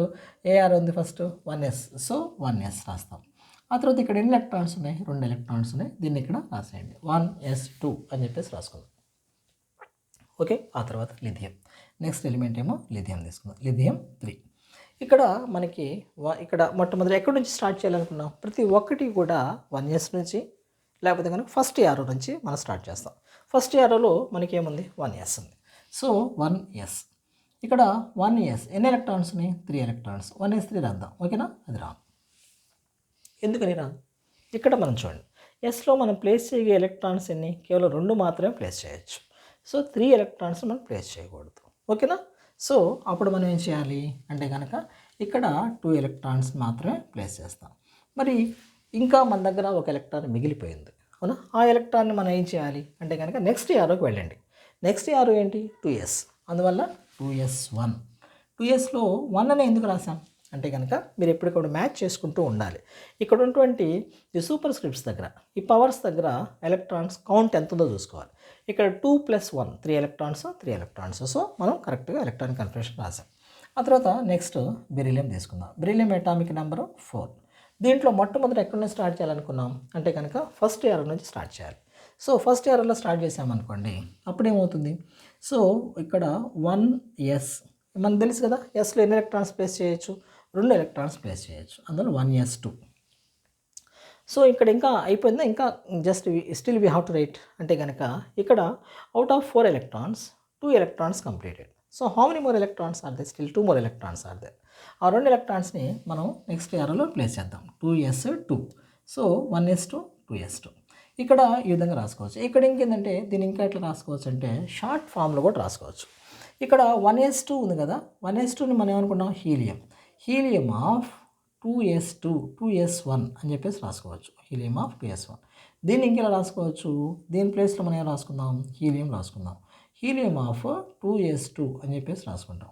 ఏఆర్ ఉంది, ఫస్ట్ 1s, సో 1s రాస్తాం. ఆ తర్వాత ఇక్కడ ఎన్ని ఎలక్ట్రాన్స్ ఉన్నాయి, 2 ఎలక్ట్రాన్స్ ఉన్నాయి, దీన్ని ఇక్కడ రాసేయండి 1s2 అని చెప్పేసి రాసుకుందాం. ఓకే, ఆ తర్వాత లిథియం, నెక్స్ట్ ఎలిమెంట్ ఏమో లిథియం తీసుకుందాం, లిథియం 3. ఇక్కడ మనకి ఇక్కడ మొట్టమొదటి ఎక్కడి నుంచి స్టార్ట్ చేయాలనుకున్నాం, ప్రతి ఒక్కటి కూడా 1s నుంచి లేకపోతే కనుక ఫస్ట్ యారో నుంచి మనం స్టార్ట్ చేస్తాం. ఫస్ట్ యారోలో మనకి ఏముంది, 1s ఉంది. సో 1s, ఇక్కడ 1s ఎన్ని ఎలక్ట్రాన్స్ ఉన్నాయి, 3 ఎలక్ట్రాన్స్, 1s3 రాద్దాం. ఓకేనా, అది రాదు. ఎందుకని రాదు, ఇక్కడ మనం చూడండి, ఎస్లో మనం ప్లేస్ చేయగలిగే ఎలక్ట్రాన్స్ ఎన్ని, కేవలం 2 మాత్రమే ప్లేస్ చేయొచ్చు. సో 3 ఎలక్ట్రాన్స్ మనం ప్లేస్ చేయకూడదు. ఓకేనా. సో అప్పుడు మనం ఏం చేయాలి అంటే కనుక ఇక్కడ 2 ఎలక్ట్రాన్స్ మాత్రమే ప్లేస్ చేస్తాం. మరి ఇంకా మన దగ్గర ఒక ఎలక్ట్రాన్ మిగిలిపోయింది, అవునా. ఆ ఎలక్ట్రాన్ని మనం ఏం చేయాలి అంటే కనుక నెక్స్ట్ యారోకి వెళ్ళండి. నెక్స్ట్ యారో ఏంటి, 2s, అందువల్ల 2s1. 2sలో 1 అని ఎందుకు రాసాం అంటే కనుక మీరు ఎప్పటికప్పుడు మ్యాచ్ చేసుకుంటూ ఉండాలి. ఇక్కడ ఉన్నటువంటి ఈ సూపర్ స్క్రిప్ట్స్ దగ్గర, ఈ పవర్స్ దగ్గర ఎలక్ట్రాన్స్ కౌంట్ ఎంత ఉందో చూసుకోవాలి. ఇక్కడ 2 + 1 3 ఎలక్ట్రాన్స్. సో మనం కరెక్ట్గా ఎలక్ట్రానిక్ కన్ఫిగరేషన్ రాసాం. ఆ తర్వాత నెక్స్ట్ బెరిలియం తీసుకుందాం. Beryllium atomic number 4. దీంట్లో మొట్టమొదటి ఎక్కడి నుంచి స్టార్ట్ చేయాలనుకున్నాం అంటే కనుక ఫస్ట్ యారో నుంచి స్టార్ట్ చేయాలి. సో ఫస్ట్ యారోలో స్టార్ట్ చేసామనుకోండి, అప్పుడు ఏమవుతుంది, సో ఇక్కడ 1s మనకు తెలుసు కదా, ఎస్లో ఎన్ని ఎలక్ట్రాన్స్ ప్లేస్ చేయొచ్చు, 2 ఎలక్ట్రాన్స్ ప్లేస్ చేయొచ్చు, అందులో 1s2. సో ఇక్కడ ఇంకా అయిపోయిందా, ఇంకా just still we have to write అంటే కనుక ఇక్కడ out of 4 electrons 2 electrons completed. So how many more electrons are they? Still 2 more electrons are they. ఆ 2 ఎలక్ట్రాన్స్ని మనం నెక్స్ట్ ఏరోలో ప్లేస్ చేద్దాం. 2s2. సో 1s2 2s2 ఇక్కడ ఈ విధంగా రాసుకోవచ్చు. ఇక్కడ ఇంకేంటంటే దీన్ని ఇంకా ఎట్లా రాసుకోవచ్చు అంటే షార్ట్ ఫామ్లో కూడా రాసుకోవచ్చు. ఇక్కడ 1s2 ఉంది కదా, 1s2ని మనం ఏమనుకున్నాం, హీలియం ఆఫ్ 2s1 అని చెప్పేసి రాసుకోవచ్చు. Helium of 2s1. దీన్ని ఇంకెలా రాసుకోవచ్చు, దీని ప్లేస్లో మనం ఏం రాసుకుందాం, హీలియం రాసుకుందాం. హీలియం ఆఫ్ 2s2 అని చెప్పేసి రాసుకుంటాం.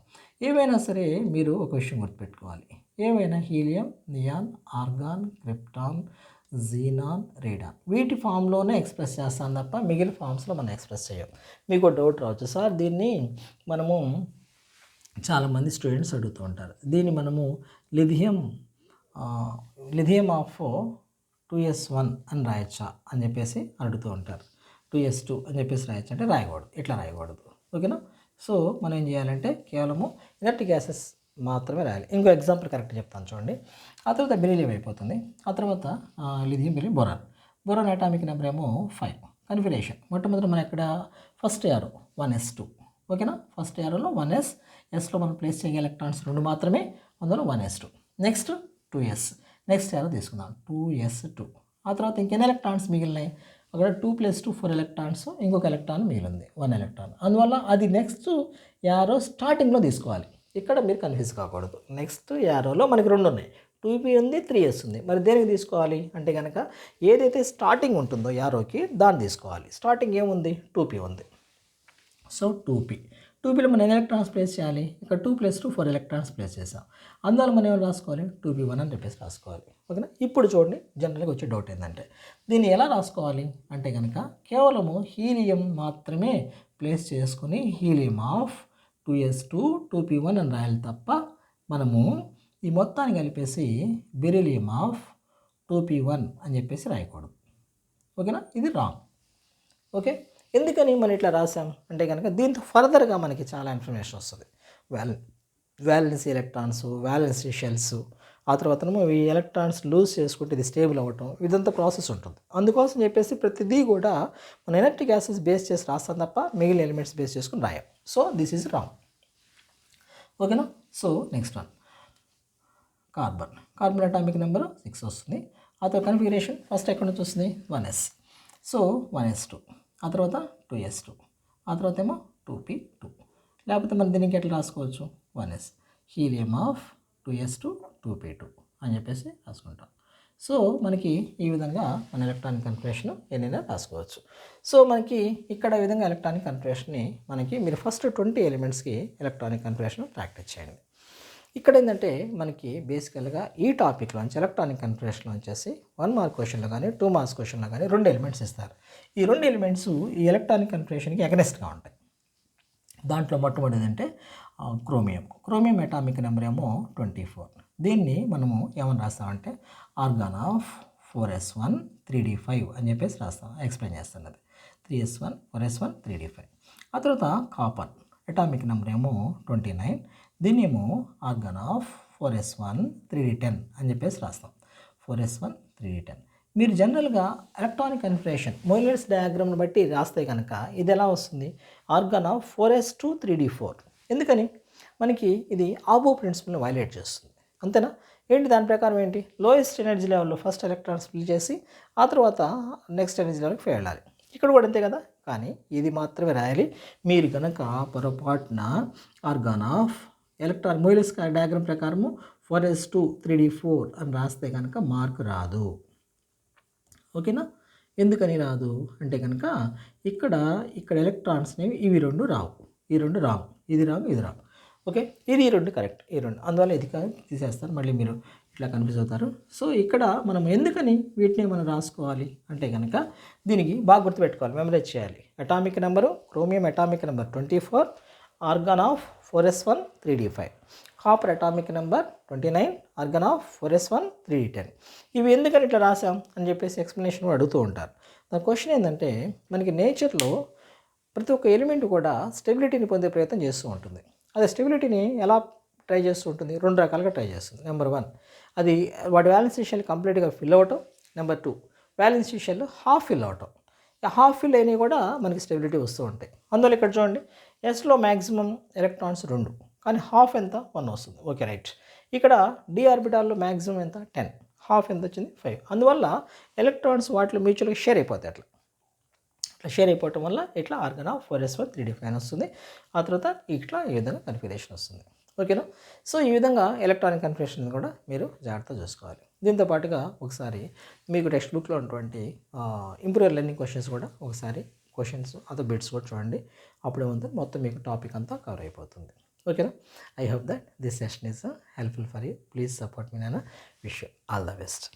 ఏవైనా సరే మీరు ఒక విషయం గుర్తుపెట్టుకోవాలి, ఏవైనా helium, neon, organ, krypton, xenon, radon వీటి ఫామ్లోనే ఎక్స్ప్రెస్ చేస్తాం తప్ప మిగిలిన ఫామ్స్లో మనం ఎక్స్ప్రెస్ చేయం. మీకు డౌట్ రావచ్చు, సార్ దీన్ని మనము చాలామంది స్టూడెంట్స్ అడుగుతూ ఉంటారు, దీన్ని మనము లిథియం ఆఫ్ 2s1 అని రాయొచ్చా అని చెప్పేసి అడుగుతూ ఉంటారు. 2s2 అని చెప్పేసి రాయొచ్చు అంటే రాయకూడదు, ఇట్లా రాయకూడదు. ఓకేనా. సో మనం ఏం చేయాలంటే కేవలము ఇనర్ట్ గ్యాసెస్ మాత్రమే రాయాలి. ఇంకో ఎగ్జాంపుల్ కరెక్ట్ చెప్తాను చూడండి. ఆ తర్వాత బెరీలియం అయిపోతుంది. ఆ తర్వాత lithium, beryllium, boron atomic number ఏమో 5. కన్ఫిగరేషన్ మొట్టమొదటి మనం ఇక్కడ ఫస్ట్ యారో 1s2. ఓకేనా. ఫస్ట్ యారోలో 1s, ఎస్లో మనం ప్లేస్ చేయగల ఎలక్ట్రాన్స్ 2 మాత్రమే, అందులో 1s2. Next 2s, next arrow తీసుకుందాం 2s2. ఆ తర్వాత ఇంకెన్ని ఎలక్ట్రాన్స్ మిగిలినాయి, అక్కడ 2 + 2 4 ఎలక్ట్రాన్స్, ఇంకొక ఎలక్ట్రాన్ మిగిలింది 1 ఎలక్ట్రాన్. అందువల్ల అది నెక్స్ట్ యారో స్టార్టింగ్లో తీసుకోవాలి. ఇక్కడ మీరు కన్ఫ్యూజ్ కాకూడదు. నెక్స్ట్ యారోలో మనకి 2 ఉన్నాయి, 2p ఉంది, 3s ఉంది. మరి దేనికి తీసుకోవాలి అంటే కనుక ఏదైతే స్టార్టింగ్ ఉంటుందో యారోకి దాన్ని తీసుకోవాలి. స్టార్టింగ్ ఏముంది, 2p ఉంది. సో 2pలో మనం ఎన్ని ఎలక్ట్రాన్స్ ప్లేస్ చేయాలి, ఇక్కడ 2 + 2 4 ఎలక్ట్రాన్స్ ప్లేస్ చేసాం. అందువల్ల మనం ఏమైనా రాసుకోవాలి, 2p1 అని చెప్పేసి రాసుకోవాలి. ఓకేనా. ఇప్పుడు చూడండి, జనరల్గా వచ్చే డౌట్ ఏంటంటే దీన్ని ఎలా రాసుకోవాలి అంటే కనుక కేవలము హీలియం మాత్రమే ప్లేస్ చేసుకుని హీలియం ఆఫ్ 2s2 2p1 అని రాయాలి తప్ప మనము ఈ మొత్తాన్ని కలిపేసి బెరీలియం ఆఫ్ 2p1 అని చెప్పేసి రాయకూడదు. ఓకేనా. ఇది రాంగ్. ఓకే. ఎందుకని మనం ఇట్లా రాసాం అంటే కనుక దీంతో ఫర్దర్గా మనకి చాలా ఇన్ఫర్మేషన్ వస్తుంది. వ్యాలెన్సీ ఎలక్ట్రాన్స్, వ్యాలెన్సీ షెల్స్, ఆ తర్వాత ఈ ఎలక్ట్రాన్స్ లూజ్ చేసుకుంటే ఇది స్టేబుల్ అవ్వటం, ఇదంతా ప్రాసెస్ ఉంటుంది. అందుకోసం చెప్పేసి ప్రతిదీ కూడా మన ఇనర్ట్ గ్యాసెస్ బేస్ చేసి రాస్తాం తప్ప మిగిలిన ఎలిమెంట్స్ బేస్ చేసుకుని రాయం. So this is wrong. ఓకేనా. So next one carbon atomic number 6 వస్తుంది. ఆ తర్వాత కన్ఫిగరేషన్ ఫస్ట్ ఎక్కడి నుంచి వస్తుంది, 1s. సో 1s2, ఆ తర్వాత 2s2, ఆ తర్వాత ఏమో 2p2. లేకపోతే మనం దీనికి ఎట్లా రాసుకోవచ్చు, 1s helium of 2s2 2p2 అని చెప్పేసి రాసుకుంటాం. సో మనకి ఈ విధంగా మన ఎలక్ట్రానిక్ కన్ఫిగరేషన్ ఎన్నైనా రాసుకోవచ్చు. సో మనకి ఇక్కడ ఈ విధంగా ఎలక్ట్రానిక్ కన్ఫిగరేషన్ని మనకి మీరు ఫస్ట్ 20 ఎలిమెంట్స్కి ఎలక్ట్రానిక్ కన్ఫిగరేషన్ ప్రాక్టీస్ చేయండి. ఇక్కడ ఏంటంటే మనకి బేసికల్గా ఈ టాపిక్లో నుంచి ఎలక్ట్రానిక్ కన్ఫిగరేషన్లో వచ్చేసి 1 మార్క్ క్వశ్చన్లో కానీ 2 మార్క్స్ క్వశ్చన్లో కానీ 2 ఎలిమెంట్స్ ఇస్తారు. ఈ 2 ఎలిమెంట్స్ ఈ ఎలక్ట్రానిక్ కన్ఫిగరేషన్కి అగెనెస్ట్గా ఉంటాయి. దాంట్లో మొట్టమొదటిది అంటే క్రోమియం అటామిక్ నెంబర్ ఏమో 24. దీన్ని మనము ఏమని రాస్తామంటే ఆర్గాన్ ఆఫ్ 4s1 3d5 అని చెప్పేసి రాస్తాం. ఎక్స్ప్లెయిన్ చేస్తాను అది 3s1 4s1 3d5. ఆ తర్వాత కాపర్ అటామిక్ నెంబర్ ఏమో 29. దీన్ని ఏమో ఆర్గాన్ ఆఫ్ 4s1 3d10 అని చెప్పేసి రాస్తాం. 4s1 3d10. మీరు జనరల్గా ఎలక్ట్రానిక్ కన్ఫిగరేషన్ మోయిలర్స్ డయాగ్రామ్ని బట్టి రాస్తే కనుక ఇది ఎలా వస్తుంది, ఆర్గాన్ ఆఫ్ 4s2 3d4. ఎందుకని మనకి ఇది ఆబో ప్రిన్సిపల్ని వైలేట్ చేస్తుంది. అంతేనా. ఏంటి దాని ప్రకారం ఏంటి, లోయెస్ట్ ఎనర్జీ లెవెల్లో ఫస్ట్ ఎలక్ట్రాన్స్ ఫిల్ చేసి ఆ తర్వాత నెక్స్ట్ ఎనర్జీ లెవెల్కి వెళ్ళాలి. ఇక్కడ కూడా అంతే కదా, కానీ ఇది మాత్రమే రాయాలి. మీరు కనుక పొరపాటున ఆర్గాన్ ఆఫ్ ఎలక్ట్రాన్ మోయిలర్స్ డయాగ్రామ్ ప్రకారము 4s2 3d4 అని రాస్తే కనుక మార్క్ రాదు. ఓకేనా. ఎందుకని రాదు అంటే కనుక ఇక్కడ ఎలక్ట్రాన్స్ అనేవి ఇవి 2 రావు, ఈ 2 రావు, ఇది రావు, ఇది రావు. ఓకే. ఇది 2 కరెక్ట్, ఈ 2. అందువల్ల ఇది తీసేస్తారు, మళ్ళీ మీరు ఇట్లా కన్ఫ్యూజ్ అవుతారు. సో ఇక్కడ మనం ఎందుకని వీటిని మనం రాసుకోవాలి అంటే కనుక దీనికి బాగా గుర్తుపెట్టుకోవాలి, మెమరైజ్ చేయాలి. Atomic number chromium atomic number 24, organ of 4s1 3d5, copper atomic number 29, organ of 4s1 3d10. ఇవి ఎందుకని ఇట్లా రాసాం అని చెప్పేసి ఎక్స్ప్లెనేషన్ కూడా అడుగుతూ ఉంటారు. దాని క్వశ్చన్ ఏంటంటే మనకి నేచర్లో ప్రతి ఒక్క ఎలిమెంట్ కూడా స్టెబిలిటీని పొందే ప్రయత్నం చేస్తూ ఉంటుంది. అదే స్టెబిలిటీని ఎలా ట్రై చేస్తూ ఉంటుంది, 2 రకాలుగా ట్రై చేస్తుంది. నెంబర్ 1 అది వాటి బ్యాలెన్స్ షెల్ కంప్లీట్గా ఫిల్ అవ్వటం. Number 2 valency shell half fill అవటం. హాఫ్ ఫిల్ అయినవి కూడా మనకి స్టెబిలిటీ వస్తూ ఉంటాయి. అందువల్ల ఇక్కడ చూడండి ఎస్లో మ్యాక్సిమం ఎలక్ట్రాన్స్ 2 కానీ హాఫ్ ఎంత 1 వస్తుంది. Okay right. ఇక్కడ డి ఆర్బిటాల్లో మ్యాక్సిమం ఎంత 10, హాఫ్ ఎంత వచ్చింది 5. అందువల్ల ఎలక్ట్రాన్స్ వాటిలో మ్యూచువల్గా షేర్ అయిపోతాయి. అట్లా షేర్ అయిపోవటం వల్ల ఇట్లా ఆర్గన్ ఆఫ్ 4s1 3d9 వస్తుంది. ఆ తర్వాత ఇట్లా ఈ విధంగా కన్ఫిగరేషన్ వస్తుంది. ఓకేనా. సో ఈ విధంగా ఎలక్ట్రానిక్ కన్ఫిగరేషన్ కూడా మీరు జాగ్రత్తగా చూసుకోవాలి. దీంతో పాటుగా ఒకసారి మీకు టెక్స్ట్ బుక్లో ఉన్నటువంటి ఇంప్రూవ్ లెర్నింగ్ క్వశ్చన్స్ కూడా ఒకసారి క్వశ్చన్స్ అదో బిట్స్ కూడా చూడండి. అప్పుడేముంది మొత్తం మీకు టాపిక్ అంతా కవర్ అయిపోతుంది. ఓకేనా. I hope that this session is helpful for you. Please support me నాన్న. Wish you all the best.